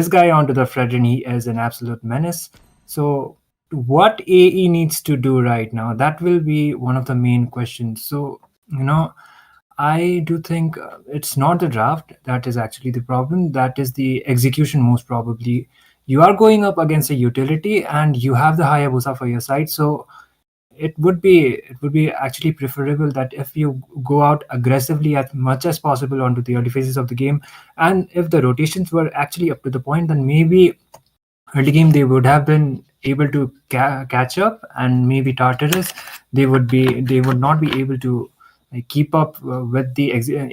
S5: guy onto the Fredrin, he is an absolute menace. So what AE needs to do right now, that will be one of the main questions. So I do think it's not the draft that is actually the problem. That is the execution, most probably. You are going up against a utility, and you have the Hayabusa for your side. So it would be actually preferable that if you go out aggressively as much as possible onto the early phases of the game, and if the rotations were actually up to the point, then maybe early game they would have been able to catch up, and maybe Tartarus, they would not be able to keep up with the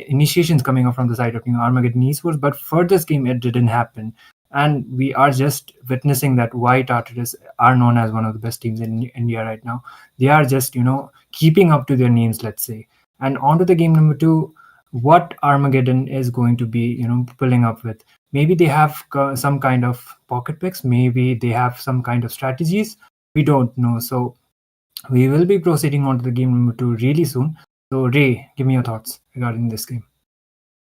S5: initiations coming up from the side of Armageddon Esports. But for this game, it didn't happen, and we are just witnessing that why Tartarus are known as one of the best teams in India right now. They are just keeping up to their names, let's say. And on to the game number 2, what Armageddon is going to be pulling up with. Maybe they have some kind of pocket picks, maybe they have some kind of strategies, we don't know. So we will be proceeding on to the game number 2 really soon. So Ray, give me your thoughts regarding this game.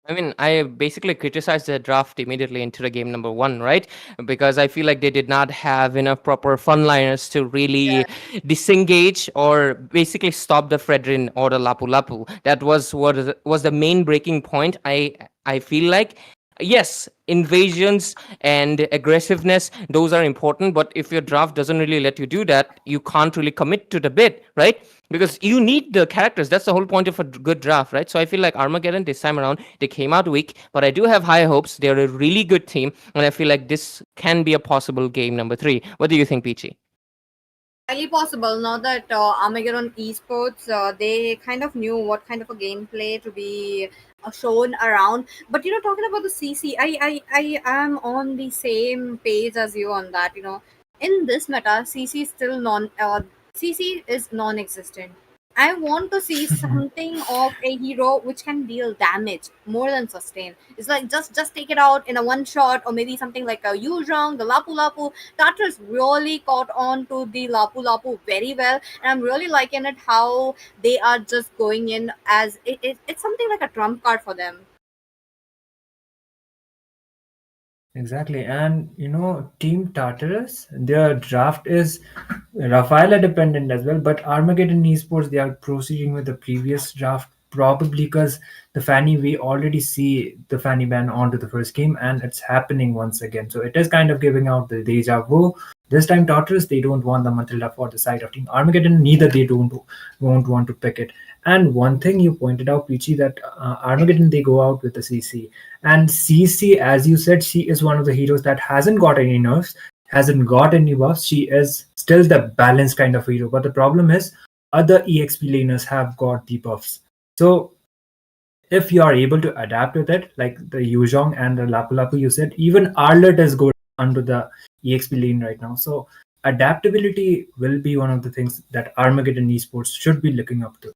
S6: I mean, I basically criticized the draft immediately into the game number 1, right? Because I feel like they did not have enough proper frontliners to really disengage or basically stop the Fredrin or the Lapu Lapu. That was what was the main breaking point. I feel like, yes, invasions and aggressiveness, those are important, but if your draft doesn't really let you do that, you can't really commit to the bid, right? Because you need the characters. That's the whole point of a good draft, right? So I feel like Armageddon this time around, they came out weak, but I do have high hopes. They're a really good team, and I feel like this can be a possible game number 3. What do you think, Peachy?
S2: Highly possible. Now that Armageddon Esports, they kind of knew what kind of a gameplay to be shown around. But talking about the CC, I am on the same page as you on that. In this meta, CC is still CC is non-existent. I want to see something of a hero which can deal damage more than sustain. It's like just take it out in a one shot, or maybe something like a Yuzhang, the Lapu Lapu. Tartarus really caught on to the Lapu Lapu very well, and I'm really liking it how they are just going in as it's something like a trump card for them.
S5: Exactly. And Team Tartarus, their draft is Rafaela dependent as well, but Armageddon Esports, they are proceeding with the previous draft probably because the Fanny, we already see the Fanny ban onto the first game and it's happening once again. So it is kind of giving out the deja vu. This time Tartarus, they don't want the Matilda for the side of Team Armageddon, neither they won't want to pick it. And one thing you pointed out, Peachy, that Armageddon, they go out with the CC. And CC, as you said, she is one of the heroes that hasn't got any nerfs, hasn't got any buffs. She is still the balanced kind of hero. But the problem is, other EXP laners have got the buffs. So if you are able to adapt with it, like the Yuzhong and the Lapu Lapu you said, even Arlet is good under the EXP lane right now. So adaptability will be one of the things that Armageddon Esports should be looking up to.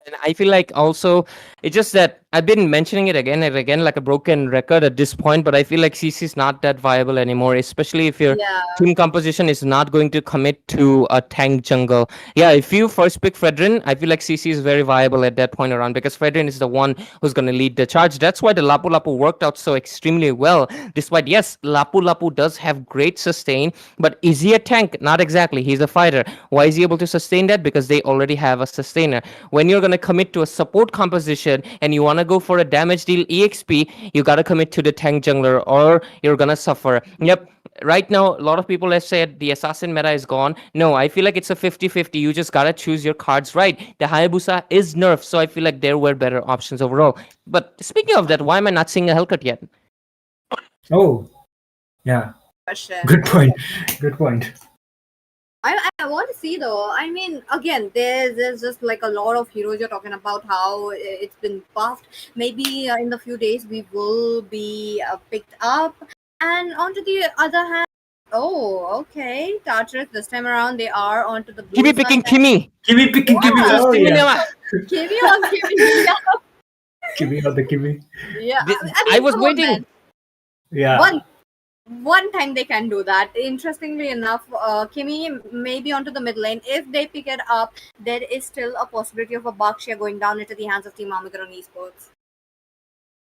S6: And I feel like also it's just that I've been mentioning it again and again like a broken record at this point, but I feel like CC is not that viable anymore, especially if your
S2: Yeah.
S6: team composition is not going to commit to a tank jungle. Yeah, if you first pick Fredrin, I feel like CC is very viable at that point around because Fredrin is the one who's going to lead the charge. That's why the Lapu Lapu worked out so extremely well. Despite, yes, Lapu Lapu does have great sustain, but is he a tank? Not exactly. He's a fighter. Why is he able to sustain that? Because they already have a sustainer. When you're going to commit to a support composition and you want to go for a damage deal EXP, you got to commit to the tank jungler or you're going to suffer. Yep. Right now, a lot of people have said the assassin meta is gone. No, I feel like it's a 50-50. You just got to choose your cards right. The Hayabusa is nerfed, so I feel like there were better options overall. But speaking of that, why am I not seeing a Hellcut yet?
S5: Oh, yeah.
S2: Question.
S5: Good point. Good point.
S2: I want to see though. I mean, again, there's just like a lot of heroes you're talking about how it's been buffed. Maybe in the few days we will be picked up. And onto the other hand, oh, okay, Tartarus this time around they are onto the blue
S6: Kimi
S2: side.
S6: picking Kimi.
S5: Kimi picking Kimi.
S2: Yeah.
S5: Oh, yeah.
S2: Kimi on Kimi. Yeah.
S5: Kimi or the Kimi.
S2: Yeah.
S6: I was
S2: come on,
S6: waiting.
S2: man.
S5: Yeah.
S2: One time they can do that. Interestingly enough, Kimi maybe onto the mid lane. If they pick it up, there is still a possibility of a Bakshia going down into the hands of Team Armageddon Esports.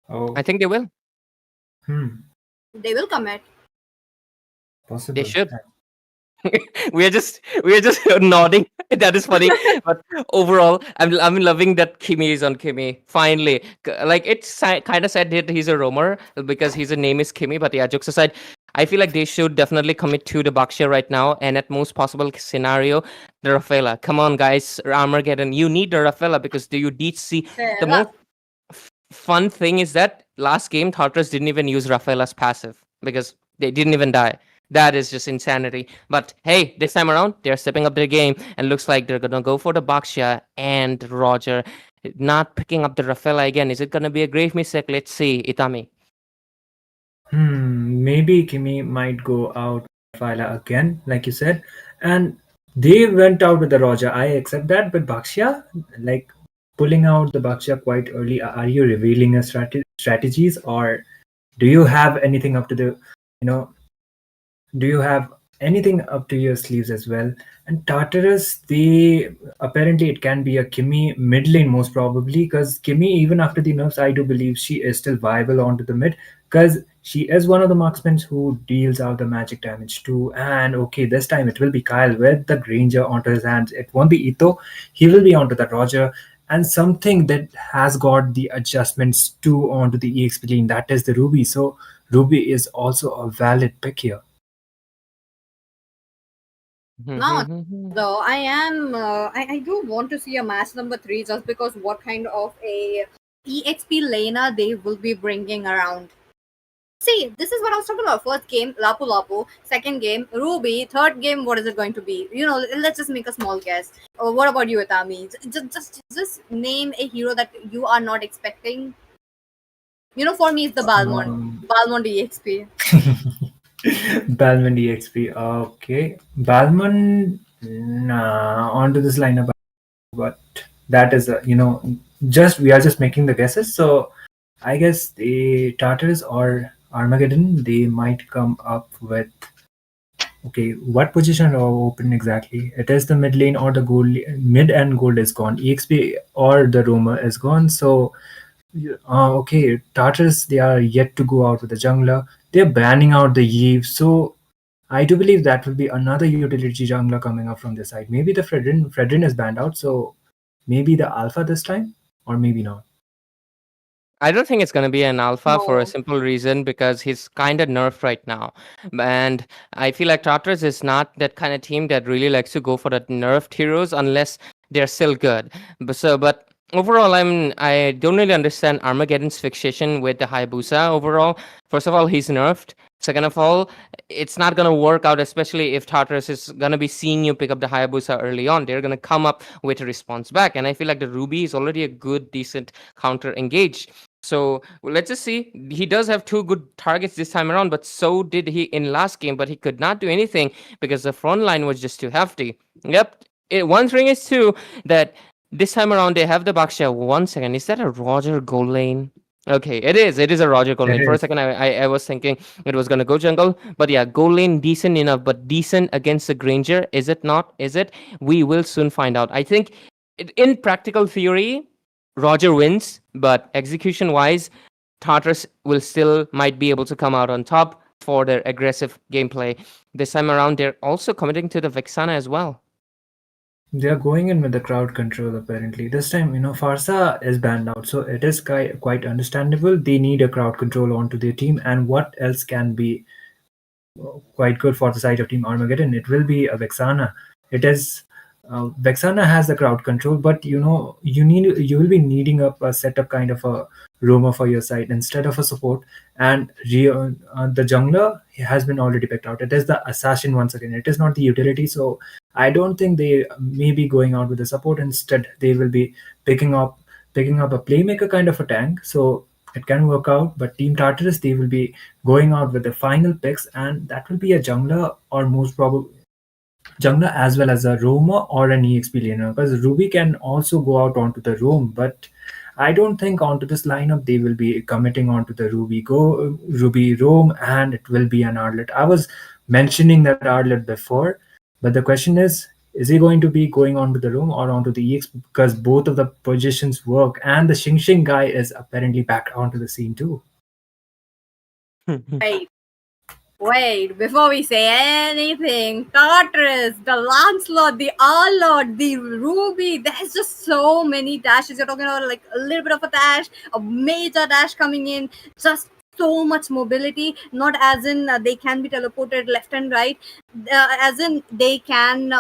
S5: Oh.
S6: I think they will.
S2: They will commit.
S5: Possible.
S6: They should. we are just nodding. That is funny. But overall, I'm loving that Kimi is on Kimi. Finally, like it's kind of sad that he's a roamer because his name is Kimi. But yeah, jokes aside, I feel like they should definitely commit to the Bakshia right now, and at most possible scenario, the Rafaela. Come on, guys, Armageddon, you need the Rafaela because you did see the most fun thing is that last game Tartarus didn't even use Rafaela's passive because they didn't even die. That is just insanity. But hey, this time around, they're stepping up their game and looks like they're going to go for the Bakshia and Roger. Not picking up the Rafaela again. Is it going to be a grave mistake? Let's see, Itami.
S5: Maybe Kimi might go out Rafaela again, like you said. And they went out with the Roger. I accept that. But Bakshia, like pulling out the Bakshia quite early, are you revealing a strategies or do you have anything up to the, do you have anything up to your sleeves as well? And Tartarus, apparently it can be a Kimi mid lane most probably because Kimi, even after the nerfs, I do believe she is still viable onto the mid because she is one of the marksmen who deals out the magic damage too. And okay, this time it will be Kyle with the Granger onto his hands. It won't be Ito. He will be onto the Roger. And something that has got the adjustments too onto the EXP lane, that is the Ruby. So Ruby is also a valid pick here.
S2: Now, though, I do want to see a match number 3 just because what kind of a EXP laner they will be bringing around. See, this is what I was talking about. First game, Lapu Lapu. Second game, Ruby. Third game, what is it going to be? Let's just make a small guess. What about you, Itami? Just name a hero that you are not expecting. For me, it's the Balmond. Balmond EXP.
S5: Balmond EXP. Okay. Balmond, nah, onto this lineup. But that is, we are just making the guesses. So I guess the Tartarus or Armageddon, they might come up with, okay, what position are open exactly? It is the mid lane or the gold, mid and gold is gone. EXP or the roamer is gone. So Okay, Tartarus, they are yet to go out with the jungler. They're banning out the Eve, so I do believe that will be another utility jungler coming up from this side. Maybe the Fredrin is banned out, so maybe the Alpha this time, or maybe not.
S6: I don't think it's going to be an alpha for a
S2: No.
S6: simple reason because he's kind of nerfed right now. And I feel like Tartarus is not that kind of team that really likes to go for the nerfed heroes unless they're still good. But overall, I don't really understand Armageddon's fixation with the Hayabusa overall. First of all, he's nerfed. Second of all, it's not going to work out, especially if Tartarus is going to be seeing you pick up the Hayabusa early on. They're going to come up with a response back. And I feel like the Ruby is already a good, decent counter engaged. So let's just see. He does have two good targets this time around, but so did he in last game. But he could not do anything because the front line was just too hefty. Yep. One thing is too that this time around they have the Baksha. 1 second, is that a Roger goal lane? Okay, it is. It is a Roger goal
S5: It
S6: lane. For a
S5: is.
S6: second, I was thinking it was gonna go jungle, but yeah, goal lane decent enough, but decent against the Granger. Is it not? Is it? We will soon find out. I think, in practical theory, Roger wins, but execution wise, Tartarus will still might be able to come out on top for their aggressive gameplay. This time around, they're also committing to the Vexana as well.
S5: They are going in with the crowd control apparently. This time, Farsa is banned out, so it is quite understandable. They need a crowd control onto their team, and what else can be quite good for the side of Team Armageddon? It will be a Vexana. It is Vexana has the crowd control, but you will be needing a setup kind of a roamer for your side instead of a support. And the jungler has been already picked out. It is the assassin once again. It is not the utility, so I don't think they may be going out with the support. Instead, they will be picking up a playmaker kind of a tank. So it can work out. But Team Tartarus, they will be going out with the final picks, and that will be a jungler or most probably jungler as well as a roamer or an EXP laner, because Ruby can also go out onto the roam, but I don't think onto this lineup they will be committing onto the Ruby roam, and it will be an Arlet. I was mentioning that Arlet before, but the question is he going to be going onto the roam or onto the EX, because both of the positions work, and the Xing Xing guy is apparently back onto the scene too.
S2: Wait, wait, before we say anything, Tartarus, the Lancelot, the Arlot, the Ruby, there's just so many dashes. You're talking about like a little bit of a dash, a major dash coming in, just so much mobility. Not as in they can be teleported left and right, as in they can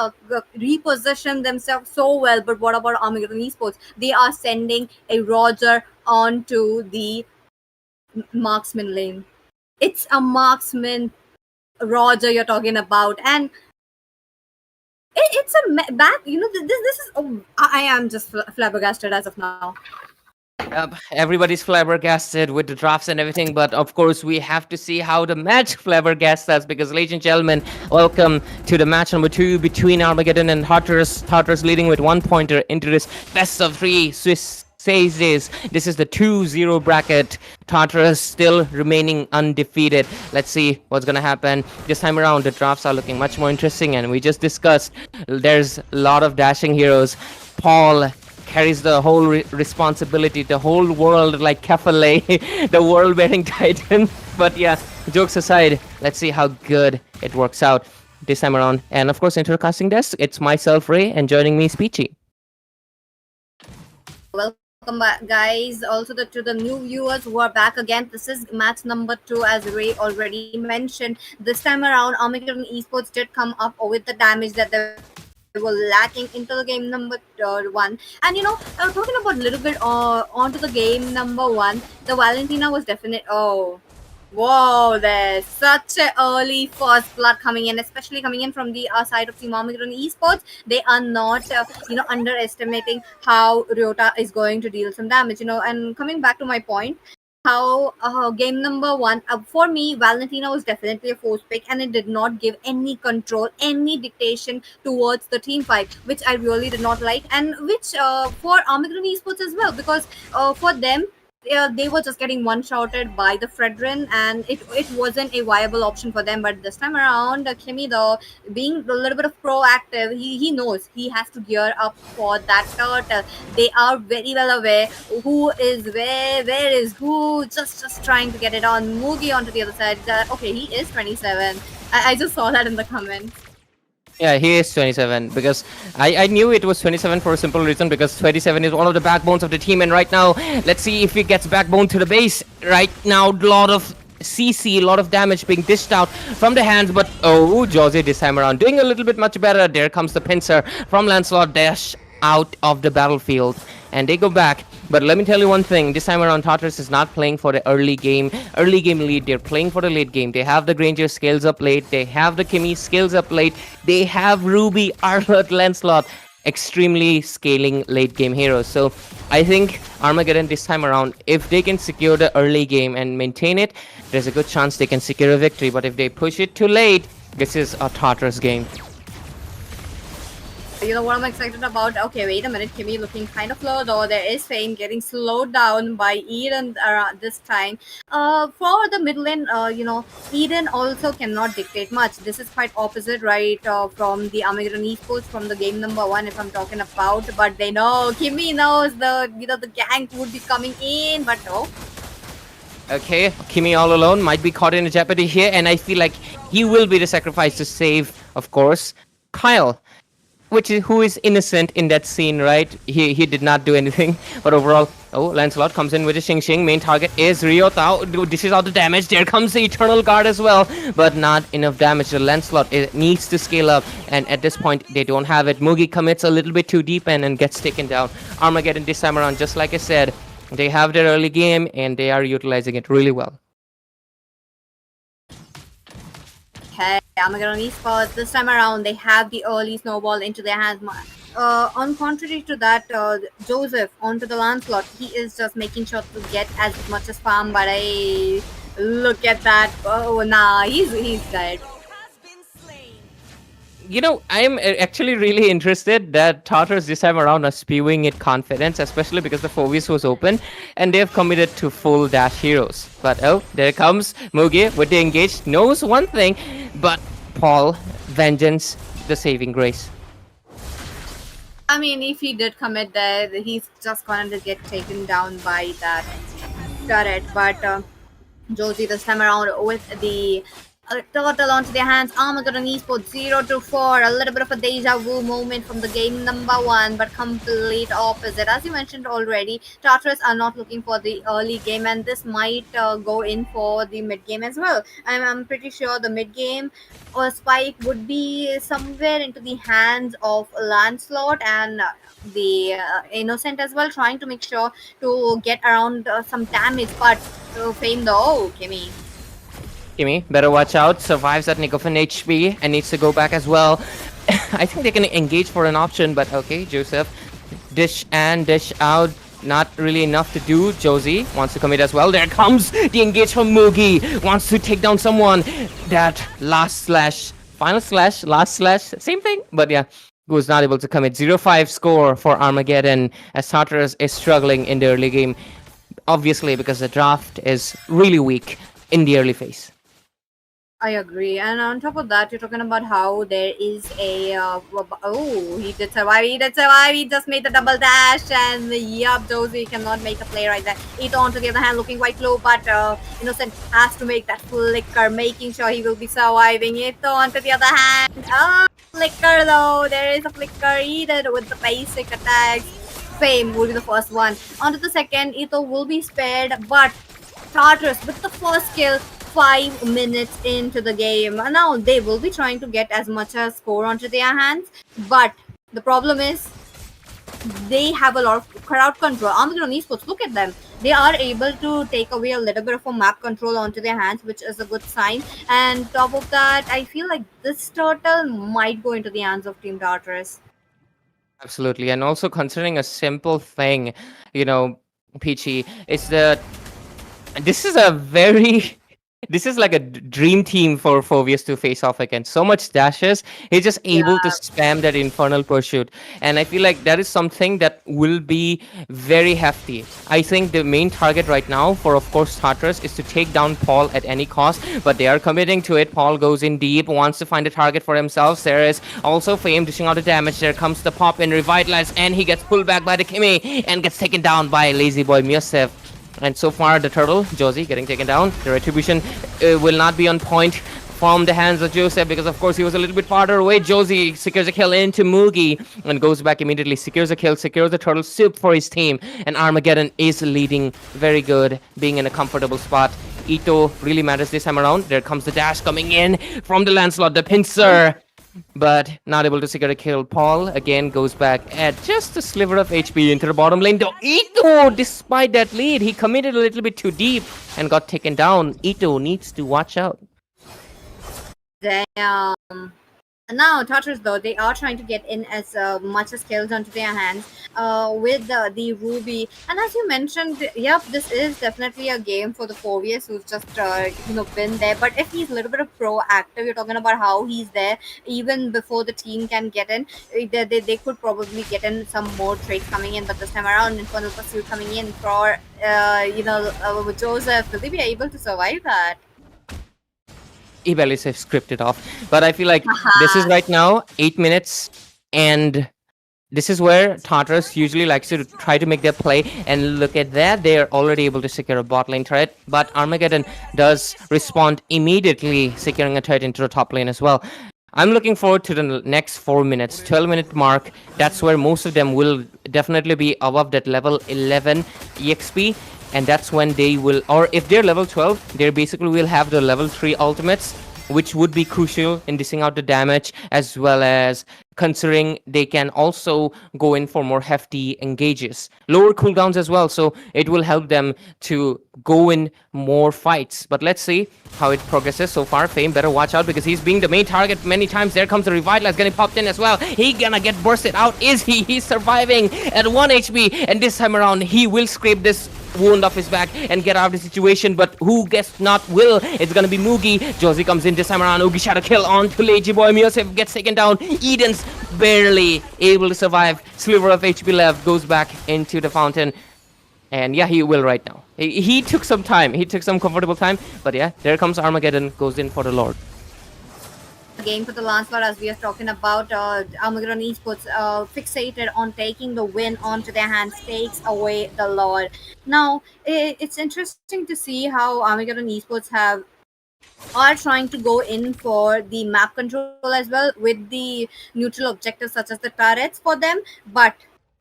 S2: reposition themselves so well. But what about Armageddon Esports? They are sending a Roger onto the marksman lane. It's a marksman Roger you're talking about, and it's a back. This is. Oh, I am just flabbergasted as of now.
S6: Everybody's flabbergasted with the drafts and everything, but of course we have to see how the match flabbergasts us because, ladies and gentlemen, welcome to the match number 2 between Armageddon and Tartarus. Tartarus leading with 1 pointer into this best of 3 Swiss stages. This is the 2-0 bracket. Tartarus still remaining undefeated. Let's see what's gonna happen this time around. The drafts are looking much more interesting, and we just discussed there's a lot of dashing heroes. Paul carries the whole responsibility, the whole world like Kefale, the world-bearing titan. But yeah, jokes aside, let's see how good it works out this time around. And of course, intercasting desk, it's myself, Ray, and joining me is Peachy.
S2: Welcome back, guys. Also to the new viewers who are back again. This is match number 2, as Ray already mentioned. This time around, Armageddon Esports did come up with the damage that they were lacking into the game number 1. And talking about a little bit onto the game number 1, the Valentina was definite. Oh, whoa, there's such an early first blood coming in, especially coming in from the side of Team Armageddon Esports. They are not underestimating how Ryota is going to deal some damage. And coming back to my point, how game number 1, for me, Valentina was definitely a force pick, and it did not give any control, any dictation towards the team fight, which I really did not like, and which for Armageddon Esports as well, because for them, they were just getting one-shotted by the Fredrin, and it wasn't a viable option for them. But this time around, Kimi, though, being a little bit of proactive, he knows he has to gear up for that turtle. They are very well aware who is where is who, just trying to get it on. Mugi onto the other side. Okay, he is 27. I just saw that in the comments.
S6: Yeah, he is 27 because I knew it was 27 for a simple reason because 27 is one of the backbones of the team, and right now let's see if he gets backbone to the base. Right now, a lot of CC, a lot of damage being dished out from the hands, but oh, Josie this time around doing a little bit much better. There comes the pincer from Lancelot, dash out of the battlefield, and they go back. But let me tell you one thing, this time around Tartarus is not playing for the early game lead, they're playing for the late game. They have the Granger scales up late, they have the Kimi scales up late, they have Ruby, Arlott, Lancelot, extremely scaling late game heroes. So I think Armageddon this time around, if they can secure the early game and maintain it, there's a good chance they can secure a victory. But if they push it too late, this is a Tartarus game.
S2: You know what I'm excited about? Okay, wait a minute. Kimi looking kind of low, though. There is Fame getting slowed down by Eden this time. For the mid lane, Eden also cannot dictate much. This is quite opposite, right, from the Armageddon esports, from the game number 1, if I'm talking about. But they know, Kimi knows the gank would be coming in, but no.
S6: Okay, Kimi all alone might be caught in a jeopardy here, and I feel like he will be the sacrifice to save, of course, Kyle. Who is innocent in that scene, right? He did not do anything, but overall, oh, Lancelot comes in with a Xing Xing. Main target is Rio Tao. This is all the damage. There comes the Eternal Guard as well, but not enough damage. The Lancelot needs to scale up, and at this point, they don't have it. Mugi commits a little bit too deep and gets taken down. Armageddon this time around, just like I said, they have their early game, and they are utilizing it really well.
S2: Okay, Armageddon esports, this time around, they have the early snowball into their hands. On contrary to that, Joseph onto the Lancelot, he is just making sure to get as much as farm, but hey, look at that. Oh, nah, he's dead.
S6: You know, I am actually really interested that Tartarus this time around are spewing it confidence, especially because the 4vs was open and they've committed to full dash heroes. But oh, there comes Mugi with the engage, knows one thing, but Paul, Vengeance, the saving grace.
S2: I mean, if he did commit there, he's just gonna get taken down by that turret. But Josie this time around with the turtle onto their hands. Armageddon esports 0-4. A little bit of a deja vu moment from the game number 1, but complete opposite. As you mentioned already, Tartarus are not looking for the early game, and this might go in for the mid game as well. I'm pretty sure the mid game or spike would be somewhere into the hands of Lancelot and the Innocent as well, trying to make sure to get around some damage. But Fame though, Kimi.
S6: Kimi, better watch out. Survives that nick of an HP and needs to go back as well. I think they can engage for an option, but okay, Joseph. Dish out. Not really enough to do. Josie wants to commit as well. There comes the engage from Mugi. Wants to take down someone. That last slash, final slash, last slash, same thing. But yeah, was not able to commit. 0-5 score for Armageddon as Tartarus is struggling in the early game. Obviously, because the draft is really weak in the early phase.
S2: I agree, and on top of that, you're talking about how there is a oh, he did survive, he just made the double dash, and yup, Josie cannot make a play right there. Ito on to the other hand looking quite low, but Innocent has to make that flicker, making sure he will be surviving. Ito on to the other hand, flicker though, there is a flicker either with the basic attacks. Fame will be the first one. Onto the second, Ito will be spared, but Tartarus with the first kill 5 minutes into the game. Now they will be trying to get as much as score onto their hands, but the problem is they have a lot of crowd control. Armageddon esports, look at them. They are able to take away a little bit of a map control onto their hands, which is a good sign. And top of that, I feel like this turtle might go into the hands of Team Tartarus.
S6: Absolutely, and also considering a simple thing, you know, Peachy, is that this is a very this is like a dream team for Phoveus to face off against. So much dashes. He's just able to spam that infernal pursuit. And I feel like that is something that will be very hefty. I think the main target right now for, of course, Tartarus is to take down Paul at any cost, but they are committing to it. Paul goes in deep, wants to find a target for himself. There is also Fame dishing out the damage. There comes the pop in Revitalize, and he gets pulled back by the Kimi and gets taken down by Lazy Boy Miosef. And so far, the turtle, Josie, getting taken down. The retribution will not be on point from the hands of Joseph because, of course, he was a little bit farther away. Josie secures a kill into Mugi and goes back immediately, secures a kill, secures the turtle soup for his team. And Armageddon is leading very good, being in a comfortable spot. Ito really matters this time around. There comes the dash coming in from the Lancelot, the pincer. But not able to secure a kill. Paul again goes back at just a sliver of HP into the bottom lane. Though Ito, despite that lead, he committed a little bit too deep and got taken down. Ito needs to watch out.
S2: Damn. Now, Tartarus, though, they are trying to get in as much as kills onto their hands with the Ruby. And as you mentioned, yep, this is definitely a game for the Phoveus who's just, been there. But if he's a little bit of proactive, you're talking about how he's there even before the team can get in. They could probably get in some more trades coming in. But this time around, Infernal Pursuit coming in for, Joseph. Will they be able to survive that?
S6: He barely scripted off. But I feel like this is right now 8 minutes, and this is where Tartarus usually likes to try to make their play. And look at that, they're already able to secure a bot lane turret. But Armageddon does respond immediately, securing a turret into the top lane as well. I'm looking forward to the next 4 minutes, 12-minute mark. That's where most of them will definitely be above that level 11 EXP. And that's when they will, or if they're level 12, they basically will have the level 3 ultimates, which would be crucial in dishing out the damage, as well as considering they can also go in for more hefty engages. Lower cooldowns as well, so it will help them to go in more fights. But let's see how it progresses so far. Fame better watch out because he's being the main target many times. There comes the Revitalize getting popped in as well. He gonna get bursted out. Is he? He's surviving at 1 HP, and this time around he will scrape this wound off his back and get out of the situation, but who gets not will? It's gonna be Mugi. Josie comes in this time around. Ugi shot a kill on to Lazy Boy. Miosef gets taken down. Eden's barely able to survive. Sliver of HP left, goes back into the fountain. And yeah, he will right now. He took some time. He took some comfortable time, but yeah, there comes Armageddon, goes in for the Lord.
S2: Game for the Lancelot, as we are talking about, Armageddon Esports fixated on taking the win onto their hands, takes away the Lord. Now, it's interesting to see how Armageddon Esports are trying to go in for the map control as well with the neutral objectives such as the turrets for them, but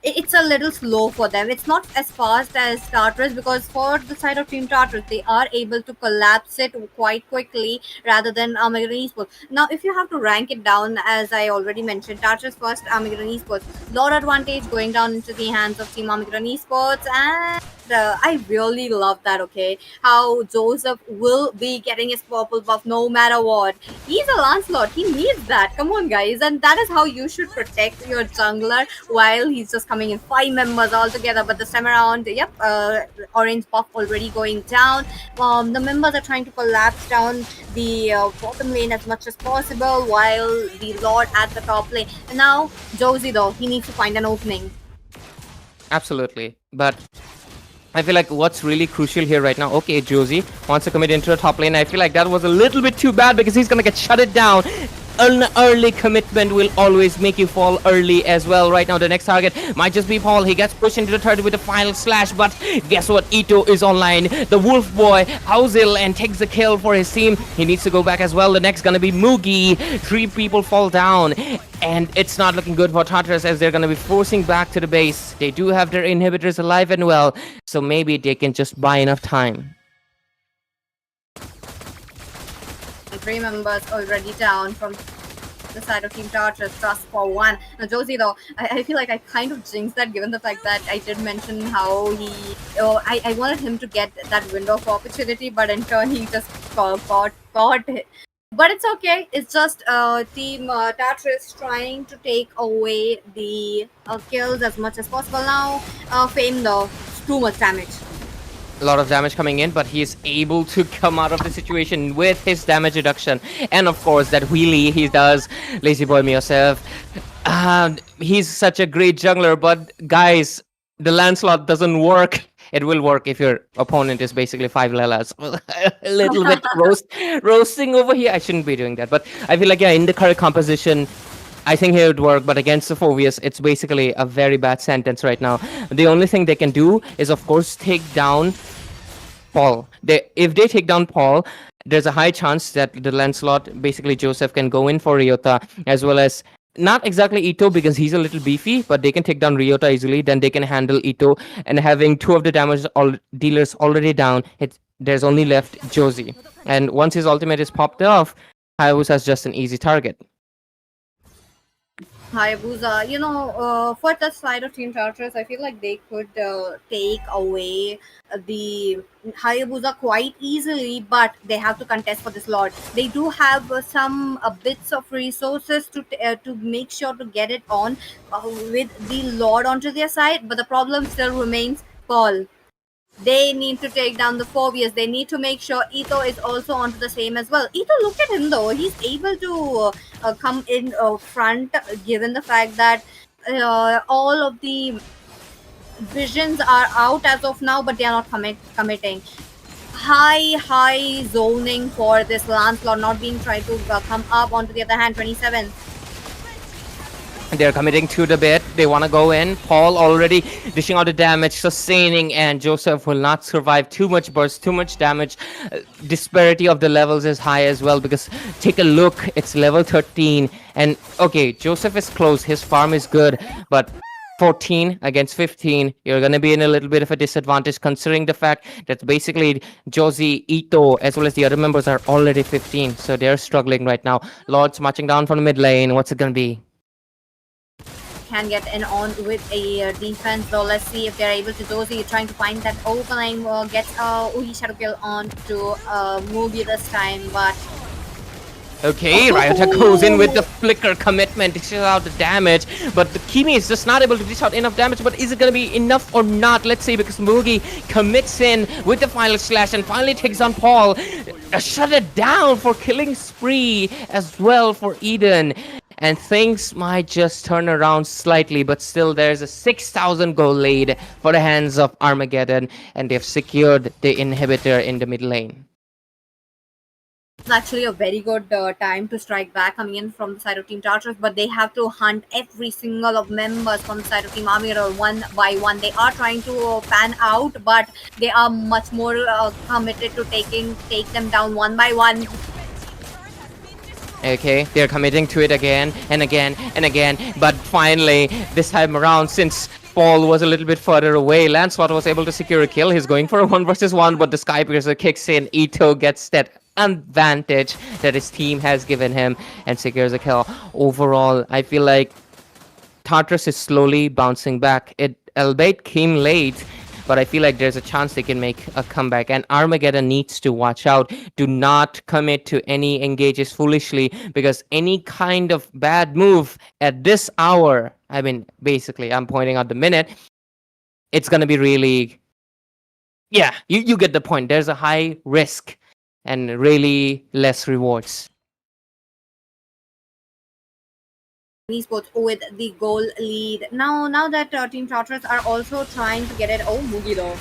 S2: it's a little slow for them. It's not as fast as Tartarus, because for the side of Team Tartarus, they are able to collapse it quite quickly rather than Armageddon Esports. Now, if you have to rank it down, as I already mentioned, Tartarus first, Armageddon Esports. Lot advantage going down into the hands of Team Armageddon Esports, and I really love that, okay? How Joseph will be getting his purple buff no matter what. He's a Lancelot. He needs that. Come on, guys. And that is how you should protect your jungler while he's just coming in. 5 members all together. But this time around, yep, orange buff already going down. The members are trying to collapse down the bottom lane as much as possible while the Lord at the top lane. And now, Josie, though, he needs to find an opening.
S6: Absolutely. But I feel like what's really crucial here right now, okay, Josie wants to commit into the top lane. I feel like that was a little bit too bad because he's gonna get shutted down. An early commitment will always make you fall early as well. Right now, the next target might just be Paul. He gets pushed into the turret with a final slash, but guess what? Ito is online. The Wolf Boy, Hausil, and takes the kill for his team. He needs to go back as well. The next gonna be Mugi. 3 people fall down, and it's not looking good for Tartarus as they're gonna be forcing back to the base. They do have their inhibitors alive and well, so maybe they can just buy enough time.
S2: 3 members already down from the side of Team Tartarus, just for 1. Now, Josie, though, I feel like I kind of jinxed that, given the fact that I did mention how I wanted him to get that window of opportunity, but in turn he just got it. But it's okay. It's just Team Tartarus trying to take away the kills as much as possible. Now, Fame, though, too much damage.
S6: a lot of damage coming in, but he is able to come out of the situation with his damage reduction. And of course, that wheelie he does, lazy boy me yourself. He's such a great jungler, but guys, the Lancelot doesn't work. It will work if your opponent is basically 5 Lelas. A little bit roasting over here. I shouldn't be doing that, but I feel like, yeah, in the current composition, I think it would work, but against the Phobius, it's basically a very bad sentence right now. The only thing they can do is, of course, take down Paul. If they take down Paul, there's a high chance that the Lancelot, basically Joseph, can go in for Ryota, as well as not exactly Ito because he's a little beefy, but they can take down Ryota easily. Then they can handle Ito, and having 2 of the damage dealers already down, there's only left Josie. And once his ultimate is popped off, Hayabusa's just an easy target.
S2: Hayabusa, for the side of Team Tartarus, I feel like they could take away the Hayabusa quite easily, but they have to contest for this Lord. They do have some bits of resources to make sure to get it on with the Lord onto their side, but the problem still remains Paul. They need to take down the Phobius. They need to make sure Ito is also onto the same as well. Ito, look at him though. He's able to come in front, given the fact that all of the visions are out as of now, but they are not committing. High zoning for this Lancelot, not being tried to come up. Onto the other hand, 27.
S6: They're committing to the bit. They want to go in. Paul already dishing out the damage, sustaining, and Joseph will not survive too much burst, too much damage. Disparity of the levels is high as well because take a look. It's level 13. And okay, Joseph is close. His farm is good. But 14 against 15, you're going to be in a little bit of a disadvantage considering the fact that basically Josie, Ito, as well as the other members are already 15. So they're struggling right now. Lord's marching down from the mid lane. What's it going to be?
S2: Can get in on with a defense, though. Let's see if they're able to. Josie trying to find that opening, gets Shadow Kill on to Mugi this time, but
S6: okay, Ryota goes in with the flicker commitment, dishes out the damage, but the Kimi is just not able to dish out enough damage. But is it going to be enough or not? Let's see, because Mugi commits in with the final slash and finally takes on Paul. Shut it down for killing spree as well for Eden. And things might just turn around slightly, but still there's a 6,000 gold lead for the hands of Armageddon, and they've secured the inhibitor in the mid lane.
S2: it's actually a very good time to strike back coming in from the side of Team Tartarus, but they have to hunt every single of members from the side of Team Armageddon one by one. They are trying to pan out, but they are much more committed to take them down one by one.
S6: Okay, they're committing to it again and again and again, but finally, this time around, since Paul was a little bit further away, Lancelot was able to secure a kill. He's going for a 1 versus 1, but the Skypiercer kicks in. Ito gets that advantage that his team has given him and secures a kill. Overall, I feel like Tartarus is slowly bouncing back. It albeit came late, but I feel like there's a chance they can make a comeback. And Armageddon needs to watch out. Do not commit to any engages foolishly, because any kind of bad move at this hour, I mean, basically, I'm pointing out the minute, it's going to be really... Yeah, you get the point. There's a high risk and really less rewards.
S2: Esports with the goal lead. Now that Team Tartarus are also trying to get it. Oh, Mugi though.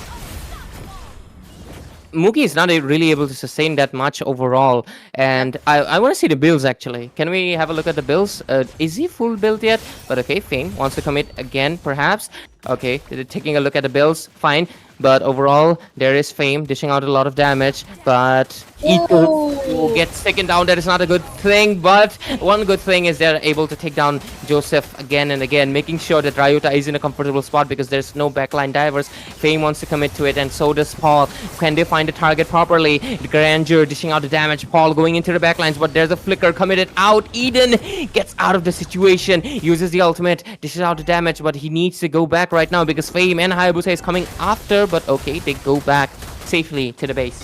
S6: Mugi is not really able to sustain that much overall, and I want to see the builds actually. Can we have a look at the builds? Is he full build yet? But okay, Fame wants to commit again, perhaps. Okay, taking a look at the builds, fine. But overall, there is Fame dishing out a lot of damage, but Ito gets taken down. That is not a good thing, but one good thing is they're able to take down Joseph again and again, making sure that Ryota is in a comfortable spot because there's no backline divers. Fame wants to commit to it, and so does Paul. Can they find the target properly? Grandeur dishing out the damage. Paul going into the backlines, but there's a flicker committed out. Eden gets out of the situation, uses the ultimate, dishes out the damage, but he needs to go back right now because Fame and Hayabusa is coming after. But okay, they go back safely to the base.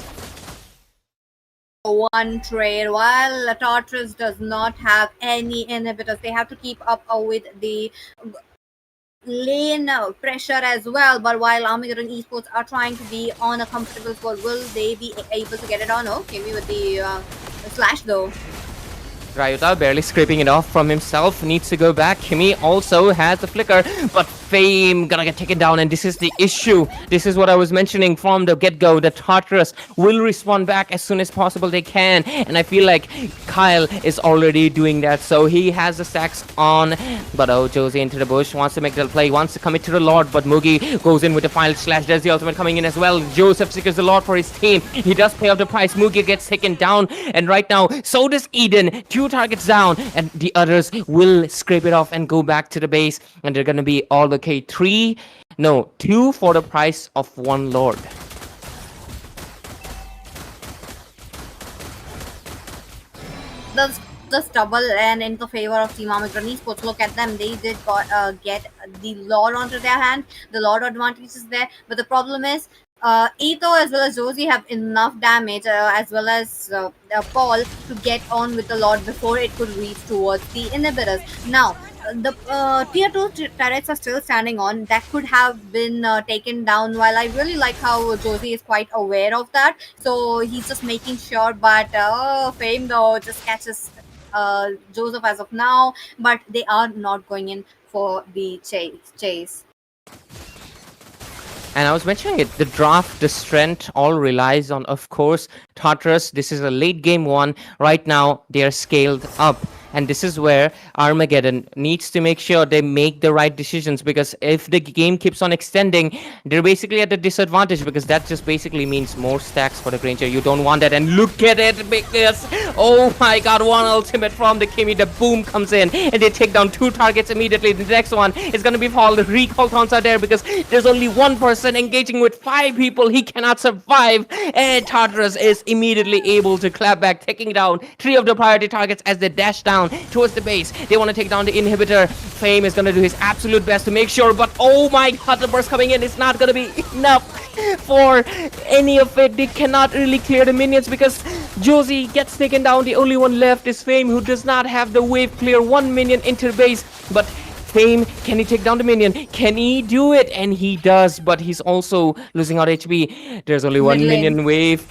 S2: One trade, while Tartarus does not have any inhibitors. They have to keep up with the lane pressure as well. But while Armageddon Esports are trying to be on a comfortable score, will they be able to get it on? Oh, Kimi with the slash though.
S6: Ryota barely scraping it off from himself, needs to go back. Kimi also has the flicker, but Fame gonna get taken down, and this is the issue. This is what I was mentioning from the get-go. The Tartarus will respawn back as soon as possible they can, and I feel like Kyle is already doing that, so he has the stacks on. But oh, Josie into the bush, wants to make the play, wants to commit to the Lord, but Mugi goes in with the final slash. There's the ultimate coming in as well. Joseph secures the Lord for his team. He does pay off the price. Mugi gets taken down, and right now, so does Eden. 2 targets down, and the others will scrape it off and go back to the base, and they're gonna be all okay. 2 for the price of 1 Lord.
S2: Just double and in the favor of Team Armageddon Esports. Look at them. They did get the Lord onto their hand. The Lord advantage is there. But the problem is Ito as well as Josie have enough damage as well as Paul to get on with the Lord before it could reach towards the inhibitors. Now, the tier 2 turrets are still standing on. That could have been taken down. While I really like how Josie is quite aware of that. So he's just making sure. But Fame though just catches Joseph as of now. But they are not going in for the chase.
S6: And I was mentioning it, the draft, the strength all relies on, of course, Tartarus. This is a late game one. Right now, they are scaled up. And this is where Armageddon needs to make sure they make the right decisions, because if the game keeps on extending, they're basically at a disadvantage, because that just basically means more stacks for the Granger. You don't want that. And look at it, because, oh my god, one ultimate from the Kimi. The boom comes in, and they take down 2 targets immediately. The next one is going to be Paul. The recall taunts are there, because there's only one person engaging with 5 people. He cannot survive. And Tartarus is immediately able to clap back, taking down 3 of the priority targets as they dash down towards the base. They want to take down the inhibitor. Fame is going to do his absolute best to make sure, but oh my god, the burst coming in is not going to be enough for any of it. They cannot really clear the minions because Josie gets taken down. The only one left is Fame, who does not have the wave clear. 1 minion into the base, but Fame, can he take down the minion? Can he do it? And he does, but he's also losing out HP. There's only 1 minion wave.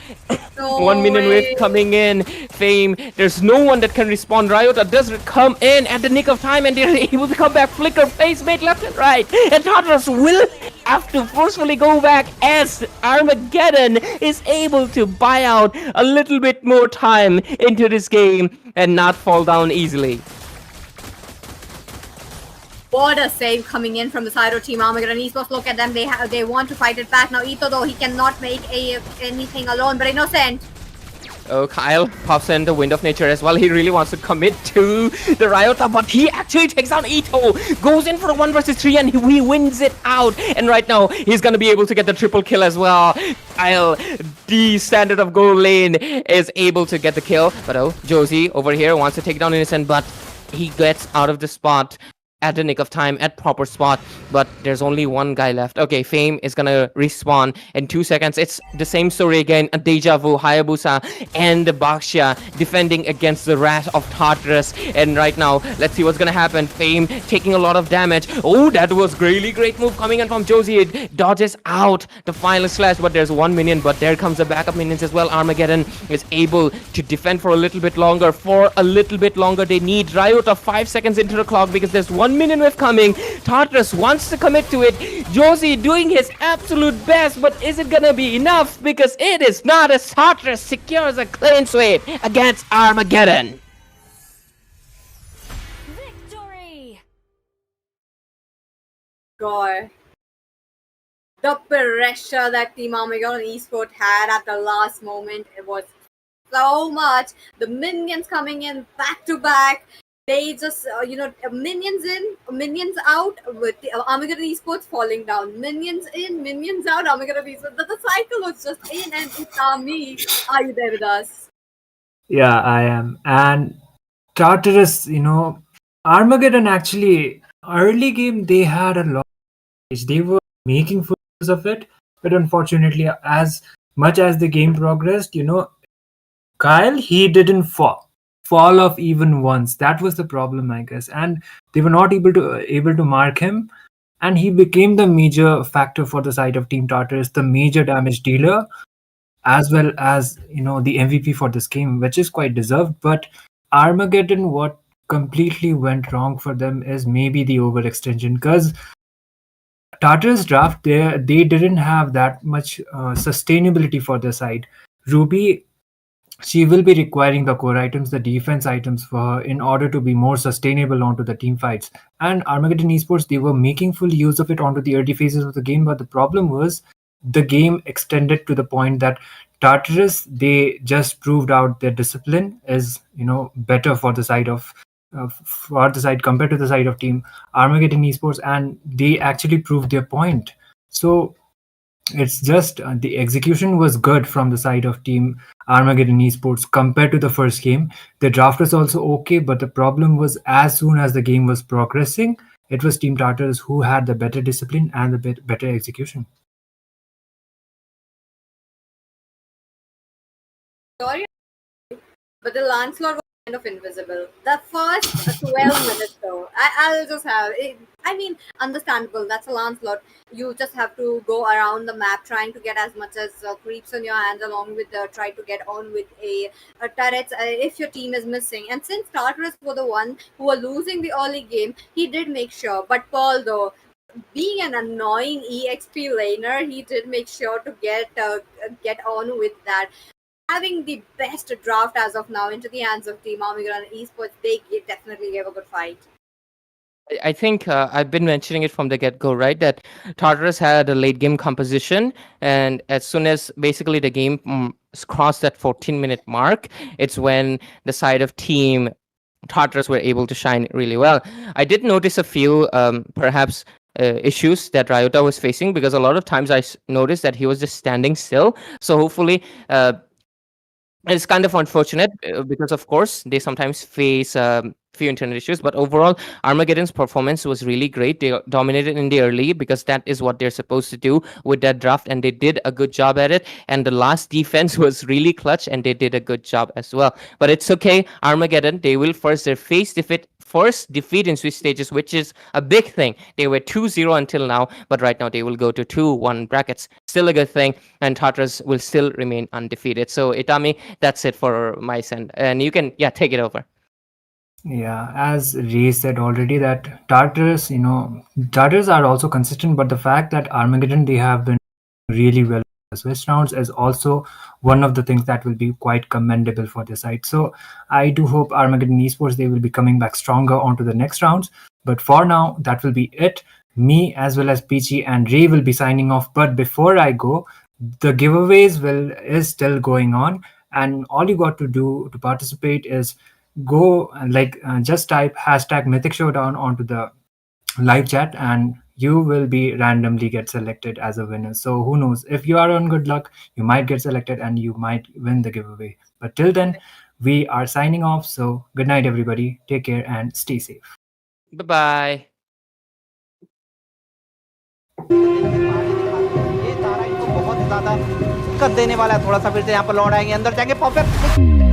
S2: No
S6: 1 minion
S2: way.
S6: wave coming in. Fame, there's no one that can respond. Ryota does come in at the nick of time, and they're able to come back. Flicker, face mate left and right. And Tartarus will have to forcefully go back as Armageddon is able to buy out a little bit more time into this game and not fall down easily.
S2: What a save coming in from the side of Team Armageddon Esports. Look at them. They want to fight it back. Now Ito though, he cannot make anything alone, but Innocent.
S6: Oh, Kyle pops in the Wind of Nature as well. He really wants to commit to the Ryota, but he actually takes down Ito. Goes in for a 1 versus 3 and he wins it out. And right now, he's going to be able to get the triple kill as well. Kyle, the standard of gold lane, is able to get the kill. But oh, Josie over here wants to take down Innocent, but he gets out of the spot at the nick of time, at proper spot, but there's only 1 guy left. Okay, Fame is gonna respawn in 2 seconds. It's the same story again. A deja vu. Hayabusa and the Baxia defending against the wrath of Tartarus. And right now, let's see what's gonna happen. Fame taking a lot of damage. Oh, that was really great move coming in from Josie. It dodges out the final slash, but there's 1 minion, but there comes the backup minions as well. Armageddon is able to defend for a little bit longer. They need Ryota 5 seconds into the clock because there's 1 minion wave coming. Tartarus wants to commit to it. Josie doing his absolute best, but is it gonna be enough? Because it is not, as Tartarus secures a clean sweep against Armageddon.
S7: Victory!
S2: God. The pressure that Team Armageddon Esports had at the last moment, it was so much. The minions coming in back to back. They just, minions in, minions out, with the Armageddon Esports falling down. Minions in, minions out, Armageddon Esports. The cycle was just in and Itami. Are you there with us?
S5: Yeah, I am. And Tartarus, Armageddon actually, early game, they had a lot. They were making fools of it. But unfortunately, as much as the game progressed, Kyle, he didn't fall off even once. That was the problem, I guess. And they were not able to mark him. and he became the major factor for the side of Team Tartarus, the major damage dealer, as well as the MVP for this game, which is quite deserved. But Armageddon, what completely went wrong for them is maybe the overextension, because Tartarus draft they didn't have that much sustainability for their side. Ruby, she will be requiring the core items, the defense items for her in order to be more sustainable onto the team fights. And Armageddon Esports, they were making full use of it onto the early phases of the game, but the problem was the game extended to the point that Tartarus, they just proved out their discipline is better for the side of for the side compared to the side of team Armageddon Esports, and they actually proved their point. So it's just the execution was good from the side of team Armageddon Esports compared to the first game. The draft was also okay, but the problem was as soon as the game was progressing, it was Team Tartarus who had the better discipline and the better execution.
S2: Sorry, but the Lancelot was kind of invisible. The first 12 minutes, though, I'll just have it. I mean, understandable. That's a Lancelot. You just have to go around the map trying to get as much as creeps on your hands, along with try to get on with a turret if your team is missing. And since Tartarus were the one who were losing the early game, he did make sure. But Paul, though, being an annoying EXP laner, he did make sure to get on with that. Having the best draft as of now into the hands of Team Armageddon Esports, they definitely gave a good fight.
S6: I think I've been mentioning it from the get-go, right? That Tartarus had a late game composition, and as soon as basically the game crossed that 14-minute mark, it's when the side of Team Tartarus were able to shine really well. I did notice a few perhaps issues that Ryota was facing, because a lot of times I noticed that he was just standing still. So hopefully it's kind of unfortunate because of course they sometimes face few internet issues, but overall Armageddon's performance was really great. They dominated in the early because that is what they're supposed to do with that draft, and they did a good job at it. And the last defense was really clutch, and they did a good job as well. But it's okay, Armageddon, they will face their first defeat in Swiss stages, which is a big thing. They were 2-0 until now, but right now they will go to 2-1 brackets. Still a good thing, and Tartarus will still remain undefeated. So Itami, that's it for my send, and you can take it over.
S5: Yeah, as Ray said already, that Tartarus, Tartarus are also consistent, but the fact that Armageddon, they have been really well in the Swiss rounds is also one of the things that will be quite commendable for the side. So I do hope Armageddon Esports, they will be coming back stronger onto the next rounds. But for now, that will be it. Me as well as Peachy and Ray will be signing off. But before I go, the giveaways is still going on, and all you got to do to participate is go just type hashtag Mythic Showdown onto the live chat, and you will be randomly get selected as a winner. So who knows, if you are on good luck, you might get selected and you might win the giveaway. But till then, we are signing off. So good night everybody, take care and stay safe.
S6: Bye-bye.
S1: ये तारा इनको बहुत ज्यादा दिक्कत देने वाला है। थोड़ा सा फिर से यहाँ पर लौट आएंगे, अंदर जाएंगे, परफेक्ट